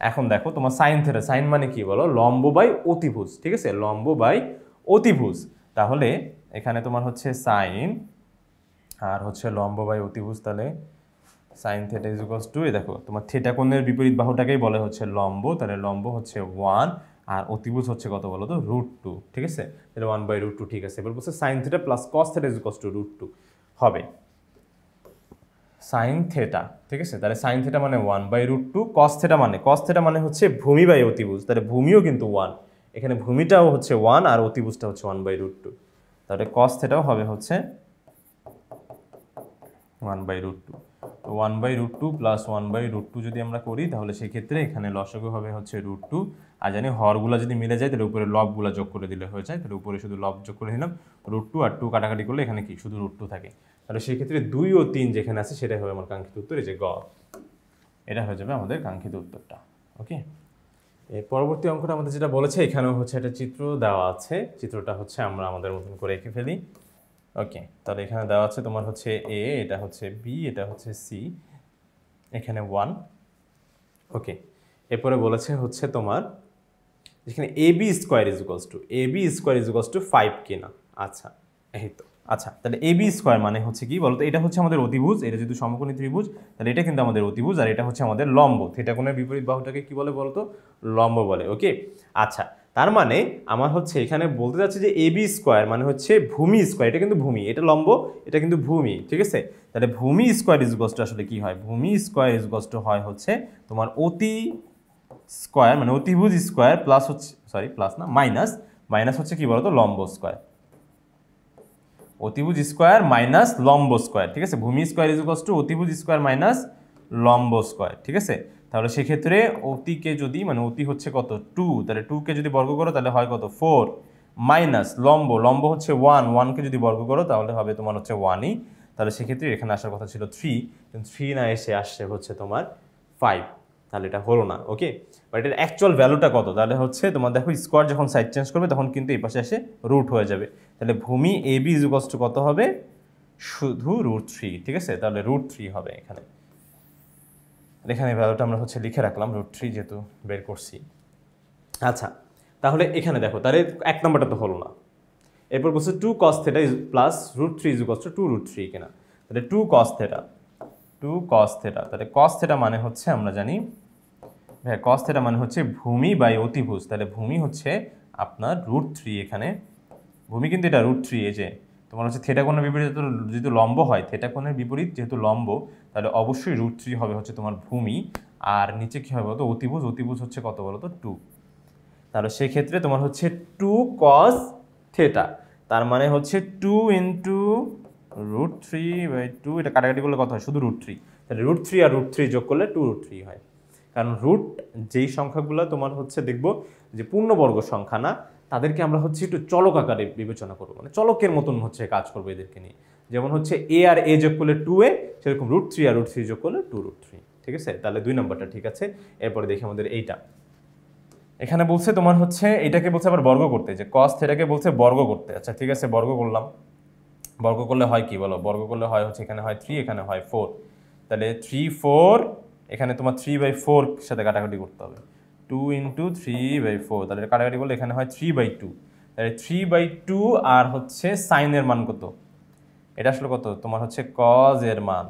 [SPEAKER 1] এখন দেখো তোমার সাইন থিটা, সাইন মানে কি বলো, লম্ব বাই অতিভুজ, ঠিক আছে, লম্ব বাই অতিভুজ। তাহলে এখানে তোমার হচ্ছে সাইন আর হচ্ছে লম্ব বাই অতিভুজ, তাহলে sine theta is equals two, দেখো তোমার থিটা কোণের বিপরীত বাহুটাকেই বলে হচ্ছে লম্ব, তাহলে লম্ব হচ্ছে 1 আর অতিভুজ হচ্ছে কত বলো তো, √2, ঠিক আছে। তাহলে 1/√2, ঠিক আছে। এবার বলছে sine theta plus cos theta is equals to √2 হবে সাইন থিটা, ঠিক আছে। তাহলে সাইন থিটা মানে 1/√2, কস থিটা মানে হচ্ছে ভূমি বাই অতিভুজ, তাহলে ভূমিও কিন্তু 1, এখানে ভূমিটাও হচ্ছে 1 আর অতিভুজটা হচ্ছে 1/√2, তাহলে কস থিটাও হবে হচ্ছে 1/√2। তো 1/√2 প্লাস 1/√2 যদি আমরা করি তাহলে সেক্ষেত্রে এখানে লসাগু হবে হচ্ছে √2, আর জানি হরগুলা যদি মিলে যায় তাহলে উপরে লবগুলা যোগ করে দিলে হয়ে যায়, তাহলে উপরে শুধু লব যোগ করে দিলাম, √2 আর 2 কাটাকাটি করলে এখানে কি শুধু √2 থাকে। তাহলে সেক্ষেত্রে 2 ও 3 যেখানে আছে সেটাই হবে আমার কাঙ্ক্ষিত উত্তর, এই যে গ, এটা হয়ে যাবে আমাদের কাঙ্ক্ষিত উত্তরটা। ওকে, এর পরবর্তী অঙ্কটা আমাদের যেটা বলেছে এখানেও হচ্ছে একটা চিত্র দেওয়া আছে, চিত্রটা হচ্ছে আমরা আমাদের মতন করে এঁকে ফেলি। ওকে, তাহলে এখানে দেওয়া আছে তোমার হচ্ছে এ, এটা হচ্ছে বি, এটা হচ্ছে সি, এখানে 1। ওকে, এরপরে বলেছে হচ্ছে তোমার এখানে AB square is equals two 5 কিনা। আচ্ছা, এই তো। আচ্ছা, তাহলে AB স্কোয়ার মানে হচ্ছে কি বলতো, এটা হচ্ছে আমাদের অতিভুজ, এটা যেহেতু সমকোণী ত্রিভুজ তাহলে এটা কিন্তু আমাদের অতিভুজ, আর এটা হচ্ছে আমাদের লম্ব, থিটা কোণের বিপরীত বাহুটাকে কি বলে বলতো, লম্ব বলে। ওকে, আচ্ছা, তার মানে আমার হচ্ছে এখানে বলতে যাচ্ছে যে AB স্কোয়ার মানে হচ্ছে ভূমি স্কোয়ার, এটা কিন্তু ভূমি, এটা লম্ব, এটা কিন্তু ভূমি, ঠিক আছে। তাহলে ভূমি স্কোয়ার ইজ ইকুয়ালস টু আসলে কি হয়, ভূমি স্কোয়ার ইজ ইকুয়ালস টু হয় হচ্ছে তোমার অতি স্কোয়ার মানে অতিভুজ স্কোয়ার প্লাস হচ্ছে, সরি প্লাস না, মাইনাস হচ্ছে কি বলতো, লম্ব স্কোয়ার, অতিভুজ স্কোয়ার মাইনাস লম্ব স্কোয়ার, ঠিক আছে। ভূমি স্কোয়ার ইজ ইকুয়ালস টু অতিভুজ স্কোয়ার মাইনাস লম্ব স্কোয়ার, ঠিক আছে। তাহলে সেক্ষেত্রে অতিকে যদি মানে অতি হচ্ছে কত 2, তাহলে 2কে যদি বর্গ করো তাহলে হয় কত 4, মাইনাস লম্ব হচ্ছে 1কে যদি বর্গ করো তাহলে হবে তোমার হচ্ছে 1ই। তাহলে সেক্ষেত্রে এখানে আসার কথা ছিল 3, কিন্তু 3 না এসে আসছে হচ্ছে তোমার 5, তাহলে এটা হলো না। ওকে, বাট এটার অ্যাকচুয়াল ভ্যালুটা কত, তাহলে হচ্ছে তোমার দেখো স্কোয়ার যখন সাইড চেঞ্জ করবে তখন কিন্তু এই পাশে এসে রুট হয়ে যাবে, তাহলে ভূমি AB ইজ ইকুয়ালস টু কত হবে, শুধু √3, ঠিক আছে। তাহলে √3 হবে এখানে, এখানে ভ্যালুটা আমরা হচ্ছে লিখে রাখলাম √3 যেহেতু বের করছি। আচ্ছা, তাহলে এখানে দেখো তাহলে 1 নম্বরটা তো হলো না, এরপর বলছে 2 cos θ plus √3 is equals to 2√3 কিনা। তাহলে 2 cos θ, তাহলে cos θ মানে হচ্ছে আমরা জানি হ্যাঁ, cos θ মানে হচ্ছে ভূমি বাই অতিভুজ, তাহলে ভূমি হচ্ছে আপনার √3, এখানে ভূমি কিন্তু এটা √3, এই যে তোমার হচ্ছে থিটা কোণের বিপরীত যেহেতু লম্ব হয়, থিটা কোণের বিপরীত যেহেতু লম্ব তাহলে অবশ্যই √3 হবে হচ্ছে তোমার ভূমি, আর নিচে কী হবে বলতো অতিভুজ হচ্ছে কত বলতো 2, তাহলে সেক্ষেত্রে তোমার হচ্ছে 2 cos θ, তার মানে হচ্ছে 2 ইন্টু √3/2, এটা কাটাকাটি করলে কত হয় শুধু √3, তাহলে √3 আর √3 যোগ করলে 2√3 হয়। কারণ রুট যেই সংখ্যাগুলো তোমার হচ্ছে দেখবো যে পূর্ণবর্গ সংখ্যা না, তাদেরকে আমরা হচ্ছে একটু চলক আকারে বিবেচনা করবো, মানে চলকের মতন হচ্ছে কাজ করবো এদেরকে নিয়ে। যেমন হচ্ছে a আর a যোগ করলে 2a, সেরকম √3 আর √3 যোগ করলে 2√3, ঠিক আছে। তাহলে 2 নম্বরটা ঠিক আছে। এরপরে দেখি আমাদের এইটা, এখানে বলছে তোমার হচ্ছে এটাকে বলছে আবার বর্গ করতে, যে cos থিটাকে বলছে বর্গ করতে। আচ্ছা ঠিক আছে, বর্গ করলাম, বর্গ করলে হয় কি বলো, বর্গ করলে হয় হচ্ছে এখানে হয় 3, এখানে হয় 4, তাহলে 3 4, এখানে তোমার 3/4 সাথে কাটাকাটি করতে হবে, 2 ইন্টু 3/4, তাহলে কাটাকাটি করলে এখানে হয় 3/2, তাহলে 3/2 আর হচ্ছে সাইনের মান কত, এটা আসলে কত তোমার হচ্ছে cos এর মান,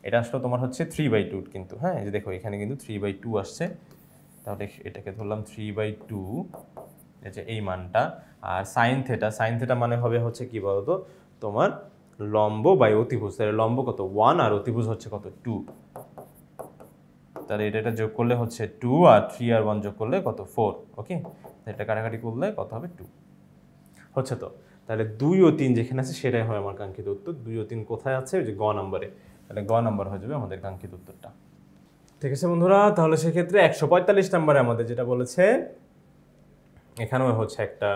[SPEAKER 1] এটা আসলে তোমার হচ্ছে 3/2 কিন্তু, হ্যাঁ এই যে দেখো এখানে কিন্তু 3/2 আসছে, তাহলে এটাকে ধরলাম 3/2, এই যে এই মানটা। আর সাইন থেটা মানে হবে হচ্ছে কি বলতো, তোমার লম্ব বাই অতিভুজ। তাহলে লম্ব কত 1 আর অতিভুজ হচ্ছে কত 2। তাহলে এটা যোগ করলে হচ্ছে 2 আর 3 আর 1 যোগ করলে কত 4। ওকে, এটা কাটাকাটি করলে কত হবে 2 হচ্ছে। তো তাহলে 2 ও 3 যেখানে আছে সেটাই হয় আমার কাঙ্ক্ষিত উত্তর। 2 ও 3 কোথায় আছে? ওই যে গ নম্বরে। তাহলে গ নম্বর হয়ে যাবে আমাদের কাঙ্ক্ষিত উত্তরটা। ঠিক আছে বন্ধুরা, তাহলে সেক্ষেত্রে 145 নম্বরে আমাদের যেটা বলেছে, এখানেও হচ্ছে একটা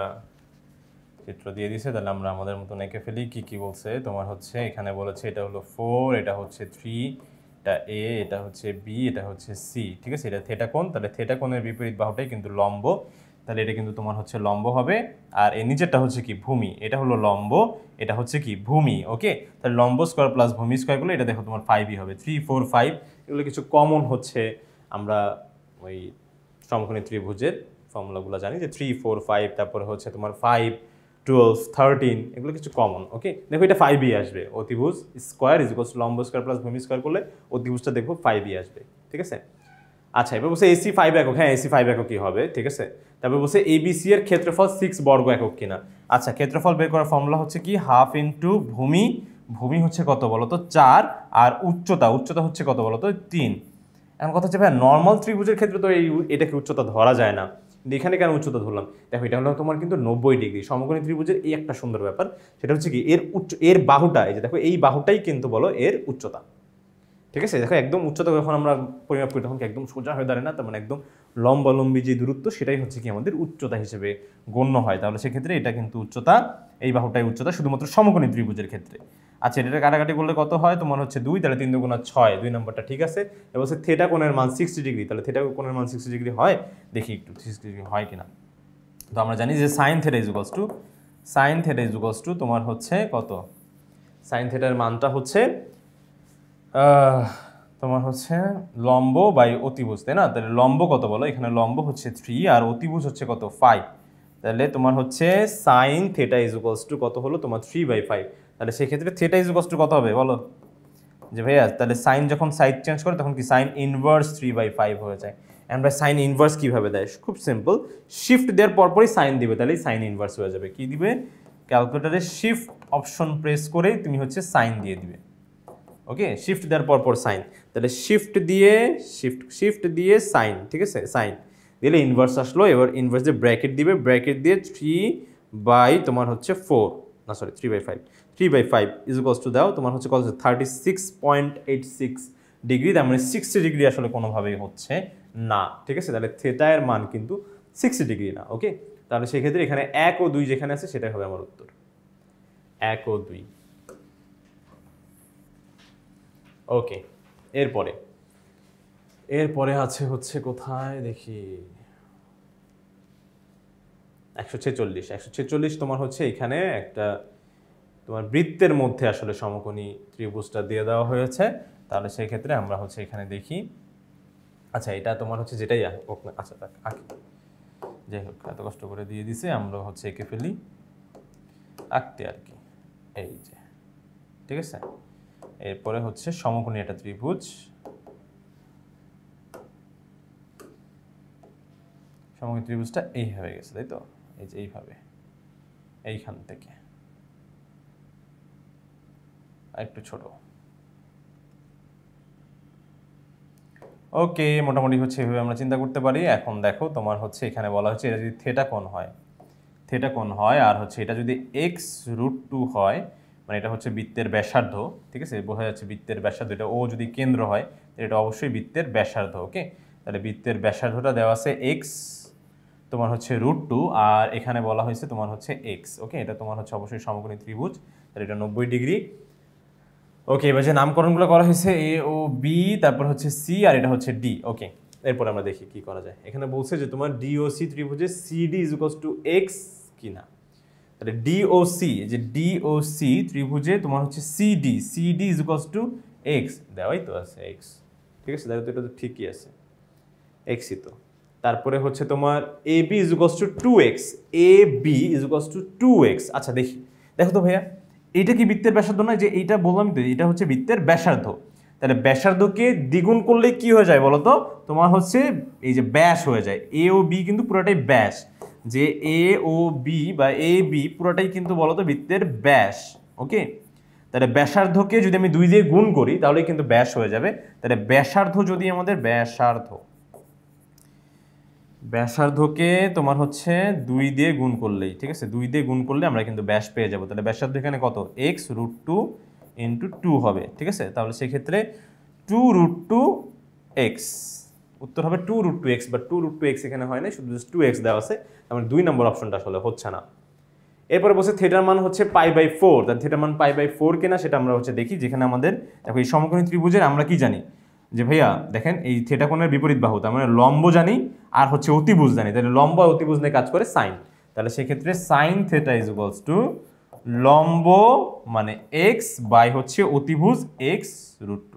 [SPEAKER 1] চিত্র দিয়ে দিছে। তাহলে আমরা আমাদের মতন এঁকে ফেলি। কি কি বলছে তোমার হচ্ছে, এখানে বলেছে এটা হলো 4, এটা হচ্ছে 3, এটা এ, এটা হচ্ছে বি, এটা হচ্ছে সি। ঠিক আছে, এটা থেটা কোণ। তাহলে থেটা কোণের বিপরীত বাহুটাই কিন্তু লম্ব। তাহলে এটা কিন্তু তোমার হচ্ছে লম্ব হবে। আর এর নিচেরটা হচ্ছে কি ভূমি। এটা হলো লম্ব, এটা হচ্ছে কি ভূমি। ওকে, তাহলে লম্ব স্কয়ার প্লাস ভূমি স্কয়ার করলে এটা দেখো তোমার 5ই হবে। 3, 4, 5 এগুলো কিছু কমন হচ্ছে। আমরা ওই সমকোণী ত্রিভুজের ফর্মুলাগুলো জানি যে 3, 4, 5, তারপরে হচ্ছে তোমার 5, 12, 13 এগুলো কিছু কমন। ওকে, দেখো এটা 5ই আসবে। অতিভুজ স্কয়ার ইজ ইকুয়ালস টু লম্ব স্কয়ার প্লাস ভূমি স্কয়ার করলে অতিভুজটা দেখবো 5ই আসবে। ঠিক আছে, আচ্ছা এবার বলছে এসি 5 একক। হ্যাঁ, এসি 5 একক কি হবে। ঠিক আছে, তারপর বলছে এবিসি এর ক্ষেত্রফল 6 বর্গ একক কিনা। আচ্ছা, ক্ষেত্রফল বের করার ফর্মুলা হচ্ছে কি হাফ ইন্টু ভূমি। ভূমি হচ্ছে কত বলো তো 4, আর উচ্চতা হচ্ছে কত বলো তো 3। এখন কথা হচ্ছে ভাই নর্মাল ত্রিভুজের ক্ষেত্রে তো এটাকে উচ্চতা ধরা যায় না, কিন্তু এখানে কেন উচ্চতা ধরলাম? দেখো এটা হলো তোমার কিন্তু 90 ডিগ্রি। সমকোণী ত্রিভুজের এই একটা সুন্দর ব্যাপার, সেটা হচ্ছে কি এর বাহুটা, এই যে দেখো এই বাহুটাই কিন্তু বলো এর উচ্চতা। ঠিক আছে, দেখো একদম উচ্চতা যখন আমরা পরিমাপ করি তখন কি একদম সোজা হয়ে দাঁড়ায় না, তার মানে একদম লম্বালম্বী যে দূরত্ব সেটাই হচ্ছে কি আমাদের উচ্চতা হিসেবে গণ্য হয়। তাহলে সেক্ষেত্রে এটা কিন্তু উচ্চতা, এই বাহুটাই উচ্চতা শুধুমাত্র সমকোণী ত্রিভুজের ক্ষেত্রে। আচ্ছা, এটা কাটাকাটি করলে কত হয় তোমার হচ্ছে 2, তাহলে 3 দুগুণা 6, 2 নম্বরটা ঠিক আছে। এবার হচ্ছে থেটা কোণের মান 60 ডিগ্রি। তাহলে থেটা কোণের মান 60 ডিগ্রি হয়, দেখি একটু 60 ডিগ্রি হয় কিনা। তো আমরা জানি যে sign theta is equals two তোমার হচ্ছে কত, সাইন থেটার মানটা হচ্ছে তোমার হচ্ছে লম্ব বাই অতিভুজ, তাই না? তাহলে লম্ব কত বলো, এখানে লম্ব হচ্ছে 3 আর অতিভুজ হচ্ছে কত 5। তাহলে তোমার হচ্ছে sine theta is equals two কত হলো তোমার 3/5। তাহলে সেক্ষেত্রে থেটা ইজ ইকুয়ালস টু কত হবে বলো, যে ভাইয়া তাহলে সাইন যখন সাইড চেঞ্জ করে তখন কি সাইন ইনভার্স 3/5 হয়ে যায়। এন্ড বাই সাইন ইনভার্স কিভাবে দেয়, খুব সিম্পল, শিফট দেওয়ার পরপরই সাইন দিবে, তাহলে সাইন ইনভার্স হয়ে যাবে। কি দিবে, ক্যালকুলেটরে শিফট অপশন প্রেস করেই তুমি হচ্ছে সাইন দিয়ে দিবে। ওকে, শিফট দেওয়ার পর সাইন, তাহলে শিফট দিয়ে সাইন। ঠিক আছে, সাইন দিলে ইনভার্স আসলো। এবার ইনভার্স দিয়ে ব্র্যাকেট দিবে, ব্র্যাকেট দিয়ে 3 তোমার হচ্ছে 4, না সরি 3/5 ইজ ইকুয়ালস টু দাও তোমার হচ্ছে কত, 36.86 ডিগ্রি। তার মানে 60 ডিগ্রি আসলে কোনোভাবেই হচ্ছে না। ঠিক আছে, তাহলে থেটা এর মান কিন্তু 60 ডিগ্রি না। ওকে, তাহলে সেক্ষেত্রে এখানে 1 ও 2 যেখানে আছে সেটাই হবে আমার উত্তর, 1 ও 2। ওকে, এরপরে আছে হচ্ছে কোথায় দেখি, 146 তোমার হচ্ছে এখানে একটা তোমার বৃত্তের মধ্যে আসলে সমকোণী ত্রিভুজটা দিয়ে দেওয়া হয়েছে। তাহলে সেই ক্ষেত্রে আমরা হচ্ছে এখানে দেখি, আচ্ছা এটা তোমার হচ্ছে যেটাই আচ্ছা আঁকি, যাই হোক এত কষ্ট করে দিয়ে দিছে, আমরা হচ্ছে এঁকে ফেলি আঁকতে আর কি। এই যে ঠিক আছে, এরপরে হচ্ছে সমকোণী একটা ত্রিভুজ, সমকোণী ত্রিভুজটা এই হয়ে গেছে, তাই তো? এই যে এইভাবে, এইখান থেকে একটু ছোট। ওকে, মোটামুটি হচ্ছে এভাবে আমরা চিন্তা করতে পারি। এখন দেখো তোমার হচ্ছে এখানে বলা হচ্ছে এটা যদি থেটা কোণ হয় আর হচ্ছে এটা যদি x√2 হয়, মানে এটা হচ্ছে বৃত্তের ব্যাসার্ধ। ঠিক আছে, বোঝা যাচ্ছে বৃত্তের ব্যাসার্ধ, এটা ও যদি কেন্দ্র হয় এটা অবশ্যই বৃত্তের ব্যাসার্ধ। ওকে, তাহলে বৃত্তের ব্যাসার্ধটা দেওয়া আছে x তোমার হচ্ছে √2, আর এখানে বলা হয়েছে তোমার হচ্ছে x। ওকে, এটা তোমার হচ্ছে অবশ্যই সমকোণী ত্রিভুজ, তাহলে এটা 90 ডিগ্রি। ওকে, এবার যে নামকরণগুলো করা হয়েছে এ ও বি, তারপর হচ্ছে সি, আর এটা হচ্ছে ডি। ওকে, এরপর আমরা দেখি কি করা যায়। এখানে বলছে যে তোমার ডিওসি ত্রিভুজে CD is equals to x কিনা। তাহলে ডিওসি, যে ডিওসি ত্রিভুজে তোমার হচ্ছে CD is equals to x, দেওয়াই তো আছে এক্স। ঠিক আছে, তাহলে তো এটা তো ঠিকই আছে, এক্সই তো। তারপরে হচ্ছে তোমার A B is equals to 2x, A B is equals to 2x। আচ্ছা দেখো তো ভাইয়া, এটা কি বৃত্তের ব্যাসার্ধ নয়? যে এইটা বললাম তো, এটা হচ্ছে বৃত্তের ব্যাসার্ধ। তাহলে ব্যাসার্ধকে দ্বিগুণ করলে কি হয়ে যায় বলো তো, তোমার হচ্ছে এই যে ব্যাস হয়ে যায়, এ ও বি কিন্তু পুরোটাই ব্যাস, যে এ ও বি বা এ বি পুরোটাই কিন্তু বলো তো বৃত্তের ব্যাস। ওকে, তাহলে ব্যাসার্ধকে যদি আমি 2 দিয়ে গুণ করি তাহলে কিন্তু ব্যাস হয়ে যাবে। তাহলে ব্যাসার্ধ যদি আমাদের ব্যাসার্ধকে তোমার হচ্ছে 2 দিয়ে গুণ করলেই, ঠিক আছে, 2 দিয়ে গুণ করলে আমরা কিন্তু ব্যাস পেয়ে যাব। তাহলে ব্যাসার্ধ এখানে কত, x√2 × 2 হবে, ঠিক আছে। তাহলে সেক্ষেত্রে 2√2x, উত্তর হবে 2√2x, বা 2√2x এখানে হয় না, শুধু 2x দেওয়া আছে, তার 2 নম্বর অপশনটা আসলে হচ্ছে না। এরপরে বলছে থিটার মান হচ্ছে π/4, তাহলে থিটার মান π/4 কিনা সেটা আমরা হচ্ছে দেখি। যেখানে আমাদের দেখো এই সমকোণী ত্রিভুজের আমরা কি জানি, যে ভাইয়া দেখেন এই থিটা কোণের বিপরীত বাহু, তার মানে লম্ব জানি আর হচ্ছে অতিভুজ জানি, তাহলে লম্ব আর অতিভুজ নিয়ে কাজ করে সাইন। তাহলে সেক্ষেত্রে sine theta is equals two লম্ব মানে x বাই হচ্ছে অতিভুজ x√2,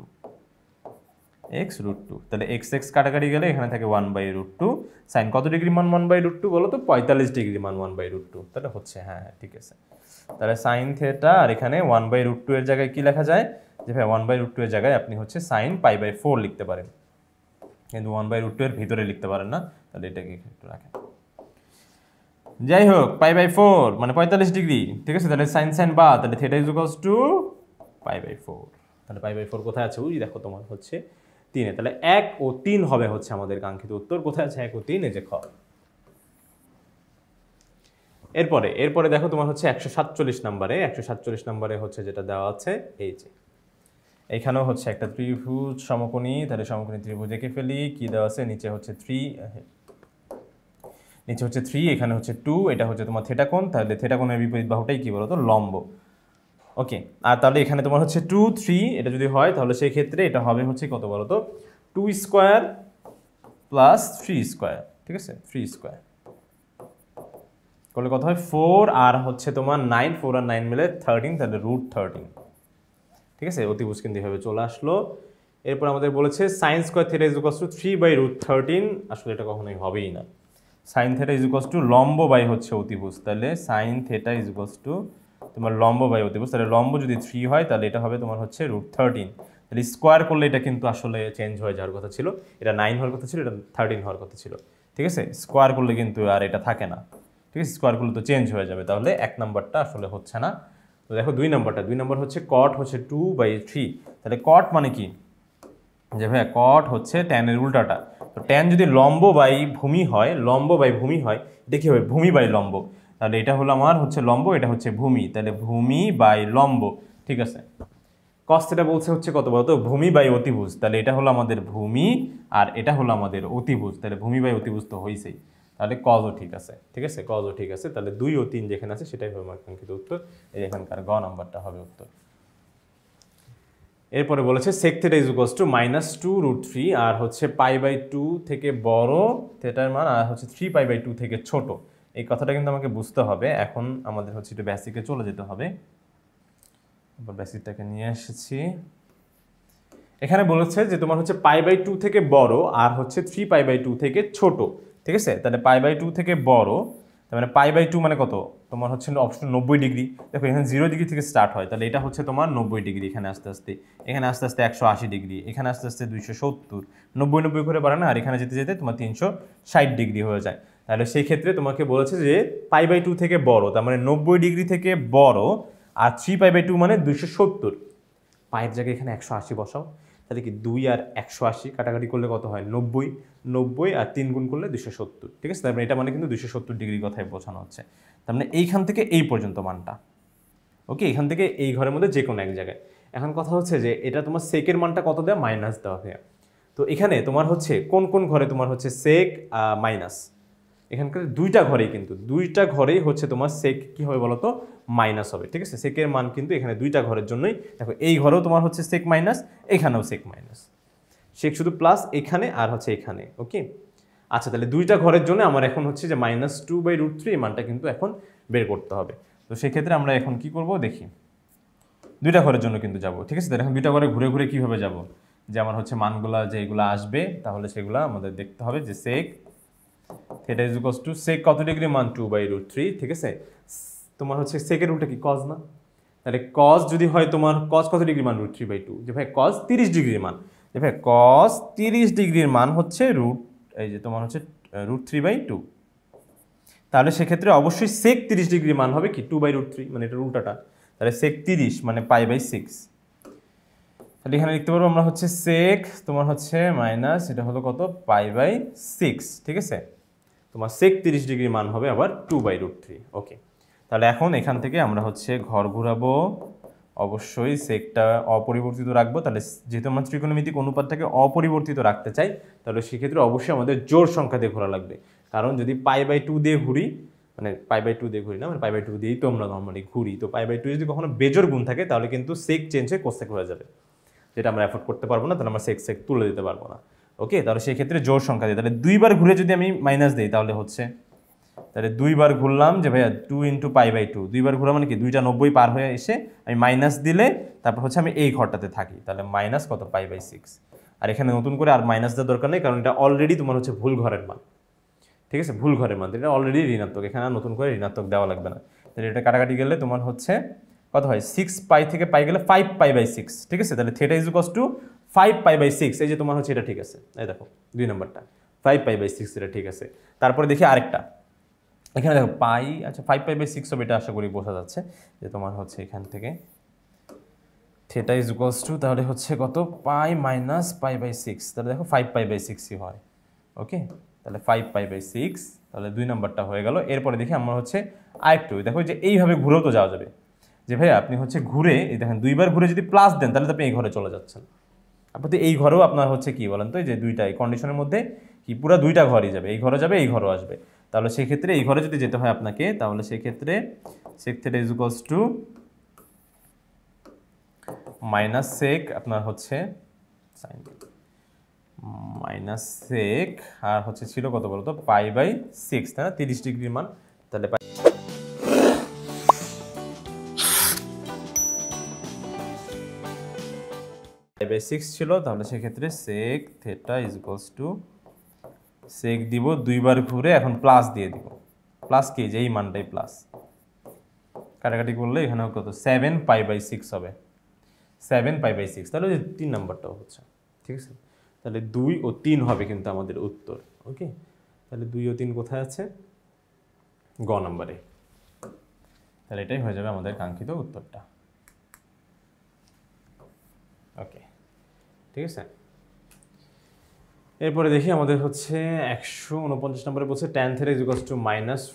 [SPEAKER 1] x√2। তাহলে x কাটাকাটি গেলে এখানে থাকে 1/√2। সাইন কত ডিগ্রি মান 1/√2 বলো তো, 45 ডিগ্রি মান 1/√2। তাহলে হচ্ছে হ্যাঁ হ্যাঁ ঠিক আছে। তাহলে সাইন থিটা, আর এখানে 1/√2 এর জায়গায় কি লেখা যায়, যে ভাই 1/√2 এর জায়গায় আপনি হচ্ছে সাইন π/4 লিখতে পারেন, কিন্তু 1/√2 এর ভিতরে লিখতে পারেন না, তাহলে এটাকে একটু রাখেন। যাই হোক π/4 মানে 45 ডিগ্রি, ঠিক আছে। তাহলে সাইন সাইন বা, তাহলে থিটা ইজ ইকুয়ালস টু π/4। তাহলে π/4 কোথায় আছে, ওই দেখো তোমার হচ্ছে 3-এ। তাহলে 1 ও 3 হবে হচ্ছে আমাদের কাঙ্ক্ষিত উত্তর। কোথায় আছে 1 ও 3, এই যে খ। এরপরে দেখো তোমার হচ্ছে 147 নম্বরে হচ্ছে যেটা দেওয়া আছে, এই যে এইখানেও হচ্ছে একটা ত্রিভুজ সমকোণী, তাহলে সমকোণী ত্রিভুজ এঁকে ফেলি। কি দেওয়া আছে, নিচে হচ্ছে 3, এখানে হচ্ছে 2, এটা হচ্ছে তোমার থিটা কোণ, তাহলে থিটা কোণের বিপরীত বাহুটাই কি বলতো, লম্ব। ওকে, আর তাহলে এখানে তোমার হচ্ছে 2, 3 এটা যদি হয় তাহলে সেই ক্ষেত্রে এটা হবে হচ্ছে কত বলতো, 2² প্লাস 3², ঠিক আছে, 3² করলে কত হয় 4, আর হচ্ছে তোমার 9, 4 আর 9 মিলে 13, তাহলে √13, ঠিক আছে। অতিভুজ কিন্তু এভাবে চলে আসলো। এরপর আমাদের বলেছে sin² θ = 3/√13, আসলে এটা কখনোই হবেই না। sin θ = লম্ব বাই হচ্ছে অতিভুজ, তাহলে sin θ = তোমার লম্ব বাই অতিভুজ, তাহলে লম্ব যদি 3 হয় তাহলে এটা হবে তোমার হচ্ছে √13, তাহলে স্কোয়ার করলে এটা কিন্তু আসলে চেঞ্জ হয়ে যাওয়ার কথা ছিল, এটা 9 হওয়ার কথা ছিল, এটা 13 হওয়ার কথা ছিল, ঠিক আছে। স্কোয়ার করলে কিন্তু আর এটা থাকে না, ঠিক আছে, স্কোয়ার করলে তো চেঞ্জ হয়ে যাবে, তাহলে 1 নম্বরটা আসলে হচ্ছে না। তো দেখো 2 নম্বর হচ্ছে cot হচ্ছে 2/3, তাহলে cot মানে কি, যে ভাইয়া cot হচ্ছে tan এর উল্টাটা। তো tan যদি লম্ব বাই ভূমি হয়, এটা কি হবে, ভূমি বাই লম্ব, তাহলে এটা হলো আমার হচ্ছে লম্ব, এটা হচ্ছে ভূমি, তাহলে ভূমি বাই লম্ব, ঠিক আছে। cos θ বলছে হচ্ছে কত বলতো, ভূমি বাই অতিভুজ, তাহলে এটা হলো আমাদের ভূমি আর এটা হলো আমাদের অতিভুজ, তাহলে ভূমি বাই অতিভুজ তো হইছেই, তাহলে cos-ও ঠিক আছে, ঠিক আছে, cos-ও ঠিক আছে। তাহলে 2 ও 3 যেখানে আছে সেটাই হবে আমার কাঙ্ক্ষিত উত্তর, এই এখানকার গ নাম্বারটা হবে উত্তর। এরপরে বলেছে sec θ = -2√3, আর হচ্ছে π/2 থেকে বড় থিটার মান, আর হচ্ছে 3π/2 থেকে ছোট। এই কথাটা কিন্তু আমাকে বুঝতে হবে। এখন আমাদের হচ্ছে একটু বেসিকে চলে যেতে হবে, বেসিকটাকে নিয়ে এসেছি। এখানে বলেছে যে তোমার হচ্ছে π/2 থেকে বড় আর হচ্ছে 3π/2 থেকে ছোট, ঠিক আছে। তাহলে π/2 থেকে বড়, তার মানে π/2 মানে কত, তোমার হচ্ছে অপশন 90 ডিগ্রি। দেখো এখানে 0 ডিগ্রি থেকে স্টার্ট হয়, তাহলে এটা হচ্ছে তোমার 90 ডিগ্রি, এখানে আস্তে আস্তে 180 ডিগ্রি, এখানে আস্তে আস্তে 270, 90 করে বাড়ে না, আর এখানে যেতে যেতে তোমার 360 ডিগ্রি হয়ে যায়। তাহলে সেই ক্ষেত্রে তোমাকে বলেছে যে π/2 থেকে বড়, তার মানে 90 ডিগ্রি থেকে বড়, আর 3π/2 মানে 270, পায়ের জায়গায় এখানে 180 বসাও, তাহলে কি 2 আর 180 কাটাকাটি করলে কত হয়, 90 আর 3 গুণ করলে 270, ঠিক আছে। তারপরে এটা মানে কিন্তু 270 ডিগ্রি কথাই বোঝানো হচ্ছে। তার মানে এইখান থেকে এই পর্যন্ত মানটা, ওকে, এখান থেকে এই ঘরের মধ্যে যে কোনো এক জায়গায়। এখন কথা হচ্ছে যে এটা তোমার সেকের মানটা কত দেওয়া, মাইনাস দেওয়া হয়। তো এখানে তোমার হচ্ছে কোন কোন ঘরে তোমার হচ্ছে সেক মাইনাস, এখানকার দুইটা ঘরেই হচ্ছে তোমার সেক কি হবে বলো তো, মাইনাস হবে, ঠিক আছে। সেকের মান কিন্তু এখানে দুইটা ঘরের জন্যই, দেখো এই ঘরেও তোমার হচ্ছে সেক মাইনাস, এখানেও সেক মাইনাস, সেক শুধু প্লাস এখানে আর হচ্ছে এখানে, ওকে। আচ্ছা, তাহলে দুইটা ঘরের জন্য আমার এখন হচ্ছে যে -2/√3 এই মানটা কিন্তু এখন বের করতে হবে। তো সেক্ষেত্রে আমরা এখন কি করব দেখি, দুইটা ঘরের জন্য কিন্তু যাব, ঠিক আছে। এখন দুইটা ঘরে ঘুরে ঘুরে কিভাবে যাব, যে আমার হচ্ছে মানগুলা যেগুলো আসবে তাহলে সেগুলো আমাদের দেখতে হবে, যে সেক θ = সেক কত ডিগ্রি মান 2/√3, ঠিক আছে। তোমার হচ্ছে সেকের উল্টা কি, কজ না, তাহলে কস যদি হয় তোমার কস কত ডিগ্রি মান √3/2, যে ভাই কস 30 ডিগ্রির মান, যে ভাই কস 30 ডিগ্রির মান হচ্ছে এই যে তোমার হচ্ছে √3/2, তাহলে সেক্ষেত্রে অবশ্যই সেক 30 ডিগ্রি মান হবে কি 2/√3, মানে এটা উল্টাটা, তাহলে সেক 30 মানে π/6, তাহলে এখানে লিখতে পারবো আমরা হচ্ছে সেক তোমার হচ্ছে মাইনাস এটা হলো কত π/6, ঠিক আছে, তোমার সেক 30 ডিগ্রি মান হবে আবার 2/√3। ওকে, তাহলে এখন এখান থেকে আমরা হচ্ছে ঘর ঘুরাবো, অবশ্যই সেকটা অপরিবর্তিত রাখবো, তাহলে যেহেতু আমরা ত্রিকোণমিতিক অনুপাতটাকে অপরিবর্তিত রাখতে চাই তাহলে সেক্ষেত্রে অবশ্যই আমাদের জোড় সংখ্যা দিয়ে ঘোরা লাগবে, কারণ যদি π/2 দিয়ে ঘুরি, মানে π/2 দিয়ে ঘুরি না, মানে π/2 দিয়েই তো আমরা নর্মালি ঘুরি, তো π/2 যদি কখনো বেজোড় গুণ থাকে তাহলে কিন্তু সেক চেঞ্জ হয়ে কোসেক হয়ে যাবে, যেটা আমরা অ্যাফোর্ড করতে পারবো না, তাহলে আমরা সেক তুলে দিতে পারবো না। ওকে, তাহলে সেই ক্ষেত্রে জোড় সংখ্যা দিই, তাহলে দুইবার ঘুরে যদি আমি মাইনাস দিই তাহলে হচ্ছে, তাহলে দুইবার ঘুরলাম যে ভাইয়া 2 × π/2, দুইবার ঘুরা মানে কি 2টা 90 পার হয়ে এসে আমি মাইনাস দিলে তারপর হচ্ছে আমি এই ঘরটাতে থাকি, তাহলে মাইনাস কত π/6, আর এখানে নতুন করে আর মাইনাস দেওয়ার দরকার নেই, কারণ এটা অলরেডি তোমার হচ্ছে ভুল ঘরের মান, ঠিক আছে, ভুল ঘরের মান, এটা অলরেডি ঋণাত্মক, এখানে আর নতুন করে ঋণাত্মক দেওয়া লাগবে না। তাহলে এটা কাটাকাটি গেলে তোমার হচ্ছে কত হয় 6π থেকে পাই গেলে 5π/6, ঠিক আছে, তাহলে থিটা = 5π/6, এই যে তোমার হচ্ছে এটা ঠিক আছে, এই দেখো 2 নম্বরটা 5π/6, এটা ঠিক আছে। তারপরে দেখি আরেকটা, এখানে দেখো পাই, আচ্ছা 5π/6 হবে, এটা আশা করি বোঝা যাচ্ছে যে তোমার হচ্ছে এখান থেকে থিটা = তাহলে হচ্ছে কত পাই মাইনাস π/6, তাহলে দেখো 5π/6ই হয়। ওকে, তাহলে 5π/6, তাহলে 2 নম্বরটা হয়ে গেল। এরপরে দেখি আমরা হচ্ছে আরেকটু দেখো যে এইভাবে ঘুরেও তো যাওয়া যাবে, যে ভাই আপনি হচ্ছে ঘুরে এই দেখেন দুইবার ঘুরে যদি প্লাস দেন তাহলে তো আপনি এই ঘরে চলে যাচ্ছেন, আপনি এই ঘরেও আপনার হচ্ছে কি বলেন তো, এই যে দুইটা এই কন্ডিশনের মধ্যে কি পুরো দুইটা ঘরই যাবে, এই ঘরে যাবে এই ঘরেও আসবে, তাহলে সেই ক্ষেত্রে এই ঘরে যদি যেতে হয় আপনাকে, তাহলে সেই ক্ষেত্রে সেক থিটা = মাইনাস সেক আপনার হচ্ছে সাইন মাইনাস সেক, আর হচ্ছে ছিল কত বলতো π/6, তাই না, 30 ডিগ্রির মান, তাহলে π/6 ছিল, তাহলে সেক্ষেত্রে সেক থিটা = সেক দিব দুইবার ঘুরে, এখন প্লাস দিয়ে দিব, প্লাস কি যে এই মানটাই প্লাস, কাটাকাটি করলে এখানে কত 7π/6 হবে, 7π/6, তাহলে যে 3 নাম্বারটাও হচ্ছে, ঠিক আছে, তাহলে 2 ও 3 হবে কিন্তু আমাদের উত্তর। ওকে, তাহলে 2 ও 3 কোথায় আছে, গ নম্বরে, তাহলে এটাই হয়ে যাবে আমাদের কাঙ্ক্ষিত উত্তরটা। ওকে, ঠিক আছে, এরপরে দেখি আমাদের হচ্ছে 149 নম্বরে বলছে tan θ =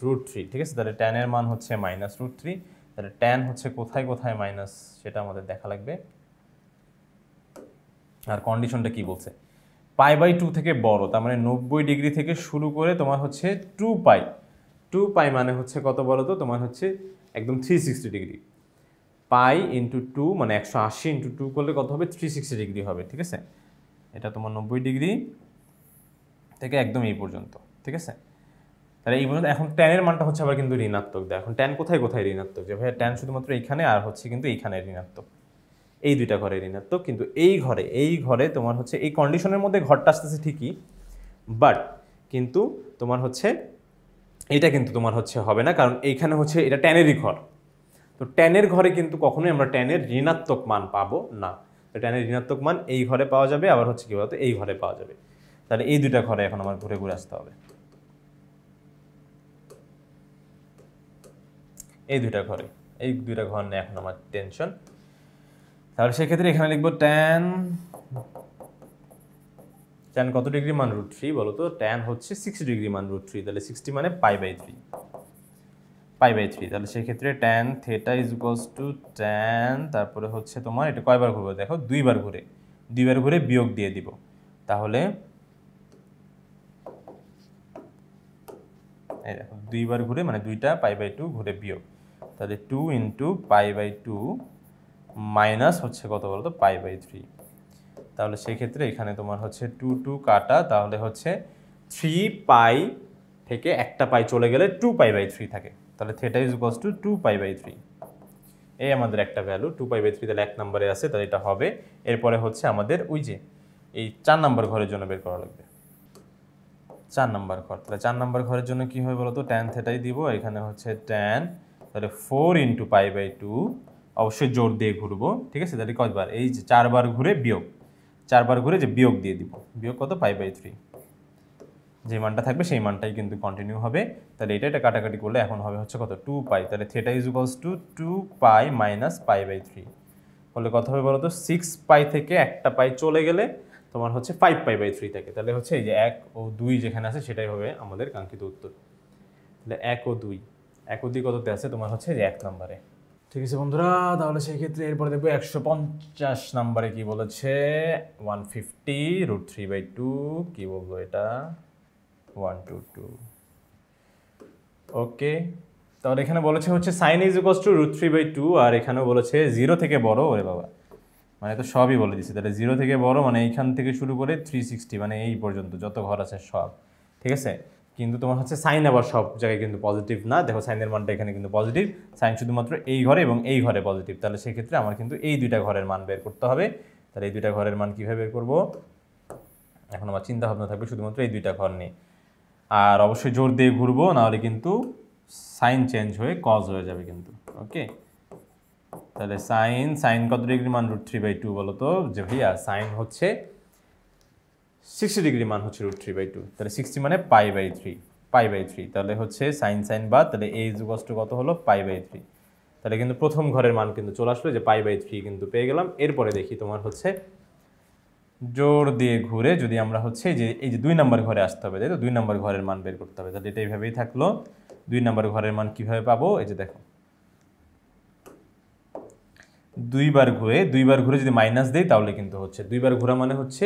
[SPEAKER 1] -√3, ঠিক আছে, তাহলে tan এর মান হচ্ছে -√3, তাহলে tan হচ্ছে কোথায় কোথায় মাইনাস সেটা আমাদের দেখা লাগবে, আর কন্ডিশনটা কি বলছে π/2 থেকে বড়, তার মানে 90 ডিগ্রি থেকে শুরু করে তোমার হচ্ছে 2π মানে হচ্ছে কত বলো তো, তোমার হচ্ছে একদম 360 ডিগ্রি, পাই ইন্টু 2 মানে 180 ইন্টু 2 করলে কত হবে 360 ডিগ্রি হবে, ঠিক আছে, এটা তোমার 90 ডিগ্রি থেকে একদম এই পর্যন্ত, ঠিক আছে, তাহলে এই পর্যন্ত। এখন ট্যানের মানটা হচ্ছে আবার কিন্তু ঋণাত্মক দেয়, এখন ট্যান কোথায় কোথায় ঋণাত্মক, যে ভাইয়া ট্যান শুধুমাত্র এইখানে আর হচ্ছে কিন্তু এইখানে ঋণাত্মক, এই দুইটা ঘরে ঋণাত্মক, কিন্তু এই ঘরে তোমার হচ্ছে এই কন্ডিশনের মধ্যে ঘরটা আসতেছে ঠিকই, বাট কিন্তু তোমার হচ্ছে এটা কিন্তু তোমার হচ্ছে হবে না, কারণ এইখানে হচ্ছে এটা ট্যানেরই ঘর, তো ট্যানের ঘরে কিন্তু কখনোই আমরা ট্যানের ঋণাত্মক মান পাবো না, ট্যানের ঋণাত্মক মান এই ঘরে পাওয়া যাবে, আবার হচ্ছে কি বলতো এই ঘরে পাওয়া যাবে, তাহলে এই দুইটা ঘরে এখন আমার ঘুরে ঘুরে আসতে হবে, এই দুইটা ঘর নিয়ে এখন আমার টেনশন। তাহলে সেক্ষেত্রে এখানে লিখবো ট্যান কত ডিগ্রি মান √3 বলো তো, ট্যান হচ্ছে 60 ডিগ্রি মান √3, তাহলে 60 মানে π/3, তাহলে সেক্ষেত্রে ট্যান থিটা = ট্যান, তারপরে হচ্ছে তোমার এটা কয়বার ঘুরবে দেখো দুইবার ঘুরে বিয়োগ দিয়ে দিব, তাহলে এই দেখো দুইবার ঘুরে মানে দুইটা π/2 ঘুরে বিয়োগ, তাহলে 2 × π/2 মাইনাস হচ্ছে কত বলতো π/3, তাহলে সেই ক্ষেত্রে এখানে তোমার হচ্ছে 2 কাটা, তাহলে হচ্ছে 3π থেকে একটা পাই চলে গেলে 2π/3 থাকে, তাহলে থিটা = 2π/3, এই আমাদের একটা ভ্যালু 2π/3, তাহলে 1 নম্বরে আছে, তাহলে এটা হবে। এরপরে হচ্ছে আমাদের ওই যে এই 4 নম্বর ঘরের জন্য বের করা লাগবে, 4 নম্বর ঘর, তাহলে 4 নম্বর ঘরের জন্য কি হয় বলতো, ট্যান থিটাই দিব, এখানে হচ্ছে ট্যান, তাহলে 4 × π/2 অবশ্যই জোর দিয়ে ঘুরবো, ঠিক আছে? তাহলে কতবার, এই যে 4 বার ঘুরে বিয়োগ, 4 বার ঘুরে যে বিয়োগ দিয়ে দিব, বিয়োগ কত, পাই/3, যে মানটা থাকবে সেই মানটাই কিন্তু কন্টিনিউ হবে। তাহলে এটা কাটাকাটি করলে এখন হবে হচ্ছে কত, 2 পাই। তাহলে theta is equals to 2 pi minus পাই/3 বলে কত হবে বলো তো, 6 পাই থেকে একটা পাই চলে গেলে তোমার হচ্ছে 5 পাই/3 থাকে। তাহলে হচ্ছে এই যে 1 ও 2 যেখানে আছে সেটাই হবে আমাদের কাঙ্ক্ষিত উত্তর। তাহলে 1 ও 2, 1 ও 2 কততে আছে তোমার হচ্ছে যে 1 নম্বরে। ঠিক আছে বন্ধুরা, তাহলে সেই ক্ষেত্রে এরপরে দেখবো 150 নম্বরে কি বলেছে, 150√3/2, কি বলবো এটা, 122। ওকে, তাহলে এখানে বলেছে হচ্ছে সাইন ইজ ইকুয়ালস টু √3/2, আর এখানেও বলেছে 0 থেকে বড়, ওরে বাবা মানে তো সবই বলে দিচ্ছে। তাহলে 0 থেকে বড় মানে এইখান থেকে শুরু করে 360 মানে এই পর্যন্ত যত ঘর আছে সব, ঠিক আছে? কিন্তু তোমার হচ্ছে সাইন আবার সব জায়গায় কিন্তু পজিটিভ না, দেখো সাইনের মানটা এখানে কিন্তু পজিটিভ, সাইন শুধুমাত্র এই ঘরে এবং এই ঘরে পজিটিভ। তাহলে সেক্ষেত্রে আমার কিন্তু এই দুইটা ঘরের মান বের করতে হবে। তাহলে এই দুইটা ঘরের মান কীভাবে বের করবো, এখন আমার চিন্তা ভাবনা থাকবে শুধুমাত্র এই দুইটা ঘর নিয়ে। আর অবশ্যই জোর দিয়ে ঘুরবো, নাহলে কিন্তু সাইন চেঞ্জ হয়ে কজ হয়ে যাবে কিন্তু। ওকে, তাহলে সাইন কত ডিগ্রি মান, √3/2 বলো তো, যে ভাইয়া সাইন হচ্ছে 60 ডিগ্রি মান হচ্ছে √3/2, তাহলে 60 মানে পাই/3, তাহলে হচ্ছে সাইন বাদ, তাহলে a ইজ ইকুয়ালস টু কত হলো, পাই/3। তাহলে কিন্তু প্রথম ঘরের মান কিন্তু চলে আসলো, যে পাই/3 কিন্তু পেয়ে গেলাম। এরপরে দেখি তোমার হচ্ছে জোর দিয়ে ঘুরে যদি আমরা হচ্ছে এই যে 2 নম্বর ঘরে আসতে হবে, তাই তো 2 নম্বর ঘরের মান বের করতে হবে। তাহলে এটা এইভাবেই থাকলো। 2 নম্বর ঘরের মান কিভাবে পাবো, এই যে দেখো 2 বার ঘুরে যদি মাইনাস দেই তাহলে কিন্তু হচ্ছে 2 বার ঘোরা মানে হচ্ছে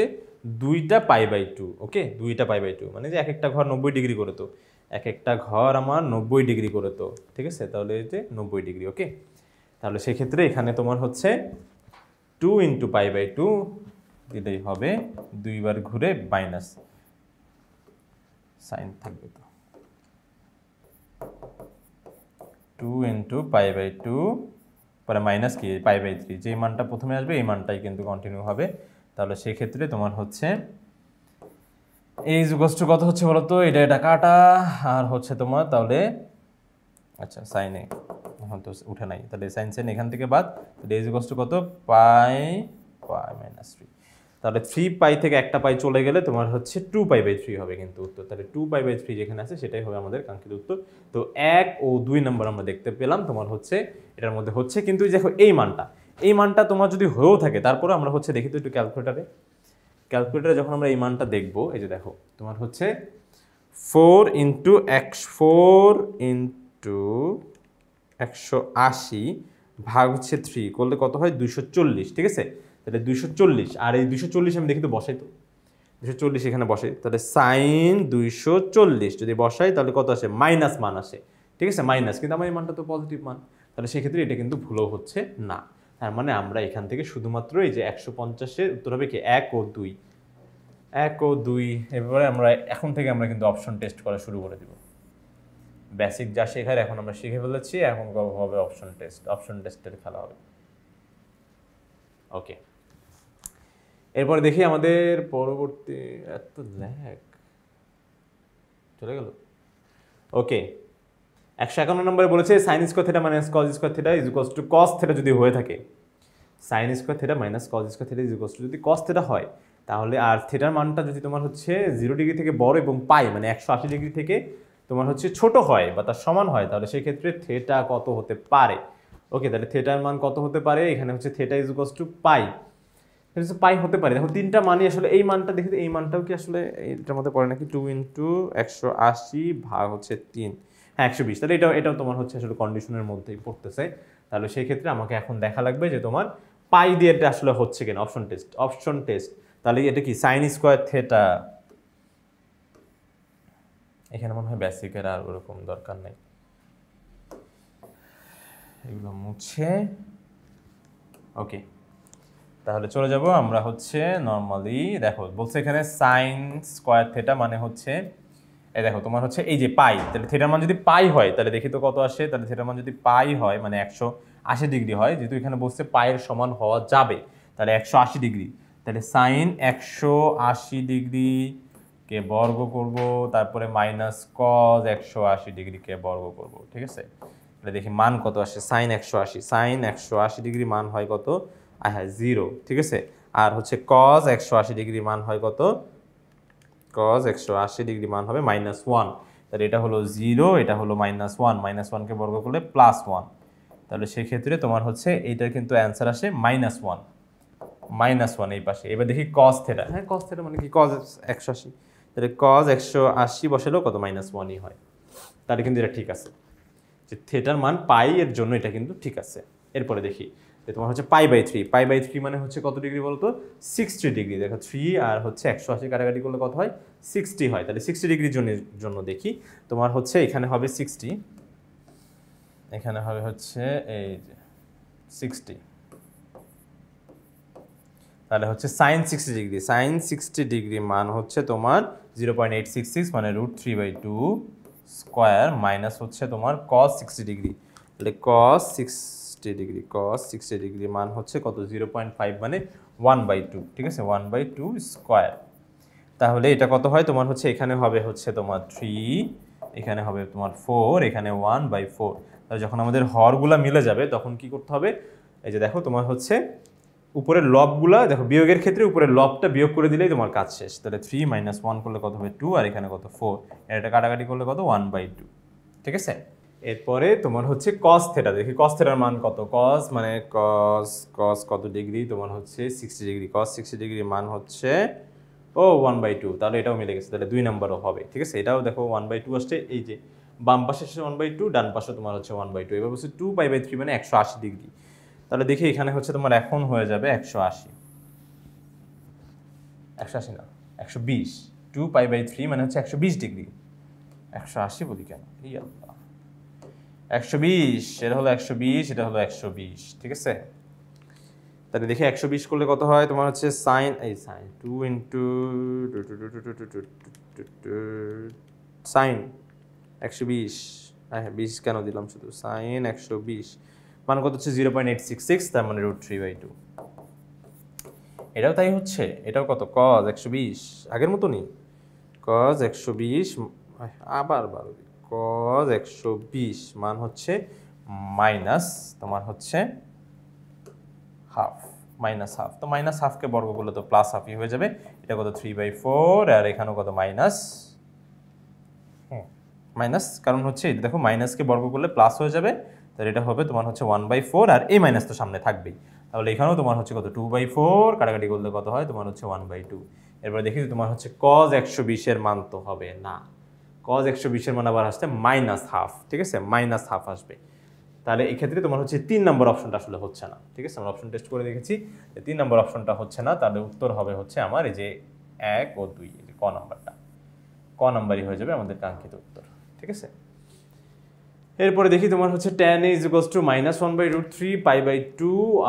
[SPEAKER 1] 2টা পাই/2। ওকে, 2টা পাই/2 মানে যে এক একটা ঘর 90 ডিগ্রি করে, তো এক একটা ঘর আমার 90 ডিগ্রি করে, তো ঠিক আছে? তাহলে এই যে 90 ডিগ্রি। ওকে, তাহলে সেক্ষেত্রে এখানে তোমার হচ্ছে 2 × পাই/2 দিলেই হবে, 2 বার ঘুরে মাইনাস সাইন থাকবে, তো 2 × পাই/2 পরে মাইনাস কি পাই/3, যে মানটা প্রথমে আসবে এই মানটাই কিন্তু কন্টিনিউ হবে। তাহলে সেক্ষেত্রে তোমার হচ্ছে এই ইকুয়ালস টু কত হচ্ছে বলো তো, এটা কাটা আর হচ্ছে তোমার, তাহলে আচ্ছা সাইনে এখন তো উঠে নাই, তাহলে সাইন এখান থেকে বাদ, তাহলে এই ইকুয়ালস টু কত, পাই/3। তাহলে 3 পাই থেকে একটা পাই চলে গেলে তোমার হচ্ছে 2 পাই/3 হবে কিন্তু উত্তর। তাহলে 2 পাই/3 যেখানে আছে সেটাই হবে আমাদের কাঙ্ক্ষিত উত্তর। তো 1 ও 2 নম্বর আমরা দেখতে পেলাম তোমার হচ্ছে এটার মধ্যে হচ্ছে, কিন্তু দেখো এই মানটা তোমার যদি হয়েও থাকে, তারপরে আমরা হচ্ছে দেখি তো একটু ক্যালকুলেটারে যখন আমরা এই মানটা দেখবো, এই যে দেখো তোমার হচ্ছে 4 × 180 ভাগ হচ্ছে 3 করলে কত হয়, 240, ঠিক আছে? তাহলে 240, আর এই 240 আমি দেখি তো বসাই, তো 240 এখানে বসাই, তাহলে সাইন 240 যদি বসাই তাহলে কত আসে, মাইনাস মান আসে, ঠিক আছে? মাইনাস, কিন্তু আমার এই মানটা তো পজিটিভ মান, তাহলে সেক্ষেত্রে এটা কিন্তু ভুলও হচ্ছে না। তার মানে আমরা এখান থেকে শুধুমাত্র এই যে 150-এর উত্তর হবে কি 1 ও 2, 1 ও 2। এবারে আমরা এখন থেকে আমরা কিন্তু অপশন টেস্ট করা শুরু করে দিব। বেসিক যা শেখার এখন আমরা শিখে ফেলেছি, এখন হবে অপশন টেস্টের খেলা হবে। ওকে, এরপর দেখি আমাদের পরবর্তী, এত ল্যাগ চলে গেল। ওকে, 151 নম্বরে বলেছে sine square theta minus cos square theta is equals to cos theta যদি হয়ে থাকে, sine square theta minus cos square theta is equals to যদি কস থিটা হয়, তাহলে আর থিটার মানটা যদি তোমার হচ্ছে 0 ডিগ্রি থেকে বড় এবং পাই মানে 180 ডিগ্রি থেকে তোমার হচ্ছে ছোট হয় বা তার সমান হয়, তাহলে সেই ক্ষেত্রে থিটা কত হতে পারে। ওকে, তাহলে থিটার মান কত হতে পারে, এখানে হচ্ছে থিটা ইজ ইকুয়ালস টু পাই, পাই হতে পারে। দেখো তিনটা মানই আসলে, এই মানটা দেখি, এই মানটাও কি আসলে এটার মধ্যে পড়ে নাকি, 2 × 180 ভাগ হচ্ছে 3, হ্যাঁ 120, তাহলে এটাও তোমার হচ্ছে আসলে কন্ডিশনের মধ্যেই পড়তেছে। তাহলে সেই ক্ষেত্রে আমাকে এখন দেখা লাগবে যে তোমার পাই দিয়ে এটা আসলে হচ্ছে কিনা। অপশন টেস্ট, তাহলে এটা কি সাইন স্কোয়ার থিটা, এখানে মনে হয় বেসিকের আর ওরকম দরকার নেই, এগুলো মুছে। ওকে, তাহলে চলে যাব আমরা হচ্ছে নর্মালি, দেখো বলছে এখানে সাইন স্কোয়ার থিটা মানে হচ্ছে এই দেখো তোমার হচ্ছে এই যে পাই, তাহলে থিটার মান যদি পাই হয় তাহলে দেখি তো কত আসে, তাহলে থিটার মান যদি পাই হয় মানে 180 ডিগ্রি হয়, যেহেতু এখানে বলছে পায়ের সমান হওয়া যাবে, তাহলে 180 ডিগ্রি, তাহলে সাইন 180 ডিগ্রি কে বর্গ করব, তারপরে মাইনাস কজ 180 ডিগ্রি কে বর্গ করব, ঠিক আছে? তাহলে দেখি মান কত আসে, সাইন 180, সাইন 180 ডিগ্রি মান হয় কত, হ্যাঁ 0, ঠিক আছে। আর হচ্ছে কজ 180 ডিগ্রি মান হয় কত, কজ 180 ডিগ্রি মান হবে -1, তাহলে এটা হলো 0, এটা হলো -1, -1কে বর্গ করলে +1, তাহলে সেক্ষেত্রে তোমার হচ্ছে এইটার কিন্তু অ্যান্সার আসে -1, -1 এই পাশে। এবার দেখি কজ থেটা, হ্যাঁ কজ থেটা মানে কি, কজ 180, তাহলে কজ 180 বসালেও কত -1ই হয়, তাহলে কিন্তু এটা ঠিক আছে, যে থেটার মান পাই এর জন্য এটা কিন্তু ঠিক আছে। এরপরে দেখি যে তোমার হচ্ছে π/3, π/3 মানে হচ্ছে কত ডিগ্রি বলতো, 60 ডিগ্রি। দেখো 3 আর হচ্ছে 180 কাটাকাটি করলে কত হয়, 60 হয়, তাহলে 60 ডিগ্রির জন্য দেখি তোমার হচ্ছে এখানে হবে 60, এখানে হবে হচ্ছে এই যে 60, তাহলে হচ্ছে সাইন 60 ডিগ্রি, সাইন 60 ডিগ্রি মান হচ্ছে তোমার 0.866 মানে √3/2 স্কোয়ার মাইনাস হচ্ছে তোমার cos 60 ডিগ্রি, তাহলে cos 60 ডিগ্রি, cos 60 ডিগ্রি মান হচ্ছে কত, 0.5 মানে 1/2, ঠিক আছে, 1/2 স্কোয়ার। তাহলে এটা কত হয় তোমার হচ্ছে, এখানে হবে হচ্ছে তোমার 3, এখানে হবে তোমার 4, এখানে 1/4। তাহলে যখন আমাদের হরগুলা মিলে যাবে তখন কি করতে হবে, এই যে দেখো তোমার হচ্ছে উপরের লবগুলা দেখো, বিয়োগের ক্ষেত্রে উপরের লবটা বিয়োগ করে দিলেই তোমার কাজ শেষ। তাহলে 3 - 1 করলে কত হবে 2, আর এখানে কত 4, এটা কাটাকাটি করলে কত 1/2, ঠিক আছে। এরপরে তোমার হচ্ছে cos থেটা, দেখি cos থেটার মান কত, cos মানে cos কত ডিগ্রি তোমার হচ্ছে 60 ডিগ্রি, cos 60 ডিগ্রি মান হচ্ছে 1/2, তাহলে এটাও মিলে গেছে, তাহলে 2 নাম্বারও হবে, ঠিক আছে। এটাও দেখো 1/2 আসছে, এই যে বাম পাশে 1/2, ডান পাশে তোমার হচ্ছে 1/2, এবার হচ্ছে 2π/3 মানে 180 ডিগ্রি। তাহলে দেখি এখানে হচ্ছে তোমার এখন হয়ে যাবে 180, 180 না 120, 2π/3 মানে হচ্ছে 120 ডিগ্রি, 180 বলি কেন, এই আল্লাহ, 120, এটা হলো 120, এটা হলো 120, ঠিক আছে। তাহলে দেখি 120 করলে কত হয় তোমার হচ্ছে সাইন, এই সাইন 2 ইন্টু সাইন 120, হ্যাঁ 20 কেন দিলাম শুধু, সাইন 120 মান কত হচ্ছে 0.866, তার মানে √3/2, এটাও তাই হচ্ছে, এটাও কত cos 120 আগের মতনই, cos 120 আবার cos 120 মান হচ্ছে মাইনাস তোমার হচ্ছে হাফ, -1/2, তো -1/2কে বর্গ করলে তো +1/2 হয়ে যাবে, এটা কত 3/4, আর এখানেও কত মাইনাস, কারণ হচ্ছে এটা দেখো মাইনাসকে বর্গ করলে প্লাস হয়ে যাবে, তাহলে এটা হবে তোমার হচ্ছে 1/4, আর এই মাইনাস তো সামনে থাকবেই, তাহলে এখানেও তোমার হচ্ছে কত 2/4, কাটাকাটি করলে কত হয় তোমার হচ্ছে 1/2। এরপরে দেখি তোমার হচ্ছে cos 120 এর মান তো হবে না, cos 120 এর মান আবার আসছে -1/2, ঠিক আছে, -1/2 আসবে, তাহলে এই ক্ষেত্রে তোমার হচ্ছে 3 নম্বর অপশনটা আসলে হচ্ছে না, ঠিক আছে। আমরা অপশন টেস্ট করে দেখেছি, 3 নম্বর অপশনটা হচ্ছে না, তাহলে উত্তর হবে হচ্ছে আমার এই যে 1 ও 2, এই যে ক নাম্বারটা, ক নাম্বারই হয়ে যাবে আমাদের কাঙ্ক্ষিত উত্তর, ঠিক আছে। এরপরে দেখি তোমার হচ্ছে tan a = -1/√3 π/2,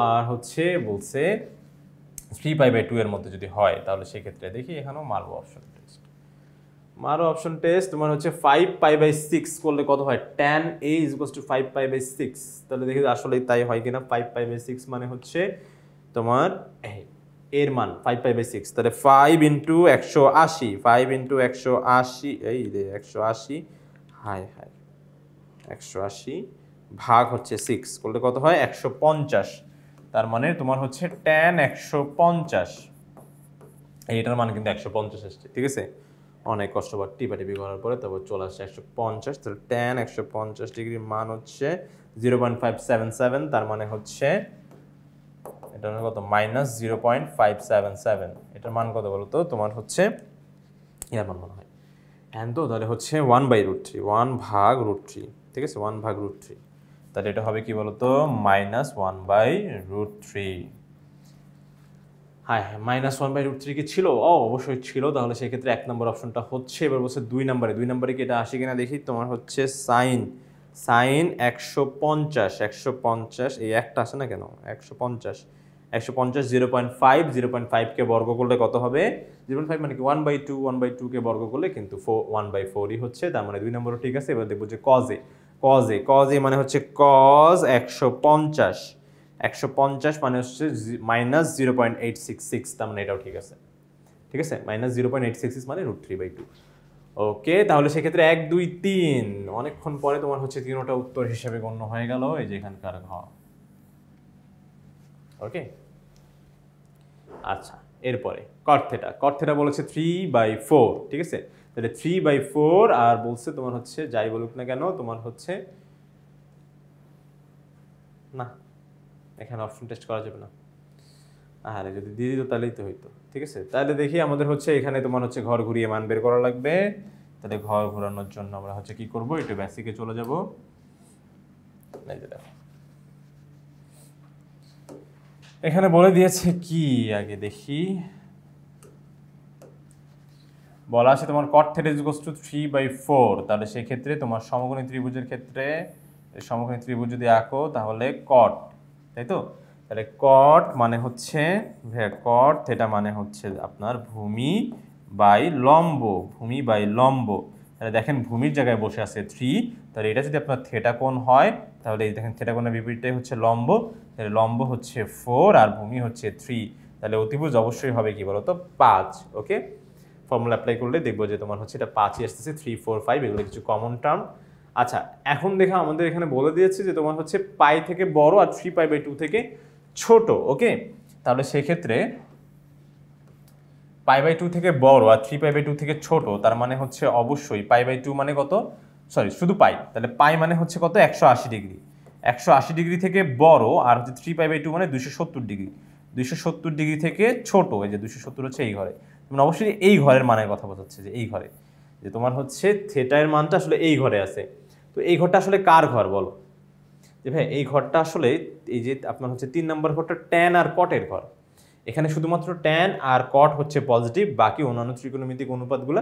[SPEAKER 1] আর হচ্ছে বলছে 3π/2 এর মধ্যে যদি হয়, তাহলে সেক্ষেত্রে দেখি এখানেও মারবো অপশন টেস্ট, তোমার হচ্ছে 5π/6 করলে কত হয়, tan a = 5π/6, তাহলে দেখি আসলে তাই হয় কিনা। 5π/6 মানে হচ্ছে তোমার এর মান 5π/6, তাহলে 5 × 180, 5 × 180, এই রে 180, হাই 180 ভাগ হচ্ছে 6 করলে কত হয় 150, তার মানে তোমার হচ্ছে tan 150, এইটার মান কিন্তু 150 আসছে, ঠিক আছে। অনেক কষ্ট করে টিপাটিপি করার পরে তারপর চলে আসছে 150, তাহলে tan 150 ডিগ্রির মান হচ্ছে 0.577, তার মানে হচ্ছে এটা কত -0.577, এটার মান কত বলো তো, তোমার হচ্ছে এর মান মনে হয় এন, তো তাহলে হচ্ছে 1/√3, 1 ভাগ √3, ঠিক আছে, 1 ভাগ √3, তাহলে এটা হবে কি বলতো -1/√3। হ্যাঁ -1/√3 কি ছিল, অবশ্যই ছিল, তাহলে সেক্ষেত্রে 1 নম্বর অপশনটা হচ্ছে। এবার বলছে 2 নম্বরে কি এটা আসে কিনা দেখি, তোমার হচ্ছে সাইন 150, এই একটা আসে না কেন, 150 0.5 কে বর্গ করলে কত হবে, 0.5 মানে কি 1/2 কে বর্গ করলে কিন্তু 1/4ই হচ্ছে, তার মানে 2 নম্বরও ঠিক আছে। এবার দেখবো যে cos a মানে হচ্ছে cos 150 মানে হচ্ছে -0.866, তার মানে এটাও ঠিক আছে, ঠিক আছে, -0.866 মানে √3/2। ওকে, তাহলে সেক্ষেত্রে 1 2 3 অনেকক্ষণ পরে তোমার হচ্ছে তিনটা উত্তর হিসেবে গণ্য হয়ে গেল এই যে এখানকার ঘ। ওকে, আচ্ছা এরপরে কট থেটা বলেছে 3/4, ঠিক আছে। তাহলে 3/4 আর বলছে তোমার হচ্ছে যাই বলুক না কেন তোমার হচ্ছে না, এখানে অপশন টেস্ট করা যাবে না। আরে যদি দিয়ে দিত তাহলেই তো হইতো, ঠিক আছে। তাহলে দেখি আমাদের হচ্ছে এখানে তোমার হচ্ছে ঘর ঘুরিয়ে মান বের করা লাগবে। তাহলে ঘর ঘোরানোর জন্য আমরা হচ্ছে কি করব, একটু বেসিকে চলে যাব। এই যে দেখো এখানে বলে দিয়েছে কি, আগে দেখি বলা আছে তোমার cot θ = 3/4। তাহলে সেই ক্ষেত্রে তোমার সমকোণী ত্রিভুজের ক্ষেত্রে সমকোণী ত্রিভুজ যদি আঁকো তাহলে cot, তাই তো। তাহলে cot মানে হচ্ছে cot θ মানে হচ্ছে আপনার ভূমি বাই লম্ব, ভূমি বাই লম্ব। তাহলে দেখেন ভূমির জায়গায় বসে আছে 3, তাহলে এটা যদি আপনার থিটা কোণ হয় তাহলে এই দেখেন থিটা কোণের বিপরীতটাই হচ্ছে লম্ব, তাহলে লম্ব হচ্ছে 4 আর ভূমি হচ্ছে 3, তাহলে অতিভুজ অবশ্যই হবে কি বলতো 5। ওকে, ফর্মুলা অ্যাপ্লাই করলে দেখবো যে তোমার হচ্ছে এটা 5ই আসতেছে, 3 4 5 এগুলো কিছু কমন টার্ম। আচ্ছা এখন দেখো আমাদের এখানে বলে দিয়েছে যে তোমার হচ্ছে পাই থেকে বড় আর 3π/2 থেকে ছোট। ওকে, তাহলে সেক্ষেত্রে π/2 থেকে বড় আর 3π/2 থেকে ছোট, তার মানে হচ্ছে অবশ্যই π/2 মানে কত, সরি শুধু পাই, তাহলে পাই মানে হচ্ছে কত 180 ডিগ্রি। 180 ডিগ্রি থেকে বড় আর হচ্ছে 3π/2 মানে 270 ডিগ্রি। 270 ডিগ্রি থেকে ছোট, এই যে 270 হচ্ছে এই ঘরে, মানে অবশ্যই এই ঘরের মানের কথা বোঝাচ্ছে যে এই ঘরে, যে তোমার হচ্ছে থিটার মানটা আসলে এই ঘরে আছে। তো এই ঘরটা আসলে কার ঘর বলো, যে ভাই এই ঘরটা আসলে এই যে আপনার হচ্ছে 3 নম্বর ঘরটা ট্যান আর কটের ঘর। এখানে শুধুমাত্র ট্যান আর কট হচ্ছে পজিটিভ, বাকি অন্যান্য ত্রিকোণমিতিক অনুপাতগুলো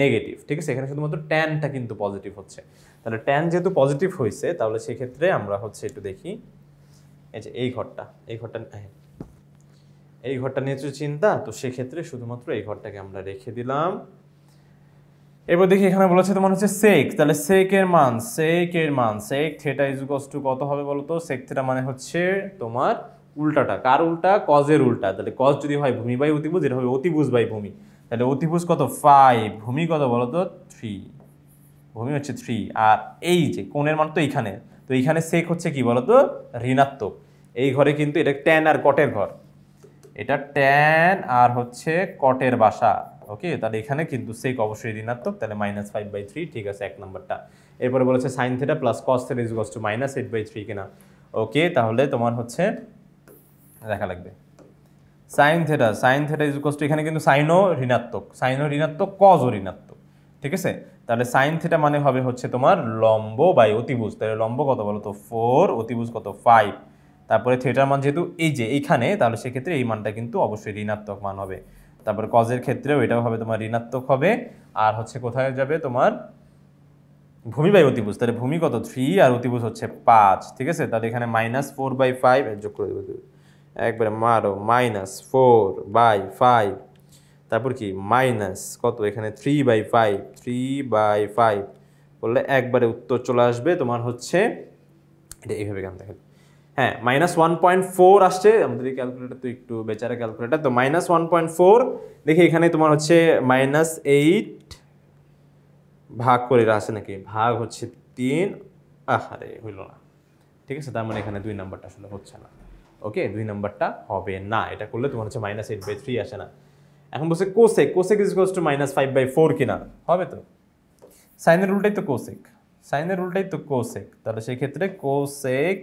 [SPEAKER 1] নেগেটিভ, ঠিক আছে। এখানে শুধুমাত্র ট্যানটা কিন্তু পজিটিভ হচ্ছে। তাহলে ট্যান যেহেতু পজিটিভ হয়েছে তাহলে সেক্ষেত্রে আমরা হচ্ছে একটু দেখি এই যে এই ঘরটা এই ঘরটা নিয়ে তো চিন্তা, তো সেক্ষেত্রে শুধুমাত্র এই ঘরটাকে আমরা রেখে দিলাম। এবার দেখি এখানে বলেছে তোমার হচ্ছে সেক, তাহলে সেকের মান সেক থিটা কত হবে বলো তো। সেক থিটা মানে হচ্ছে তোমার উল্টাটা, কার উল্টা, কজের উল্টা। তাহলে কজ যদি হয় ভূমি বাই অতিভুজ, এটা হবে অতিভুজ বাই ভূমি। তাহলে অতিভুজ কত 5, ভূমি কত বলো তো 3, ভূমি হচ্ছে 3। আর এই যে কোণের মান তো এইখানে, তো এইখানে সেক হচ্ছে কি বলো তো ঋণাত্মক। এই ঘরে কিন্তু এটা ট্যান আর কটের ঘর, এটা ট্যান আর হচ্ছে কটের বাসা। ওকে, তাহলে এখানে কিন্তু সেক অবশ্যই ঋণাত্মক, তাহলে -5/3, ঠিক আছে এক নাম্বারটা। এরপরে বলেছে sine theta plus cos theta -8/3 কিনা। ওকে, তাহলে তোমার হচ্ছে দেখা লাগবে সাইন থিটা এখানে কিন্তু সাইনও ঋণাত্মক কজও ঋণাত্মক, ঠিক আছে। তাহলে সাইন থিটা মানে হবে হচ্ছে তোমার লম্ব বাই অতিভুজ, তাহলে লম্ব কত বলো তো 4, অতিভুজ কত 5। তারপরে থিটার মান যেহেতু এই যে এইখানে, তাহলে সেক্ষেত্রে এই মানটা কিন্তু অবশ্যই ঋণাত্মক মান হবে। তারপরে কজের ক্ষেত্রেও এটাও হবে তোমার ঋণাত্মক হবে। আর হচ্ছে কোথায় যাবে তোমার ভূমি বাই অতিভুজ, তাহলে ভূমি কত 3 আর অতিভুজ হচ্ছে 5, ঠিক আছে। তাহলে এখানে -4/5 যোগ করে দেবো, একবারে মারো -4/5, তারপর কি মাইনাস কত এখানে 3/5 বললে একবারে উত্তর চলে আসবে তোমার হচ্ছে এটা এইভাবে কেন দেখেন, হ্যাঁ -1.4 আসছে। আমাদের এই ক্যালকুলেটার তো একটু বেচারা ক্যালকুলেটার, তো -1.4 দেখি এখানে তোমার হচ্ছে -8 ভাগ করে আছে নাকি, ভাগ হচ্ছে 3, আহারে হইল না, ঠিক আছে। তার মানে এখানে 2 নাম্বারটা আসলে হচ্ছে না। ওকে, 2 নাম্বারটা হবে না, এটা করলে তোমার হচ্ছে -8/3 আসে না। এখন বলছে কোসেক -5/4 কিনা, হবে তো, সাইনের উল্টাই তো কোসেক, তাহলে সেই ক্ষেত্রে কোসেক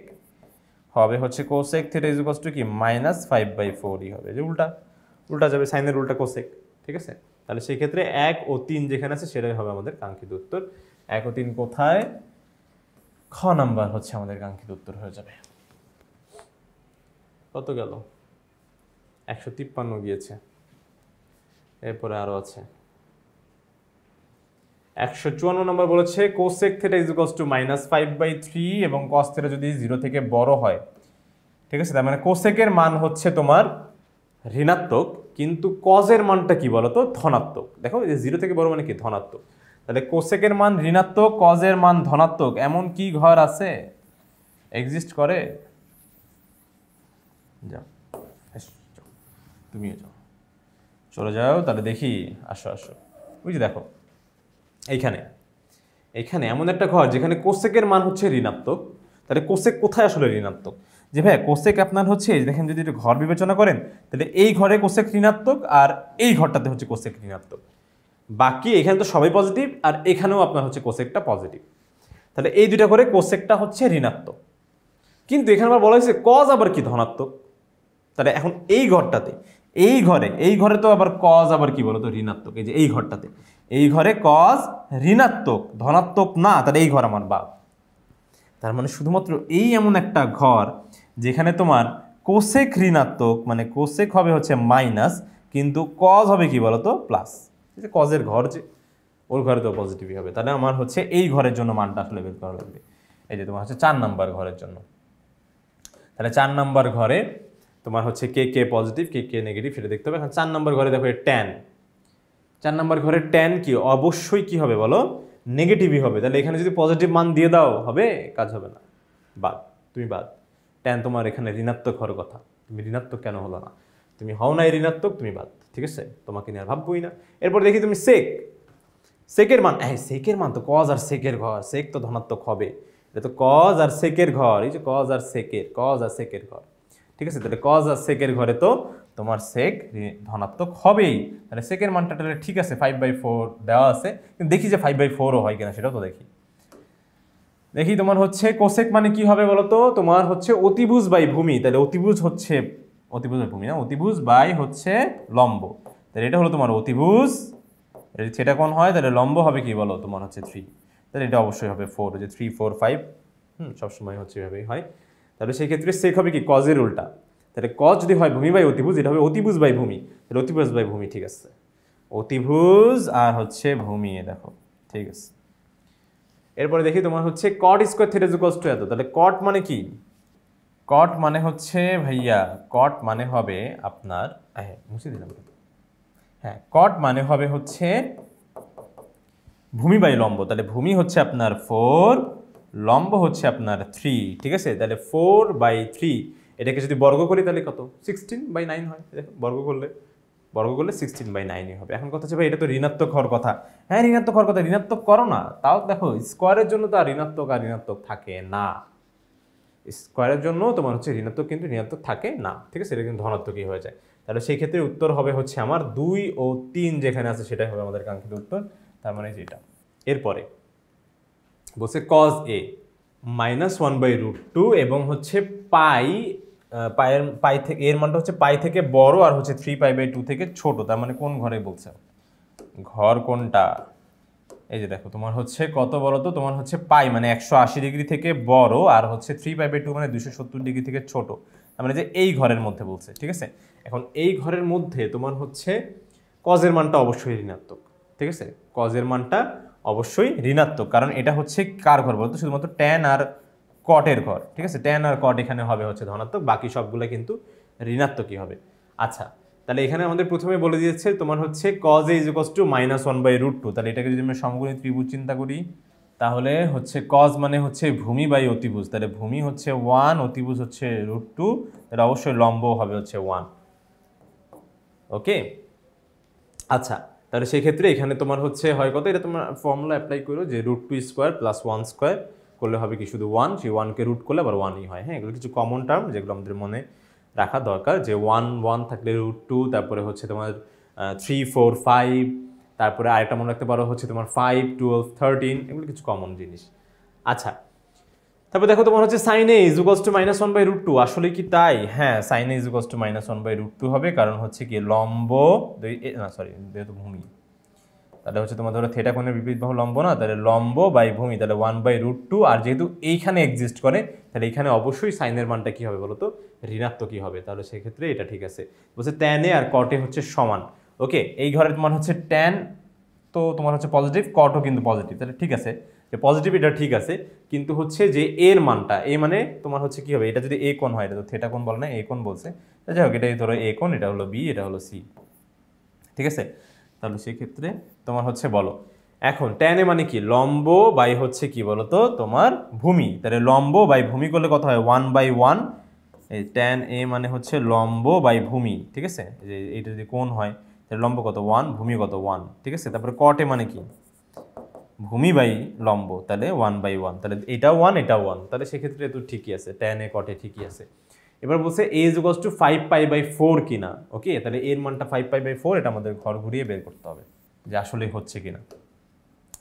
[SPEAKER 1] হবে হচ্ছে কোসেক থিটা কি -5/4ই হবে, যে উল্টা যাবে, সাইনের উল্টা কোসেক, ঠিক আছে। তাহলে সেই ক্ষেত্রে 1 ও 3 যেখানে আছে সেটাই হবে আমাদের কাঙ্ক্ষিত উত্তর। 1 ও 3 কোথায়, খ নাম্বার হচ্ছে আমাদের কাঙ্ক্ষিত উত্তর হয়ে যাবে। কত গেল, 153 গিয়েছে। এরপরে আরো আছে 154 নম্বর বলেছে কোসেক থিটা -5/3 এবং কস থিটা যদি 0 থেকে বড় হয়, ঠিক আছে। তার মানে কোসেকের মান হচ্ছে তোমার ঋণাত্মক, কিন্তু কজের মানটা কি বলতো ধনাত্মক। দেখো এই 0 থেকে বড় মানে কি ধনাত্মক, তাহলে কোসেকের মান ঋণাত্মক, কজের মান ধনাত্মক, এমন কি ঘর আছে, এক্সিস্ট করে? যাও তুমিও যাও, চলে যাও, তাহলে দেখি আসো ওই যে দেখো এইখানে এখানে এমন একটা ঘর যেখানে কোসেকের মান হচ্ছে ঋণাত্মক, তাহলে কোসেক কোথায় আসলে ঋণাত্মক? যে ভাই কোসেক আপনার হচ্ছে দেখেন যদি একটু ঘর বিবেচনা করেন তাহলে এই ঘরে কোসেক ঋণাত্মক আর এই ঘরটাতে হচ্ছে কোসেক ঋণাত্মক, বাকি এখানে তো সবাই পজিটিভ আর এখানেও আপনার হচ্ছে কোসেকটা পজিটিভ, তাহলে এই দুইটা করে কোসেকটা হচ্ছে ঋণাত্মক। কিন্তু এখানে আবার বলা হয়েছে কজ আবার কি ধনাত্মক, তাহলে এখন এই ঘরটাতে এই ঘরে তো আবার কজ আবার কি বলতো ঋণাত্মক, এই যে এই ঘরটাতে এই ঘরে কজ ঋণাত্মক ধনাত্মক না, তাহলে এই ঘর আমার বাদ। তার মানে শুধুমাত্র এই এমন একটা ঘর যেখানে তোমার কোসেক ঋণাত্মক, মানে কোসেক হবে হচ্ছে মাইনাস কিন্তু কজ হবে কি বলতো প্লাস, এই যে কজের ঘর যে ওর ঘরে তো পজিটিভই হবে, তাহলে আমার হচ্ছে এই ঘরের জন্য মানটা আসলে বের করা লাগবে। এই যে তোমার হচ্ছে 4 নাম্বার ঘরের জন্য, তাহলে 4 নাম্বার ঘরে তোমার হচ্ছে কে কে পজিটিভ কে কে নেগেটিভ সেটা দেখতে হবে। এখন 4 নাম্বার ঘরে দেখো ট্যান, 4 নাম্বার ঘরে ট্যান কি অবশ্যই কি হবে বলো নেগেটিভই হবে, তাহলে এখানে যদি পজিটিভ মান দিয়ে দাও হবে, কাজ হবে না, বাদ, তুমি বাদ। ট্যান তোমার এখানে ঋণাত্মক হওয়ার কথা, তুমি ঋণাত্মক কেন হলো না, তুমি হও নাই ঋণাত্মক, তুমি বাদ, ঠিক আছে, তোমাকে নিয়ে আর ভাববোই না। এরপর দেখি তুমি সেক, সেকের মান, হ্যাঁ সেকের মান তো কজ আর সেকের ঘর, সেক তো ধনাত্মক হবে, এটা তো কজ আর সেকের ঘর, এই যে কজ আর সেকের ঘর, ঠিক আছে, তাহলে কজ আর সেকের ঘরে তো তোমার সেক ধনাত্মক হবেই, তাহলে সেকের মানটা তাহলে ঠিক আছে 5/4 দেওয়া আছে, কিন্তু দেখি যে 5/4ও হয় কিনা সেটাও তো দেখি। দেখি তোমার হচ্ছে কোসেক মানে কি হবে বলতো, তোমার হচ্ছে অতিভুজ বাই ভূমি, তাহলে অতিভুজ হচ্ছে অতিভুজ বাই ভূমি না, অতিভুজ বাই হচ্ছে লম্ব, তাহলে এটা হলো তোমার অতিভুজ, সেটা কোন হয় তাহলে লম্ব হবে কি বলো তোমার হচ্ছে 3, তাহলে এটা অবশ্যই হবে 4, যে 3 4 5 সবসময় হচ্ছে এভাবেই হয়। তাহলে সেই ক্ষেত্রে সেক হবে কি কজের উল্টা, তাহলে কজ যদি হয় ভূমি বাই অতিভুজ, এটা হবে অতিভুজ বাই ভূমি, তাহলে অতিভুজ বাই ভূমি, ঠিক আছে, অতিভুজ আর হচ্ছে ভূমি, দেখো ঠিক আছে। এরপরে দেখি তোমার হচ্ছে cot square theta equals to এত, তাহলে কট মানে কি, কট মানে হচ্ছে ভাইয়া কট মানে হবে আপনার, হ্যাঁ মুছে দিলাম, হ্যাঁ কট মানে হবে হচ্ছে ভূমি বাই লম্ব, তাহলে ভূমি হচ্ছে আপনার 4, লম্ব হচ্ছে আপনার 3, ঠিক আছে, তাহলে 4/3, এটাকে যদি বর্গ করি তাহলে কত 16/9 হয়, দেখো বর্গ করলে 16/9 হবে। এখন কথা হচ্ছে ভাই এটা তো ঋণাত্মক হওয়ার কথা, হ্যাঁ ঋণাত্মক হওয়ার কথা, ঋণাত্মক করো না, তাও দেখো স্কোয়ারের জন্য তো আর ঋণাত্মক থাকে না, স্কোয়ারের জন্য তোমার হচ্ছে ঋণাত্মক কিন্তু ঋণাত্মক থাকে না, ঠিক আছে, এটা কিন্তু ধনাত্মকই হয়ে যায়, তাহলে সেই ক্ষেত্রে উত্তর হবে হচ্ছে আমার 2 ও 3 যেখানে আছে সেটাই হবে আমাদের কাঙ্ক্ষিত উত্তর, তার মানে যেটা। এরপরে বলছে কজ এ -1/√2 এবং হচ্ছে পাই থেকে এর মানটা হচ্ছে পাই থেকে বড় আর হচ্ছে 3π/2 থেকে ছোট, তার মানে কোন ঘরে বলছে, ঘর কোনটা, এই যে দেখো তোমার হচ্ছে কত বড়, তো তোমার হচ্ছে পাই মানে 180 ডিগ্রি থেকে বড় আর হচ্ছে 3π/2 মানে 270 ডিগ্রি থেকে ছোট, তার মানে যে এই ঘরের মধ্যে বলছে, ঠিক আছে। এখন এই ঘরের মধ্যে তোমার হচ্ছে কজের মানটা অবশ্যই ঋণাত্মক, ঠিক আছে, কজের মানটা অবশ্যই ঋণাত্মক, কারণ এটা হচ্ছে কার ঘর বলতো, শুধুমাত্র ট্যান আর কটের ঘর, ঠিক আছে, ট্যান আর কট এখানে হবে হচ্ছে ধনাত্মক, বাকি সবগুলো কিন্তু ঋণাত্মকই হবে। আচ্ছা তাহলে এখানে আমাদের প্রথমে বলে দিয়েছে তোমার হচ্ছে cos a = -1/√2, তাহলে এটাকে যদি আমরা সমকোণী ত্রিভুজ চিন্তা করি তাহলে হচ্ছে cos মানে হচ্ছে ভূমি বাই অতিভুজ, তাহলে ভূমি হচ্ছে 1, অতিভুজ হচ্ছে √2, তাহলে অবশ্যই লম্ব হবে হচ্ছে 1, ওকে। আচ্ছা তাহলে সেই ক্ষেত্রে এখানে তোমার হচ্ছে হয় কত, এটা তোমার ফর্মুলা অ্যাপ্লাই করো যে √2² + 1² করলে হবে কি শুধু 1, সেই 1কে রুট করলে আবার 1ই হয়, হ্যাঁ এগুলো কিছু কমন টার্ম যেগুলো আমাদের মনে রাখা দরকার, যে 1 1 থাকলে √2, তারপরে হচ্ছে তোমার 3 4 5, তারপরে আরেকটা মনে রাখতে পারো হচ্ছে তোমার 5 12 13, এগুলো কিছু কমন জিনিস। আচ্ছা তারপর দেখো তোমার হচ্ছে sin a = -1/√2, আসলে কি তাই, হ্যাঁ sin a = -1/√2 হবে, কারণ হচ্ছে কি লম্ব না সরি যেহেতু ভূমি, তাহলে হচ্ছে তোমার ধরো থিটা কোণের বিপরীত বাহু লম্ব না, তাহলে লম্ব বাই ভূমি, তাহলে 1/√2, আর যেহেতু এইখানে এক্সিস্ট করে তাহলে এইখানে অবশ্যই সাইনের মানটা কি হবে বলো তো ঋণাত্মকই হবে, তাহলে সেই ক্ষেত্রে এটা ঠিক আছে। বলছে tan a R cot a হচ্ছে সমান, ওকে এই ঘরে তোমার হচ্ছে tan তো তোমার হচ্ছে পজিটিভ, cotও কিন্তু পজিটিভ, তাহলে ঠিক আছে যে পজিটিভ এটা ঠিক আছে, কিন্তু হচ্ছে যে এর মানটা এ মানে তোমার হচ্ছে কি হবে, এটা যদি a কোণ হয়, এটা তো থিটা কোণ বলে না a কোণ বলছে, যাই হোক এটাই ধরো a কোণ, এটা হলো b, এটা হলো c, ঠিক আছে। তাহলে সেই ক্ষেত্রে তোমার হচ্ছে বলো এখন tan a মানে কি লম্ব বাই হচ্ছে কি বলতো তোমার ভূমি, তাহলে লম্ব বাই ভূমি করলে কত হয় 1/1, এই tan a মানে হচ্ছে লম্ব বাই ভূমি, ঠিক আছে, যে এইটা যদি কোণ হয় তাহলে লম্ব কত 1, ভূমি কত 1, ঠিক আছে। তারপরে cot a মানে কি ভূমি বাই লম্ব, তাহলে 1/1, তাহলে এটাও 1 এটাও 1, তাহলে সেক্ষেত্রে তো ঠিকই আছে, tan a cot a ঠিকই আছে। এবার বলছে a = 5π/4 কিনা। ওকে, তাহলে এর মানটা 5π/4, এটা আমাদের ঘর ঘুরিয়ে বের করতে হবে যে আসলে হচ্ছে কিনা।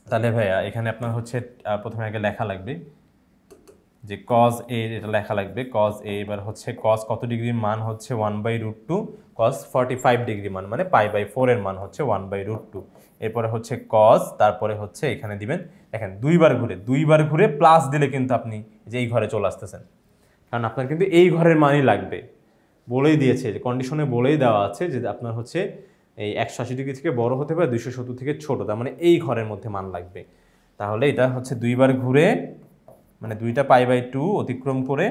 [SPEAKER 1] তাহলে ভাইয়া এখানে আপনার হচ্ছে প্রথমে আগে লেখা লাগবে যে cos a, এটা লেখা লাগবে cos a। এবার হচ্ছে cos কত ডিগ্রির মান হচ্ছে 1/√2, cos 45 ডিগ্রি মান মানে π/4 এর মান হচ্ছে 1/√2। এরপরে হচ্ছে cos, তারপরে হচ্ছে এখানে দিবেন, দেখেন দুইবার ঘুরে প্লাস দিলে কিন্তু আপনি যে এই ঘরে চলে আসতেছেন, কারণ আপনার কিন্তু এই ঘরের মানই লাগবে, বলেই দিয়েছে যে কন্ডিশনে বলেই দেওয়া আছে যে আপনার হচ্ছে এই 180 ডিগ্রি থেকে বড় হতে পারে, 270 থেকে ছোট, তার মানে এই ঘরের মধ্যে মান লাগবে। তাহলে এটা হচ্ছে দুইবার ঘুরে মানে 2টা π/2 অতিক্রম করে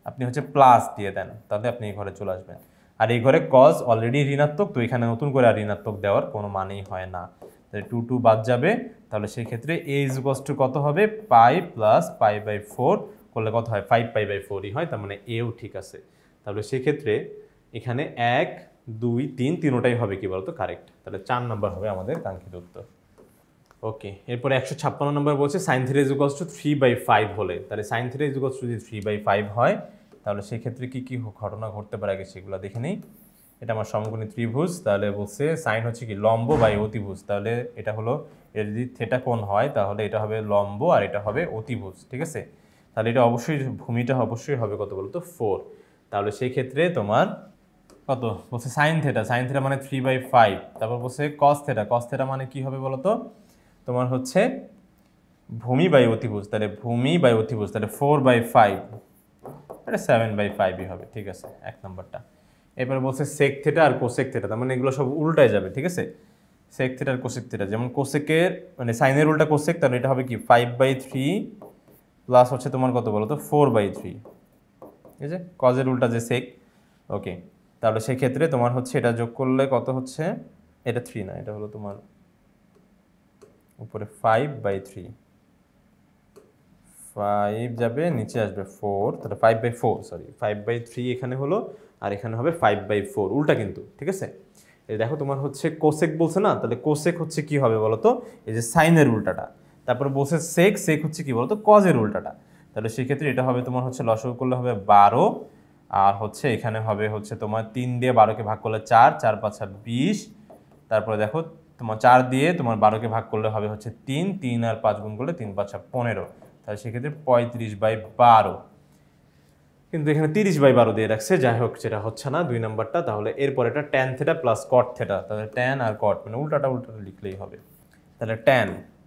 [SPEAKER 1] আপনি হচ্ছে প্লাস দিয়ে দেন, তাহলে আপনি এই ঘরে চলে আসবেন। আর এই ঘরে cos অলরেডি ঋণাত্মক, তো এখানে নতুন করে আর ঋণাত্মক দেওয়ার কোনো মানেই হয় না, তাহলে 2 বাদ যাবে। তাহলে সেই ক্ষেত্রে a = কত হবে, π + π/4 করলে কত হয়, 5π/4ই হয়, তার মানে এও ঠিক আছে। তাহলে সেক্ষেত্রে এখানে 1 2 3 তিনোটাই হবে কি বলতো কারেক্ট, তাহলে 4 নম্বর হবে আমাদের কাঙ্ক্ষিত উত্তর। ওকে, এরপরে 156 নম্বর বলছে sin θ = 3/5 হলে, তাহলে sin θ = যদি 3/5 হয় তাহলে সেক্ষেত্রে কি কি ঘটনা ঘটতে পারে আগে সেগুলো দেখে নিই। এটা আমার সমকোণী ত্রিভুজ, তাহলে বলছে সাইন হচ্ছে কি লম্ব বাই অতিভুজ, তাহলে এটা হলো, এটা যদি থেটা কোণ হয় তাহলে এটা হবে লম্ব আর এটা হবে অতিভুজ, ঠিক আছে। তাহলে এটা অবশ্যই ভূমিটা অবশ্যই হবে কত বলতো 4। তাহলে সেই ক্ষেত্রে তোমার কত বলছে সাইন থিটা মানে 3/5, তারপর বলছে cos থিটা মানে কি হবে বলতো তোমার হচ্ছে ভূমি বাই অতিভুজ, তাহলে ভূমি বাই অতিভুজ, তাহলে 4/5, এটা 7/5ই হবে, ঠিক আছে এক নম্বরটা। এরপরে বলছে সেক থিটা আর কোসেক থিটা, তার মানে এগুলো সব উল্টায় যাবে, ঠিক আছে। সেক থিটা আর কোসেক থিটা, যেমন কোসেকের মানে সাইনের উল্টা কোসেক, তাহলে এটা হবে কি 5/3 প্লাস হচ্ছে তোমার কত বলো তো 4/3, ঠিক আছে। কজের উল্টা যে সেক, ওকে। তাহলে সেক্ষেত্রে তোমার হচ্ছে এটা যোগ করলে কত হচ্ছে, এটা 3 না, এটা হলো তোমার উপরে 5/3, 5 যাবে নিচে আসবে 4, তাহলে 5/4, সরি 5/3 এখানে হলো আর এখানে হবে 5/4, উল্টা কিন্তু, ঠিক আছে। এই দেখো তোমার হচ্ছে কোসেক বলছে না, তাহলে কোসেক হচ্ছে কি হবে বলতো এই যে সাইনের উল্টাটা, তারপর বলছে সেক হচ্ছে কি বলতো কজের উল্টাটা, তাহলে সেক্ষেত্রে এটা হবে তোমার হচ্ছে লসাগু করলে হবে 12, আর হচ্ছে এখানে হবে হচ্ছে তোমার 3 দিয়ে 12কে ভাগ করলে 4, 4 5 20, তারপরে দেখো তোমার 4 দিয়ে তোমার 12কে ভাগ করলে হবে হচ্ছে 3, 3 আর 5 গুণ করলে 3 5 15, তাহলে সেক্ষেত্রে 35/12, কিন্তু এখানে 30/12 দিয়ে রাখছে, যাই হোক সেটা হচ্ছে না 2 নাম্বারটা। তাহলে এরপর এটা tan theta plus cot theta, তাহলে tan আর cot মানে উল্টাটা লিখলেই হবে। তাহলে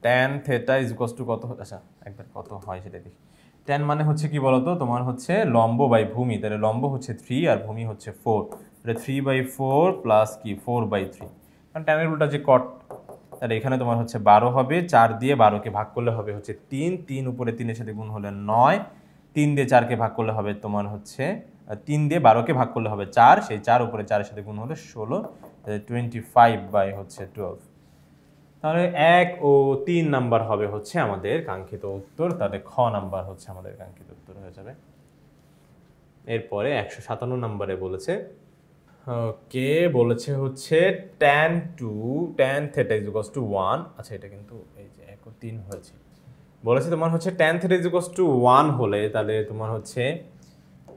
[SPEAKER 1] tan থিটা = কত, আচ্ছা একবার কত হয় সেটা দেখি। tan মানে হচ্ছে কি বলতো তোমার হচ্ছে লম্ব বাই ভূমি, তাহলে লম্ব হচ্ছে 3 আর ভূমি হচ্ছে 4, তাহলে 3/4 প্লাস কি 4/3, কারণ tan এর উল্টা যে cot, তাহলে এখানে তোমার হচ্ছে 12 হবে, 4 দিয়ে 12কে ভাগ করলে হবে হচ্ছে 3, 3 উপরে 3 এর সাথে গুণ হলে 9, 3 দিয়ে 4কে ভাগ করলে হবে তোমার হচ্ছে 3 দিয়ে 12কে ভাগ করলে হবে 4, সেই 4 উপরে 4 এর সাথে গুণ হলে 16, তাহলে 25/12। তাহলে 1 ও 3 নাম্বার হবে হচ্ছে আমাদের কাঙ্ক্ষিত উত্তর, তাহলে খ নাম্বার হচ্ছে আমাদের কাঙ্ক্ষিত উত্তর হয়ে যাবে। এরপরে 157 নম্বরে বলেছে, ওকে বলেছে হচ্ছে tan θ = 1, আচ্ছা এটা কিন্তু এই যে 1 ও 3 হয়েছে, বলেছে তোমার হচ্ছে tan θ = 1 হলে তাহলে তোমার হচ্ছে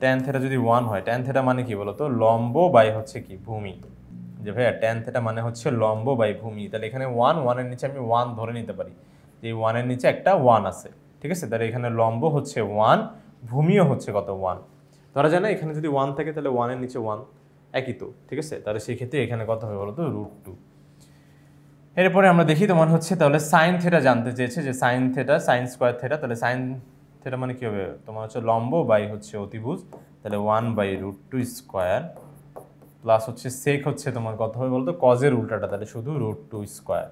[SPEAKER 1] tan θ যদি 1 হয়, tan θ মানে কি বলতো লম্ব বাই হচ্ছে কি ভূমি, যে ভাইয়া tan θ মানে হচ্ছে লম্ব বাই ভূমি, তাহলে এখানে 1 এর নিচে আমি 1 ধরে নিতে পারি, যে 1 এর নিচে একটা 1 আছে, ঠিক আছে। তাহলে এখানে লম্ব হচ্ছে 1, ভূমিও হচ্ছে কত 1, ধরা যায় না এখানে যদি 1 থাকে তাহলে 1 এর নিচে 1 একই তো, ঠিক আছে। তাহলে সেই ক্ষেত্রে এখানে কত হবে বলতো √2। এরপরে আমরা দেখি তোমার হচ্ছে তাহলে সাইন থিটা জানতে চেয়েছে, যে sine theta sine square theta, তাহলে সাইন থিটা মানে কি হবে তোমার হচ্ছে লম্ব বাই হচ্ছে অতিভুজ, তাহলে 1/√2 স্কয়ার প্লাস হচ্ছে সেক হচ্ছে তোমার কত হবে বলতো কজের উল্টাটা, তাহলে শুধু √2 স্কয়ার,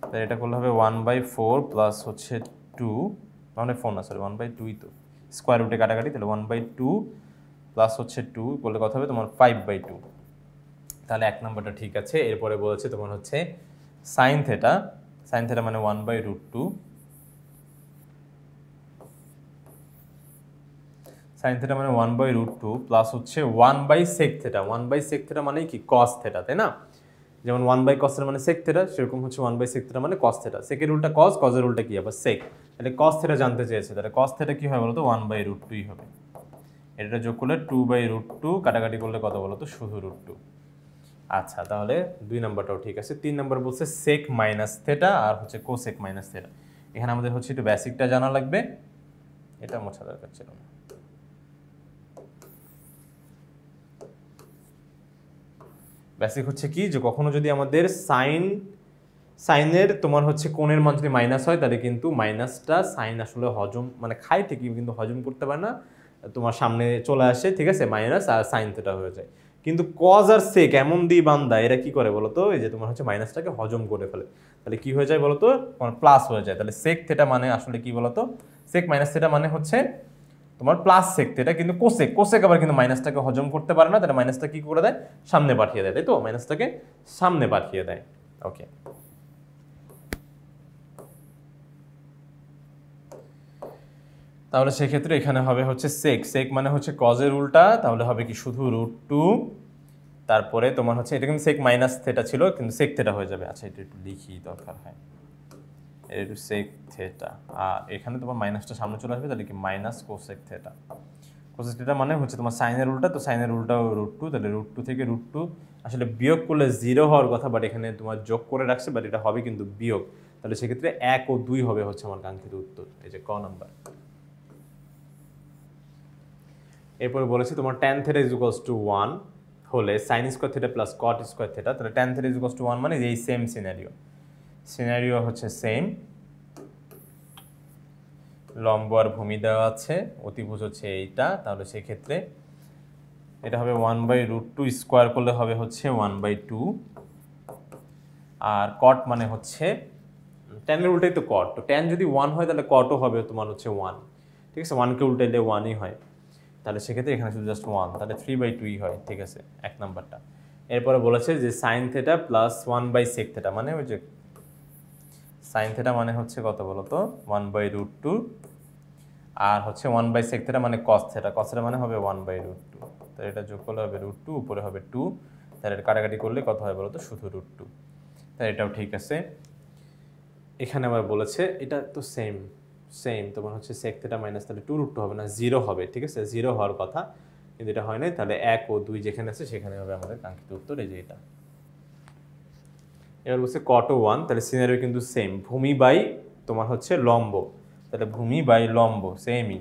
[SPEAKER 1] তাহলে এটা করলে হবে 1/4 প্লাস হচ্ছে 2, মানে 4 না সরি 1/2ই তো, স্কয়ার রুটে কাটাকাটি, তাহলে 1/2 প্লাস হচ্ছে 2 করলে কত হবে তোমার 5/2, তাহলে এক নম্বরটা ঠিক আছে। এরপরে বলেছে তোমার হচ্ছে সাইন থিটা মানে 1/√2, সাইন থিটা মানে 1/√2 প্লাস হচ্ছে 1/sec থিটা, 1/sec থিটা মানে কি cos থিটা, তাই না। যেমন 1/cos এর মানে sec থিটা, সেরকম হচ্ছে 1/sec থিটা মানে cos থিটা। সেকের উল্টা cos, cos এর উল্টা কি আবার sec। তাহলে cos থিটা জানতে চেয়েছে, তাহলে cos থিটা কি হয় বলো তো 1/√2 হবে। এটা যোগ করলে 2/√2, কাটাকাটি করলে কত বলো তো শুধু √2। আচ্ছা, তাহলে 2 নাম্বারটাও ঠিক আছে। 3 নাম্বার বলছে sec মাইনাস থিটা আর হচ্ছে cosec মাইনাস থিটা। এখানে আমাদের হচ্ছে একটু বেসিকটা জানা লাগবে, এটা মোছা দরকার ছিল না। বেসিক হচ্ছে কি, যে কখনো যদি আমাদের সাইনের তোমার হচ্ছে কোণের মান যদি মাইনাস হয়, তাহলে কিন্তু মাইনাসটা সাইন আসলে হজম মানে খায় ঠিকই, কিন্তু হজম করতে পারে না, তোমার সামনে চলে আসে, ঠিক আছে, মাইনাস আর সাইন থিটা হয়ে যায়। কিন্তু কজ আর সেক এমন দিই বান্দা, এরা কি করে বলতো, এই যে তোমার হচ্ছে মাইনাসটাকে হজম করে ফেলে। তাহলে কি হয়ে যায় বলতো, তোমার প্লাস হয়ে যায়। তাহলে সেক থিটা মানে আসলে কি বলতো, সেক মাইনাস থিটা মানে হচ্ছে তোমার প্লাস সেক থিটা, কিন্তু কোসেক আবার কিন্তু মাইনাসটাকে হজম করতে পারে না, তাহলে মাইনাসটা কি করে দেয়, সামনে পাঠিয়ে দেয়, তাই তো, মাইনাসটাকে সামনে পাঠিয়ে দেয়। ওকে, তাহলে সেক্ষেত্রে এখানে হবে হচ্ছে সেক মানে হচ্ছে কজের উল্টা, তাহলে হবে কি শুধু √2, তারপরে তোমার হচ্ছে এটা কিন্তু সেক মাইনাস থিটা ছিল, কিন্তু সেক থিটা হয়ে যাবে। আচ্ছা, এটা একটু লিখি, দরকার হয়, এটা একটু সেক থিটা, আর এখানে তোমার মাইনাসটা সামনে চলে আসবে, তাহলে কি minus cosec theta. Cosec theta মানে হচ্ছে তোমার সাইনের উল্টা, তো সাইনের উল্টাও √2, তাহলে √2 থেকে √2 আসলে বিয়োগ করলে 0 হওয়ার কথা, বাট এখানে তোমার যোগ করে রাখছে, বাট এটা হবে কিন্তু বিয়োগ। তাহলে সেক্ষেত্রে 1 ও 2 হবে হচ্ছে আমার কাঙ্ক্ষিত উত্তর, এই যে ক নাম্বার। এরপরে বলেছি তোমার tan theta is equals two 1 হলে sin square theta plus cot square theta, তাহলে tan theta is equals two 1 মানে এই সেম সিনারিও হচ্ছে সেম, লম্ব আর ভূমি দেওয়া আছে, অতিভুজ হচ্ছে এইটা, তাহলে সেই ক্ষেত্রে এটা হবে 1/√2 স্কয়ার করলে হবে হচ্ছে 1/2, আর cot মানে হচ্ছে tan এর উল্টাই তো cot, তো tan যদি 1 হয় তাহলে cotও হবে তোমার হচ্ছে 1, ঠিক আছে, 1 কে উল্টাইলে 1ই হয়, তাহলে সেক্ষেত্রে এখানে শুধু জাস্ট 1, তাহলে 3/2 হয়, ঠিক আছে, এক নাম্বারটা। এরপরে বলেছে যে sine theta plus 1/sec theta, মানে ওই যে সাইন থিটা মানে হচ্ছে কত বলো তো 1/√2, আর হচ্ছে 1/sec থিটা মানে cos থিটা মানে হবে 1/√2, তাহলে এটা যোগ করলে হবে √2, উপরে হবে 2, তাহলে এটা কাটাকাটি করলে কত হয় বলো তো শুধু √2, তাহলে এটাও ঠিক আছে। এখানে আবার বলেছে এটা তো সেম তোমার হচ্ছে sec থিটা মাইনাস, তাহলে 2√2 হবে না, 0 হবে, ঠিক আছে, 0 হওয়ার কথা, কিন্তু এটা হয় নাই, তাহলে 1 ও 2 যেখানে আছে সেখানে হবে আমাদের কাঙ্ক্ষিত উত্তর, এই যে এটা। এবার বলছে cot ও 1, তাহলে সিনারিও কিন্তু সেম, ভূমি বাই তোমার হচ্ছে লম্ব, তাহলে ভূমি বাই লম্ব সেমই,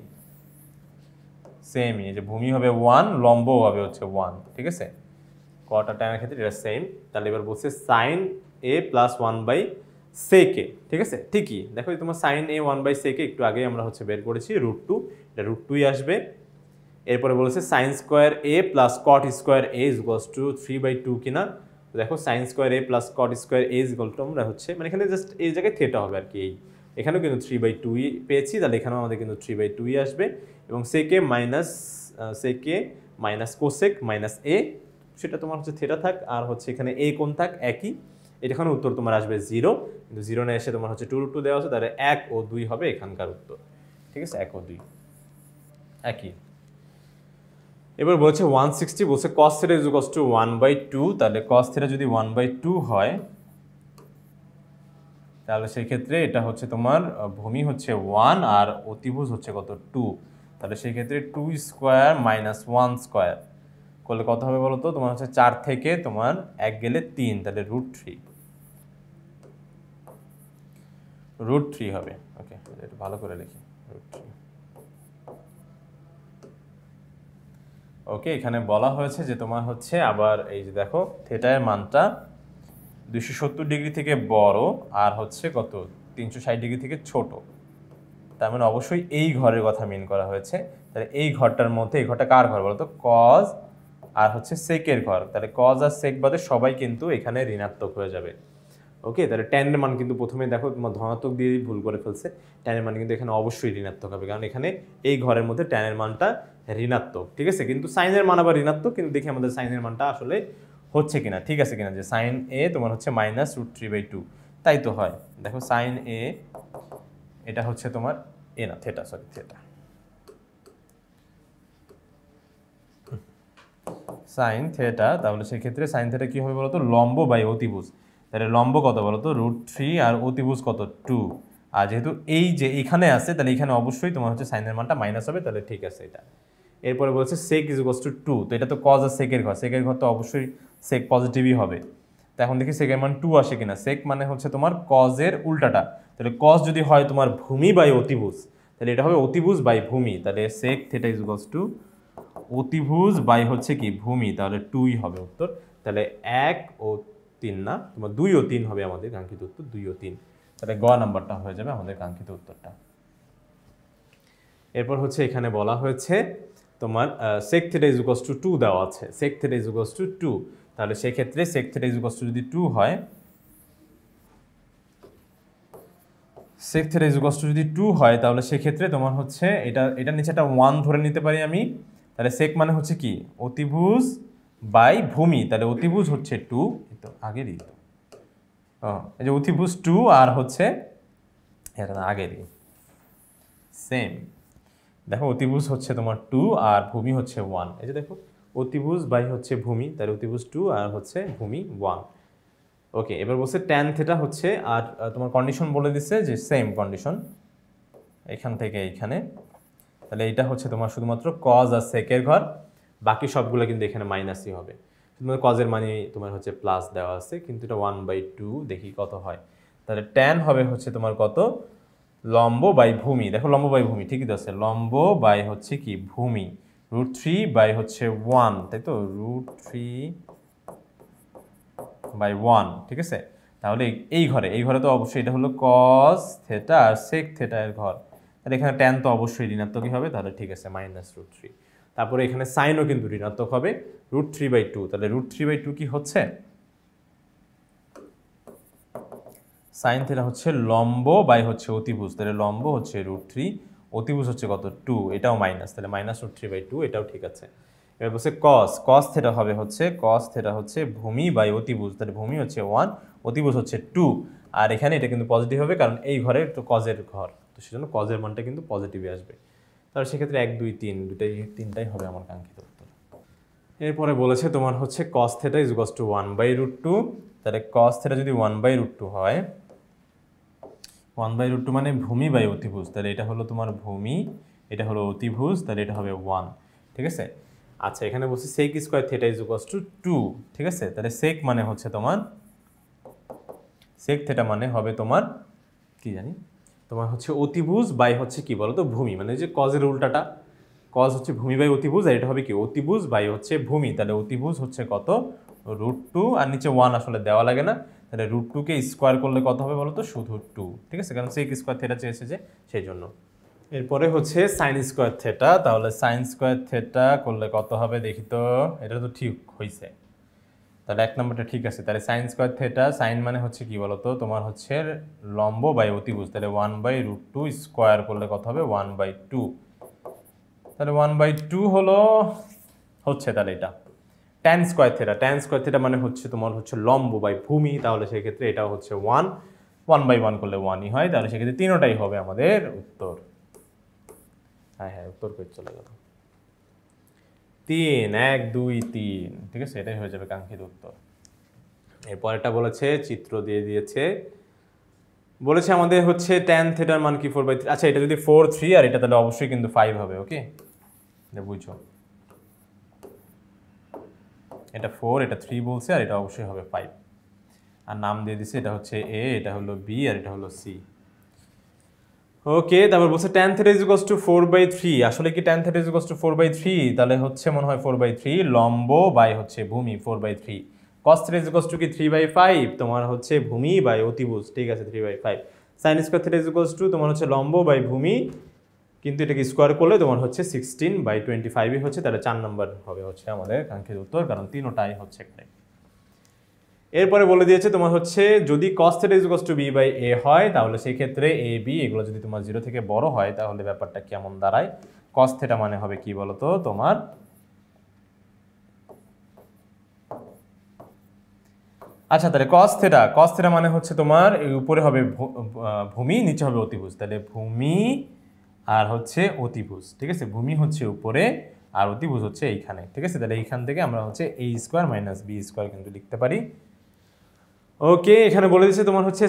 [SPEAKER 1] এই যে ভূমি হবে 1, লম্বও হবে হচ্ছে 1, ঠিক আছে, cot আর tan এর ক্ষেত্রে এটা সেম। তাহলে এবার বলছে sin a plus 1/sec a, ঠিক আছে, ঠিকই, দেখো তোমার sin a 1/sec a একটু আগে আমরা হচ্ছে বের করেছি √2, এটা √2ই আসবে। এরপরে বলেছে sin square a plus cot square a is equals two 3/2 কিনা, দেখো sin square a plus cot square a is equal to আমরা হচ্ছে মানে এখানে জাস্ট এই জায়গায় থিটা হবে আর কি, এই এখানেও কিন্তু 3/2ই পেয়েছি, তাহলে এখানেও আমাদের কিন্তু 3/2ই আসবে, এবং sec a minus cosec minus a, সেটা তোমার হচ্ছে থিটা থাক, আর হচ্ছে এখানে a কোণ থাক একই, এখানে উত্তর তোমার আসবে 0, কিন্তু 0 না এসে তোমার হচ্ছে 2√2 দেওয়া আছে, তাহলে 1 ও 2 হবে এখানকার উত্তর, ঠিক আছে, 1 ও 2 একই। এবার বলছে 160, বলছে cos theta is equals two 1/2, তাহলে cos থিটা যদি 1/2 হয়, তাহলে সেই ক্ষেত্রে এটা হচ্ছে তোমার ভূমি হচ্ছে 1 আর অতিভুজ হচ্ছে কত 2, তাহলে সেই ক্ষেত্রে 2 স্কয়ার মাইনাস 1 স্কয়ার করলে কত হবে বলো তো, তোমার হচ্ছে 4 থেকে তোমার 1 গেলে 3, তাহলে √3 হবে। ওকে, এটা ভালো করে লিখি, √3। ওকে, এখানে বলা হয়েছে যে তোমার হচ্ছে আবার এই যে দেখো থিটার মানটা 270 ডিগ্রি থেকে বড় আর হচ্ছে কত 360 ডিগ্রি থেকে ছোট, তার মানে অবশ্যই এই ঘরের কথা মিন করা হয়েছে, তাহলে এই ঘরটার মধ্যে, এই ঘরটা কার ঘর বলতো, কজ আর হচ্ছে সেকের ঘর, তাহলে কজ আর সেক বাদে সবাই কিন্তু এখানে ঋণাত্মক হয়ে যাবে। ওকে, তাহলে tan এর মান কিন্তু প্রথমে দেখো তোমার ধনাত্মক দিয়ে ভুল করে ফেলছে, tan এর মান কিন্তু এখানে অবশ্যই ঋণাত্মক হবে, কারণ এখানে এই ঘরের মধ্যে tan এর মানটা ঋণাত্মক, ঠিক আছে, কিন্তু sin এর মান আবার ঋণাত্মক, কিন্তু দেখি আমাদের sin এর মানটা আসলে হচ্ছে কিনা, ঠিক আছে কিনা, যে sin a তোমার হচ্ছে মাইনাস √3/2, তাই তো হয়, দেখো sin a এটা হচ্ছে তোমার এ না theta, sorry theta, sine theta, তাহলে সেক্ষেত্রে সাইন থেটা কী হবে বলো তো, লম্ব বাই অতিভুজ। তাহলে লম্ব কত বলো তো, √3 আর অতিভুজ কত 2। আর যেহেতু এই যে এখানে আছে তাহলে এখানে অবশ্যই তোমার হচ্ছে সাইনের মানটা মাইনাস হবে, তাহলে ঠিক আছে এটা। এরপরে বলছে সেক = 2, তো এটা তো কজ আর সেকের ঘর, সেকের ঘর তো অবশ্যই সেক পজিটিভই হবে। তো এখন দেখি সেকের মান 2 আসে কিনা। সেক মানে হচ্ছে তোমার কজের উল্টাটা, তাহলে কজ যদি হয় তোমার ভূমি বাই অতিভুজ, তাহলে এটা হবে অতিভুজ বাই ভূমি, তাহলে সেক থেটা = অতিভুজ বাই হচ্ছে কি ভূমি, তাহলে 2ই হবে উত্তর। তাহলে 1 ও 3 না, তোমার 2 ও 3 হবে আমাদের কাঙ্ক্ষিত উত্তর, 2 ও 3। তাহলে গ নাম্বারটা হয়ে যাবে আমাদের কাঙ্ক্ষিত উত্তরটা। এরপর হচ্ছে এখানে বলা হয়েছে তোমার সেক থেটা = 2 দেওয়া আছে, সেক থেটা = 2, তাহলে সেক্ষেত্রে সেক থেটা = যদি 2 হয়, সেক থেটা যদি 2 হয়, তাহলে সেক্ষেত্রে তোমার হচ্ছে এটা নিচে একটা 1 ধরে নিতে পারি আমি। তাহলে সেক মানে হচ্ছে কি অতিভুজ বাই ভূমি, তাহলে অতিভুজ হচ্ছে 2, তো আগেরই তো এই যে অতিভুজ 2 আর হচ্ছে এটা আগেরই সেম। দেখো অতিভুজ হচ্ছে তোমার 2 আর ভূমি হচ্ছে 1, এই যে দেখো অতিভুজ বাই হচ্ছে ভূমি, তাহলে অতিভুজ 2 আর হচ্ছে ভূমি 1। ওকে, এবার বলছে ট্যান থেটা হচ্ছে, আর তোমার কন্ডিশন বলে দিচ্ছে যে সেম কন্ডিশন এখান থেকে এইখানে, তাহলে এইটা হচ্ছে তোমার শুধুমাত্র কজ আর সেকের ঘর, বাকি সবগুলো কিন্তু এখানে মাইনাসই হবে। শুধুমাত্র কজের মানে তোমার হচ্ছে প্লাস দেওয়া আছে, কিন্তু এটা 1/2, দেখি কত হয়। তাহলে ট্যান হবে হচ্ছে তোমার কত, লম্ব বাই ভূমি, দেখো লম্ব বাই ভূমি ঠিকই তো আছে, লম্ব বাই হচ্ছে কি ভূমি, √3 বাই হচ্ছে 1, তাই তো √3/1, ঠিক আছে। তাহলে এই ঘরে তো অবশ্যই এটা হলো কজ থেটা আর সেক থেটা এর ঘর, তাহলে এখানে ট্যান তো অবশ্যই ঋণাত্মকই হবে, তাহলে ঠিক আছে -√3। তারপরে এখানে সাইনও কিন্তু ঋণাত্মক হবে, √3/2, তাহলে √3/2 কি হচ্ছে, সাইন থেটা হচ্ছে লম্ব বাই হচ্ছে অতিভুজ, তাহলে লম্ব হচ্ছে √3, অতিভুজ হচ্ছে কত 2, এটাও মাইনাস, তাহলে -√3/2, এটাও ঠিক আছে। এবার বলছে কস থেটা হবে হচ্ছে, কস থেটা হচ্ছে ভূমি বাই অতিভুজ, তাহলে ভূমি হচ্ছে 1, অতিভুজ হচ্ছে 2, আর এখানে এটা কিন্তু পজিটিভ হবে কারণ এই ঘরে তো কজের ঘর, তো সেজন্য কজের মানটা কিন্তু পজিটিভই আসবে। তাহলে সেক্ষেত্রে 1 2 3 তিনটাই হবে আমার কাঙ্ক্ষিত উত্তর। এরপরে বলেছে তোমার হচ্ছে cos θ = 1/√2, তাহলে cos θ যদি 1/√2 হয়, 1/√2 মানে ভূমি বাই অতিভুজ, তাহলে এটা হলো তোমার ভূমি, এটা হলো অতিভুজ, তাহলে এটা হবে 1, ঠিক আছে। আচ্ছা, এখানে বলছি sec² θ = 2, ঠিক আছে। তাহলে sec মানে হচ্ছে তোমার sec θ মানে হবে তোমার কি জানি, তোমার হচ্ছে অতিভুজ বাই হচ্ছে কি বলো তো ভূমি, মানে যে কজের উল্টাটা, কজ হচ্ছে ভূমি বাই অতিভুজ, আর এটা হবে কি অতিভুজ বাই হচ্ছে ভূমি, তাহলে অতিভুজ হচ্ছে কত √2, আর নিচে 1 আসলে দেওয়া লাগে না, তাহলে √2 কে স্কোয়ার করলে কত হবে বলো তো, শুধু 2, ঠিক আছে, কারণ sec² θ চেয়েছে যে সেই জন্য। এরপরে হচ্ছে sin² θ, তাহলে sin² θ করলে কত হবে দেখি তো, এটা তো ঠিক হয়েছে, তাহলে 1 নম্বরটা ঠিক আছে। তাহলে sin² θ, সাইন মানে হচ্ছে কি বলতো তোমার হচ্ছে লম্ব বাই অতিভুজ, তাহলে 1/√2 স্কোয়ার করলে কত হবে 1/2, তাহলে 1/2 হলো হচ্ছে, তাহলে এটা tan² θ মানে হচ্ছে তোমার হচ্ছে লম্ব বাই ভূমি, তাহলে সেক্ষেত্রে এটা হচ্ছে 1/1 করলে 1ই হয়, তাহলে সেক্ষেত্রে তিনটাই হবে আমাদের উত্তর। হ্যাঁ উত্তর করে চলে গেল 3, 1 2 3, ঠিক আছে, এটাই হয়ে যাবে কাঙ্ক্ষিত উত্তর। এরপর এটা বলেছে চিত্র দিয়ে দিয়েছে, বলেছে আমাদের হচ্ছে tan θ এর মান কি 4/3, আচ্ছা এটা যদি 4 3 আর এটা তাহলে অবশ্যই কিন্তু 5 হবে, ওকে এটা বুঝছো, এটা 4 এটা 3 বলছে, আর এটা অবশ্যই হবে 5, আর নাম দিয়ে দিছে এটা হচ্ছে A, এটা হলো B, আর এটা হলো C। ওকে, তারপর বলছে tan θ = 4/3, আসলে কি tan θ = 4/3, তাহলে হচ্ছে মনে হয় 4/3 লম্ব বাই হচ্ছে ভূমি 4/3, cos θ = কি 3/5, তোমার হচ্ছে ভূমি বাই অতিভুজ, ঠিক আছে 3/5, sin² θ = তোমার হচ্ছে লম্ব বাই ভূমি, কিন্তু এটাকে স্কোয়ার করলে তোমার হচ্ছে 16/25ই হচ্ছে, তাহলে 4 নম্বর হবে হচ্ছে আমাদের কাঙ্ক্ষিত উত্তর, কারণ তিনটাই হচ্ছে এখানে। এরপরে বলে দিয়েছে তোমার হচ্ছে যদি cos θ = b/a হয়, তাহলে সেই ক্ষেত্রে a b এগুলো যদি তোমার 0 থেকে বড় হয়, তাহলে ব্যাপারটা কেমন দাঁড়ায়, cos θ মানে হবে কি বলতো তোমার, আচ্ছা তাহলে cos θ মানে হচ্ছে তোমার এই উপরে হবে ভূমি, নিচে হবে অতিভুজ, তাহলে ভূমি আর হচ্ছে অতিভুজ, ঠিক আছে, ভূমি হচ্ছে উপরে আর অতিভুজ হচ্ছে এইখানে, ঠিক আছে। তাহলে এইখান থেকে আমরা হচ্ছে a square minus b square কিন্তু লিখতে পারি। ওকে, এখানে বলে দিচ্ছে তোমার হচ্ছে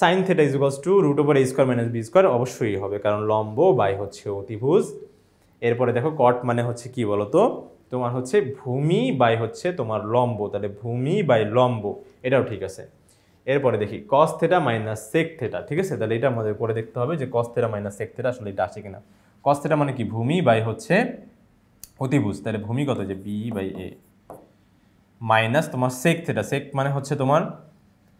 [SPEAKER 1] sine theta is equals to root over a square minus b square, অবশ্যই হবে কারণ লম্ব বাই হচ্ছে অতিভুজ। এরপরে দেখো কট মানে হচ্ছে কি বলতো, তোমার হচ্ছে ভূমি বাই হচ্ছে তোমার লম্ব, তাহলে ভূমি বাই লম্ব, এটাও ঠিক আছে। এরপরে দেখি cos theta minus sec theta, ঠিক আছে। তাহলে এটা আমাদের করে দেখতে হবে যে cos theta minus sec theta আসলে এটা আসে কিনা। কস থেটা মানে কি ভূমি বাই হচ্ছে অতিভুজ, তাহলে ভূমি কত যে বি বাই এ মাইনাস তোমার সেক থেটা, সেক মানে হচ্ছে তোমার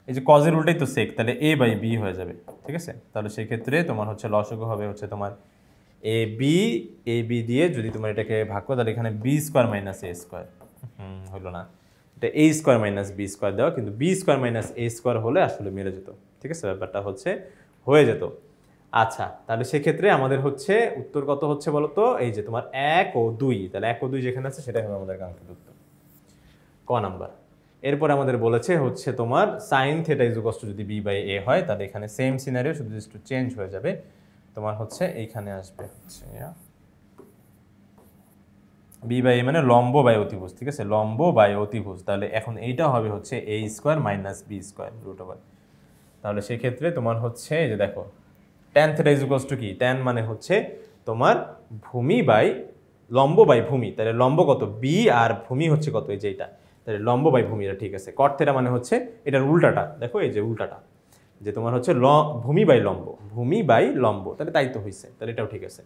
[SPEAKER 1] এই যে কজের উল্টাই তো সেক, তাহলে এ বাই বি হয়ে যাবে, ঠিক আছে। তাহলে সেই ক্ষেত্রে তোমার হচ্ছে লসগু হবে হচ্ছে তোমার এ বি দিয়ে যদি তোমার এটাকে ভাগ করো তাহলে এখানে বি স্কোয়ার মাইনাস এ স্কোয়ার, হলো না, এটা এ স্কোয়ার মাইনাস বি স্কোয়ার দেওয়া, কিন্তু বি স্কোয়ার মাইনাস এ স্কোয়ার হলে আসলে মিলে যেত, ঠিক আছে, ব্যাপারটা হচ্ছে হয়ে যেত। আচ্ছা, তাহলে সেক্ষেত্রে আমাদের হচ্ছে উত্তর কত হচ্ছে বলো তো, এই যে তোমার 1 ও 2, তাহলে 1 ও 2 যেখানে আছে সেটাই হবে আমাদের কাঙ্ক্ষিত উত্তর, ক নাম্বার। এরপর আমাদের বলেছে হচ্ছে তোমার sign theta is equals to যদি বি বাই এ হয়, তাহলে এখানে সেম সিনারিও, শুধু একটু চেঞ্জ হয়ে যাবে, তোমার হচ্ছে এইখানে আসবে হচ্ছে বি বাই এ মানে লম্ব বাই অতিভুজ, ঠিক আছে, লম্ব বাই অতিভুজ। তাহলে এখন এইটা হবে হচ্ছে A square minus B square root over. তাহলে সেক্ষেত্রে তোমার হচ্ছে এই যে দেখো tan theta is equals to কি, ট্যান মানে হচ্ছে তোমার ভূমি বাই লম্ব বাই ভূমি, তাহলে লম্ব কত বি আর ভূমি হচ্ছে কত এই যে এইটা, তাহলে লম্ব বাই ভূমি, এটা ঠিক আছে। কট থেটা মানে হচ্ছে এটার উল্টাটা, দেখো এই যে উল্টাটা, যে তোমার হচ্ছে ভূমি বাই লম্ব, ভূমি বাই লম্ব, তাহলে তাই তো হয়েছে, তাহলে এটাও ঠিক আছে।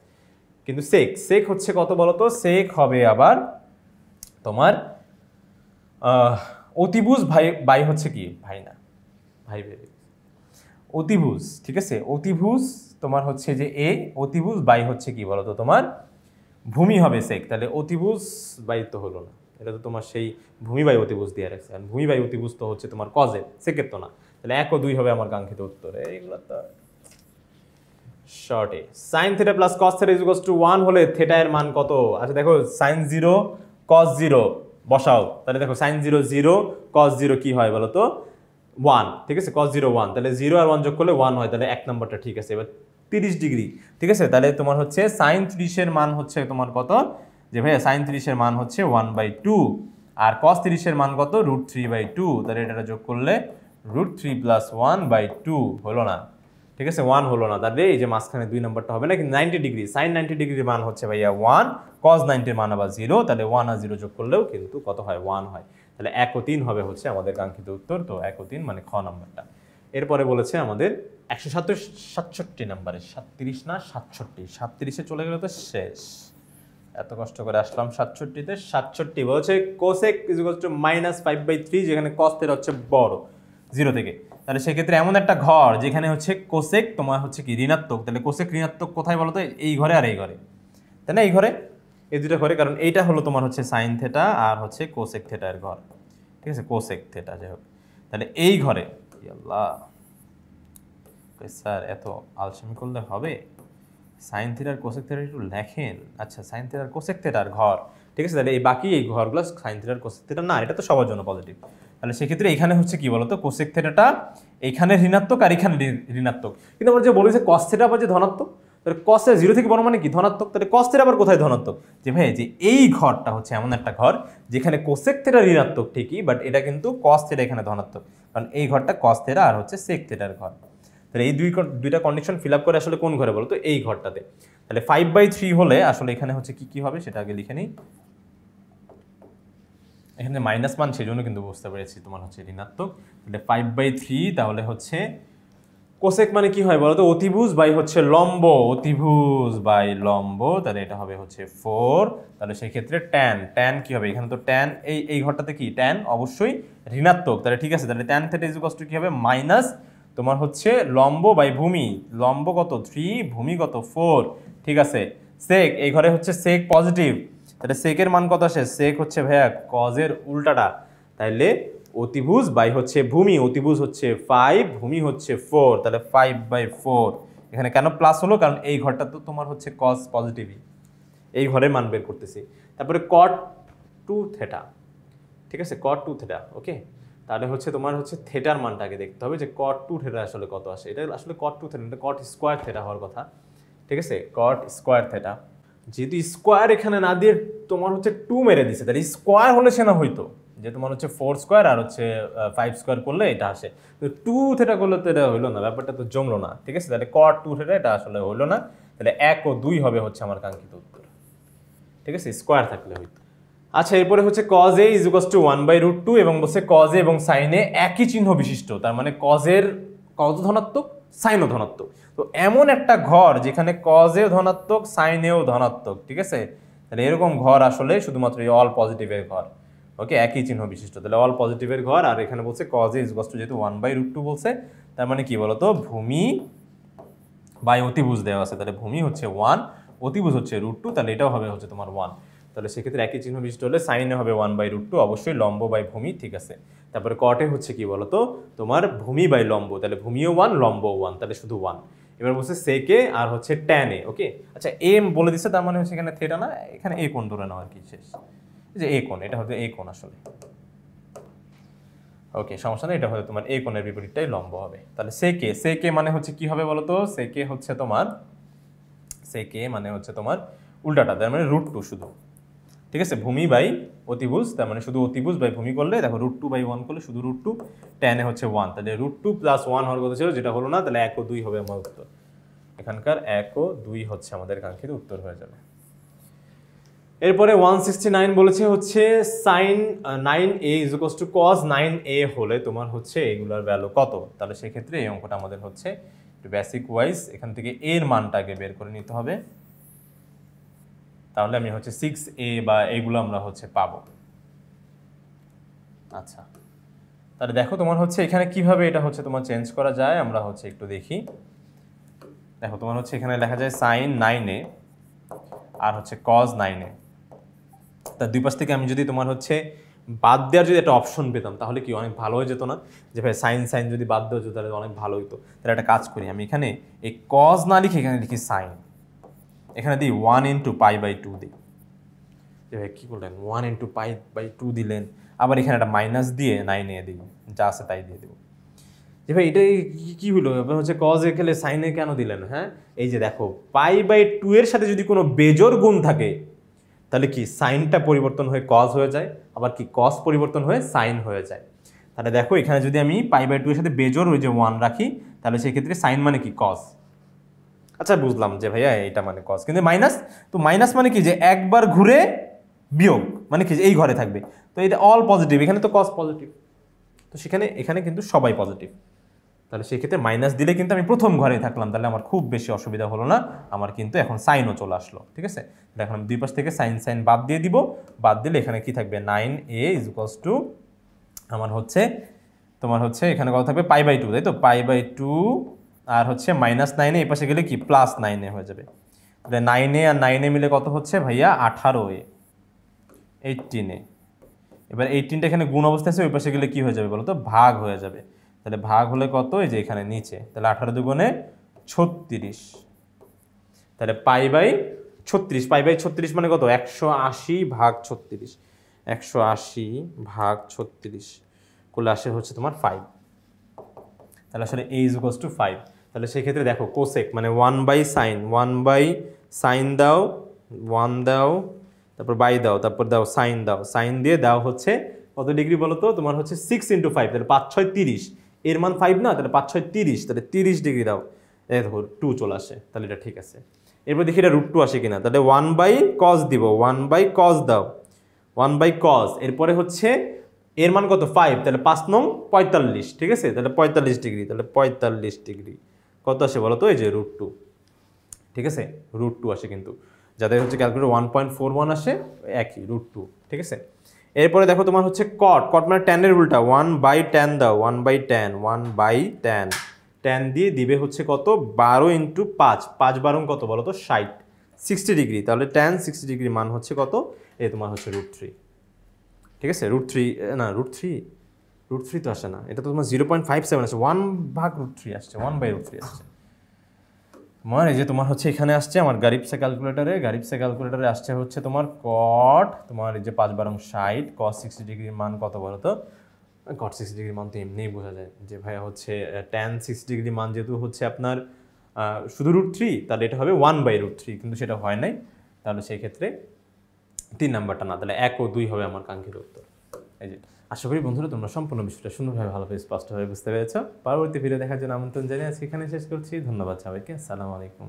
[SPEAKER 1] কিন্তু সেক সেক হচ্ছে কত বলো তো, সেক হবে আবার তোমার অতিভুজ ভাই বাই হচ্ছে কি ভাই না ভাই ভেবে অতিভুজ, ঠিক আছে, অতিভুজ তোমার হচ্ছে যে এ, অতিভুজ বাই হচ্ছে কি বলতো তোমার ভূমি হবে সেক, তাহলে অতিভুজ বাই তো হলো না, এটা তো তোমার সেই ভূমি বাই অতিভুজ দিয়ে রাখছে, আর ভূমি বাই অতিভুজ তো হচ্ছে তোমার কজের, সেকের তো না, তাহলে 1 ও 2 হবে আমার কাঙ্ক্ষিত উত্তর। এইগুলো তো শর্টে sine theta plus cos theta is equals two 1 হলে থেটা এর মান কত? আচ্ছা দেখো সাইন 0 কস 0 বসাও, তাহলে দেখো সাইন 0 0 কস 0 কি হয় বলো তো 1, ঠিক আছে, cos 0 1, তাহলে 0 আর 1 যোগ করলে 1 হয়, তাহলে এক নম্বরটা ঠিক আছে। এবার 30 ডিগ্রি, ঠিক আছে, তাহলে তোমার হচ্ছে সাইন 30 এর মান হচ্ছে তোমার কত, যে ভাইয়া সাইন 30 এর মান হচ্ছে 1/2 আর cos 30 এর মান কত √3/2, তাহলে এটা যোগ করলে √3 + 1/2 হলো না, ঠিক আছে, 1 হলো না, তাহলে এই যে মাঝখানে 2 নম্বরটা হবে না। কিন্তু 90 ডিগ্রি সাইন 90 ডিগ্রির মান হচ্ছে ভাইয়া 1, cos 90 এর মান আবার 0, তাহলে 1 আর 0 যোগ করলেও কিন্তু কত হয় 1 হয়, তাহলে 1 ও 3 হবে হচ্ছে আমাদের কাঙ্ক্ষিত উত্তর। তো 1 ও 3 মানে খ নাম্বারটা। এরপরে বলেছে আমাদের 167 নম্বরে 37 না 67 চলে গেলে তো শেষ, এত কষ্ট করে আসলাম 67-তে। 67 বলছে কোসেক ইজ ইকুয়াল টু -5/3, যেখানে cos থেটা হচ্ছে বড় 0 থেকে, তাহলে সেক্ষেত্রে এমন একটা ঘর যেখানে হচ্ছে কোসেক তোমার হচ্ছে কি ঋণাত্মক, তাহলে কোসেক ঋণাত্মক কোথায় বলো তো, এই ঘরে আর এই ঘরে, তাই না, এই ঘরে, এই দুটো ঘরে, কারণ এইটা হলো তোমার হচ্ছে সাইন থেটা আর হচ্ছে কোসেক থেটা এর ঘর, ঠিক আছে, কোসেক থেটা যাই হোক, তাহলে এই ঘরে আল্লাহ স্যার এত আলসেমি করলে হবে, সাইন থিটার কোসেক থিটার একটু লেখেন। আচ্ছা সাইন থিটার কোসেক থিটার ঘর, ঠিক আছে, তাহলে এই বাকি এই ঘরগুলো সাইন থিটার কোসেক থিটা না, এটা তো সবার জন্য পজিটিভ, তাহলে সেক্ষেত্রে এখানে হচ্ছে কি বলতো কোসেক থিটাটা এখানে ঋণাত্মক আর এখানে ঋণাত্মক, কিন্তু আমরা যে বলেছি কস থিটা আবার যে ধনাত্মক, তাহলে কস থিটা 0 থেকে বড় মানে কি ধনাত্মক, তাহলে কস থিটা আবার কোথায় ধনাত্মক, যে ভাই যে এই ঘরটা হচ্ছে এমন একটা ঘর যেখানে কোসেক থিটা ঋণাত্মক ঠিকই, বাট এটা কিন্তু কস থিটা এখানে ধনাত্মক, কারণ এই ঘরটা কস থিটা আর হচ্ছে সেক থিটার ঘর, তাহলে এই দুইটা কন্ডিশন ফিল আপ করে আসলে কোন ঘরে বলো তো, এই ঘরটাতে। তাহলে 5/3 হলে আসলে এখানে হচ্ছে কি কি হবে সেটা আগে লিখে নিই, এখানে মাইনাস মান সেই জন্য কিন্তু বুঝতে পেরেছি তোমার হচ্ছে ঋণাত্মক, তাহলে 5/3, তাহলে হচ্ছে কোসেক মানে কি হয় বলো তো অতিভুজ বাই হচ্ছে লম্ব, অতিভুজ বাই লম্ব, তাহলে এটা হবে হচ্ছে 4, তাহলে সেই ক্ষেত্রে ট্যান কি হবে, এখানে তো ট্যান এই ঘরটাতে কি ট্যান অবশ্যই ঋণাত্মক, তাহলে ঠিক আছে, তাহলে tan theta is equal to কি হবে মাইনাস তোমার হচ্ছে লম্ব বাই ভূমি, লম্ব কত 3, ভূমি কত 4, ঠিক আছে, সেক এই ঘরে হচ্ছে সেক পজিটিভ, তাহলে সেকের মান কত আসে, সেক হচ্ছে ভাইয়া কজের উল্টাটা, তাইলে অতিভুজ বাই হচ্ছে ভূমি, অতিভুজ হচ্ছে 5, ভূমি হচ্ছে 4, তাহলে 5/4, এখানে কেন প্লাস হলো, কারণ এই ঘরটা তো তোমার হচ্ছে কজ পজিটিভই, এই ঘরের মান বের করতেছি। তারপরে cot 2 থেটা, ঠিক আছে, cot 2 থেটা, ওকে, তাহলে হচ্ছে তোমার হচ্ছে থেটার মানটা আগে দেখতে হবে যে cot 2 থেটা আসলে কত আসে, এটা আসলে cot 2 থেটা, এটা cot স্কোয়ার থেটা হওয়ার কথা, ঠিক আছে, cot স্কোয়ার থেটা, যেহেতু স্কোয়ার এখানে না দিয়ে তোমার হচ্ছে 2 মেরে দিছে, তাহলে স্কোয়ার হলে সে না হইতো, যে তোমার হচ্ছে 4 স্কোয়ার আর হচ্ছে 5 স্কোয়ার করলে এটা আসে, তো 2 থেটা করলে তো এটা হইলো না, ব্যাপারটা তো জমলো না, ঠিক আছে? তাহলে cot 2 থেটা এটা আসলে হইলো না, তাহলে 1 ও 2 হবে হচ্ছে আমার কাঙ্ক্ষিত উত্তর, ঠিক আছে? স্কোয়ার থাকলে হইতো। আচ্ছা, এরপরে হচ্ছে cos a = 1/√2 এবং বলছে cos a এবং sin a একই চিহ্ন বিশিষ্ট, তার মানে cos এর cos ধনাত্মক, sin ও ধনাত্মক। তো এমন একটা ঘর যেখানে cos a ধনাত্মক, sin a ও ধনাত্মক, ঠিক আছে? তাহলে এরকম ঘর আসলে শুধুমাত্র এই অল পজিটিভের ঘর, ওকে, একই চিহ্ন বিশিষ্ট, তাহলে অল পজিটিভের ঘর। আর এখানে বলছে cos a = যেহেতু 1/√2 বলছে, তার মানে কি বলতো, ভূমি বাই অতিভুজ দেওয়া আছে, তাহলে ভূমি হচ্ছে 1, অতিভুজ হচ্ছে √2, তাহলে এটাও হবে হচ্ছে তোমার 1, তাহলে সেক্ষেত্রে একই চিহ্ন বিশিষ্ট হলে সাইনে হবে 1/√2, অবশ্যই লম্ব বাই ভূমি, ঠিক আছে? তারপরে কটে হচ্ছে কি বলতো, তোমার ভূমি বাই লম্ব, তাহলে ভূমিও 1 লম্বও 1, তাহলে শুধু 1। এবার বলছে সেকে আর হচ্ছে ট্যান এ, ওকে। আচ্ছা, এম বলে দিচ্ছে, তার মানে হচ্ছে এখানে থেটা না, এখানে এ কোণ ধরে নাও আর কি, শেষ, যে এ কোণ, এটা হচ্ছে এ কোণ আসলে, ওকে, সমস্যা নেই, এটা হচ্ছে তোমার এ কোণের বিপরীতটাই লম্ব হবে। তাহলে সেকে মানে হচ্ছে কি হবে বলতো, সেকে হচ্ছে তোমার, সেকে মানে হচ্ছে তোমার উল্টাটা, তার মানে √2 শুধু, ঠিক আছে? ভূমি বাই অতিভুজ, তার মানে শুধু অতিভুজ বাই ভূমি করলে, দেখো √2/1 করলে শুধু √2, ট্যানে হচ্ছে 1, তাহলে √2 + 1 হওয়ার কথা ছিল, যেটা হলো না, তাহলে 1 ও 2 হবে আমার উত্তর। এখানকার 1 ও 2 হচ্ছে আমাদের কাঙ্ক্ষিত উত্তর হয়ে যাবে। এরপরে 169 বলেছে হচ্ছে sin 9a = cos 9a হলে তোমার হচ্ছে এগুলার ভ্যালু কত? তাহলে সেক্ষেত্রে এই অঙ্কটা আমাদের হচ্ছে একটু বেসিক ওয়াইজ এখান থেকে এর মানটাকে বের করে নিতে হবে, তাহলে আমি হচ্ছে 6a বা এগুলো আমরা হচ্ছে পাবো। আচ্ছা, তাহলে দেখো তোমার হচ্ছে এখানে কিভাবে এটা হচ্ছে তোমার চেঞ্জ করা যায়, আমরা হচ্ছে একটু দেখি। দেখো তোমার হচ্ছে এখানে লেখা যায় sin 9a আর হচ্ছে cos 9a, তার দুই পাশ থেকে আমি যদি তোমার হচ্ছে বাদ দেওয়ার যদি একটা অপশন পেতাম, তাহলে কি অনেক ভালো হয়ে যেত না? যে ভাই সাইন যদি বাদ দেওয়া যেত, তাহলে অনেক ভালো হইতো। তাহলে একটা কাজ করি, আমি এখানে এই cos না লিখে এখানে লিখি সাইন, এখানে দিই 1 × π/2 দিই। যে ভাই কী করলেন, 1 × π/2 দিলেন, আবার এখানে একটা মাইনাস দিয়ে 9 এ দিই, যা আছে তাই দিয়ে দেবো। যে ভাই এটাই কি হলো, এবার হচ্ছে cos এ খেলে সাইনে কেন দিলেন? হ্যাঁ, এই যে দেখো π/2 এর সাথে যদি কোনো বেজোড় গুণ থাকে, তাহলে কি সাইনটা পরিবর্তন হয়ে কজ হয়ে যায়, আবার কি কজ পরিবর্তন হয়ে সাইন হয়ে যায়। তাহলে দেখো এখানে যদি আমি π/2 এর সাথে বেজোড় ওই যে 1 রাখি, তাহলে সেক্ষেত্রে সাইন মানে কি কজ। আচ্ছা, বুঝলাম যে ভাইয়া এটা মানে কজ, কিন্তু মাইনাস, তো মাইনাস মানে কি যে একবার ঘুরে বিয়োগ, মানে কি যে এই ঘরে থাকবে, তো এটা অল পজিটিভ, এখানে তো কজ পজিটিভ, তো সেখানে এখানে কিন্তু সবাই পজিটিভ, তাহলে সেক্ষেত্রে মাইনাস দিলে কিন্তু আমি প্রথম ঘরেই থাকলাম, তাহলে আমার খুব বেশি অসুবিধা হলো না, আমার কিন্তু এখন সাইনও চলে আসলো, ঠিক আছে? এখন আমি দুই পাশ থেকে সাইন বাদ দিয়ে দিব, বাদ দিলে এখানে কি থাকবে, 9a = আমার হচ্ছে তোমার হচ্ছে এখানে কত থাকবে, π/2, তাই তো, π/2 আর হচ্ছে -9a, এই পাশে গেলে কি +9a হয়ে যাবে, তাহলে 9a আর 9a মিলে কত হচ্ছে ভাইয়া, 18a, 18a। এবার 18টা এখানে গুণ অবস্থা আছে, ওই পাশে গেলে কি হয়ে যাবে বলো তো, ভাগ হয়ে যাবে, তাহলে ভাগ হলে কত, এই যে এখানে নিচে, তাহলে 18 দুগুণে 36, তাহলে π/36, π/36 মানে কত, 180/36, 180/36 করলে আসে হচ্ছে তোমার 5, তাহলে আসলে a = 5। তাহলে সেক্ষেত্রে দেখো কোসেক মানে 1/sin, 1/sin দাও, 1 দাও, তারপর বাই দাও, তারপর দাও সাইন দাও, সাইন দিয়ে দাও হচ্ছে কত ডিগ্রি বলো তো, তোমার হচ্ছে 6 × 5, তাহলে 5 × 6 = 30, এর মান 5 না, তাহলে 5 × 6 = 30, তাহলে 30 ডিগ্রি দাও, এই দেখো 2 চলে আসে, তাহলে এটা ঠিক আছে। এরপর দেখি এটা √2 আসে কিনা, তাহলে 1/cos দিব, 1/cos দাও, 1/cos, এরপরে হচ্ছে এর মান কত, 5, তাহলে 5 নং 45, ঠিক আছে? তাহলে 45 ডিগ্রি, তাহলে 45 ডিগ্রি কত আসে বলো তো, এই যে √2, ঠিক আছে? √2 আসে, কিন্তু যাদের হচ্ছে ক্যালকুলেটর 1.41 আসে একই √2, ঠিক আছে? এরপরে দেখো তোমার হচ্ছে কট মানে tan এর উল্টা, 1/tan দাও, 1/tan, 1/tan, tan দিয়ে দিবে হচ্ছে কত, 12 × 5, 5 12 কত বলো তো, 60, 60 ডিগ্রি, তাহলে tan 60 ডিগ্রি মান হচ্ছে কত, এই তোমার হচ্ছে √3, ঠিক আছে? √3 না, √3 তো আসে না, এটা তো তোমার 0.57 আসছে, 1/√3 আসছে, 1/√3 আসছে, মানে যে তোমার হচ্ছে এখানে আসছে আমার গারিবসে ক্যালকুলেটরে আসছে হচ্ছে তোমার কট, তোমার এই যে 5 12 60, cos 60 ডিগ্রির মান কত বলো তো, cot 60 ডিগ্রির মান তো এমনিই বোঝা যায় যে ভাইয়া হচ্ছে tan 60 ডিগ্রি মান যেহেতু হচ্ছে আপনার শুধু √3, তাহলে এটা হবে 1/√3, কিন্তু সেটা হয় নাই, তাহলে সেই ক্ষেত্রে 3 নাম্বারটা না, তাহলে 1 ও 2 হবে আমার কাঙ্ক্ষিত উত্তর। এই যে আশা করি বন্ধুরা তোমরা সম্পূর্ণ বিষয়টা সুন্দরভাবে ভালোভাবে স্পষ্টভাবে বুঝতে পেরেছো। পরবর্তী ভিডিও দেখার জন্য আমন্ত্রণ জানিয়ে আজকে এখানে শেষ করছি। ধন্যবাদ সবাইকে, আসসালামু আলাইকুম।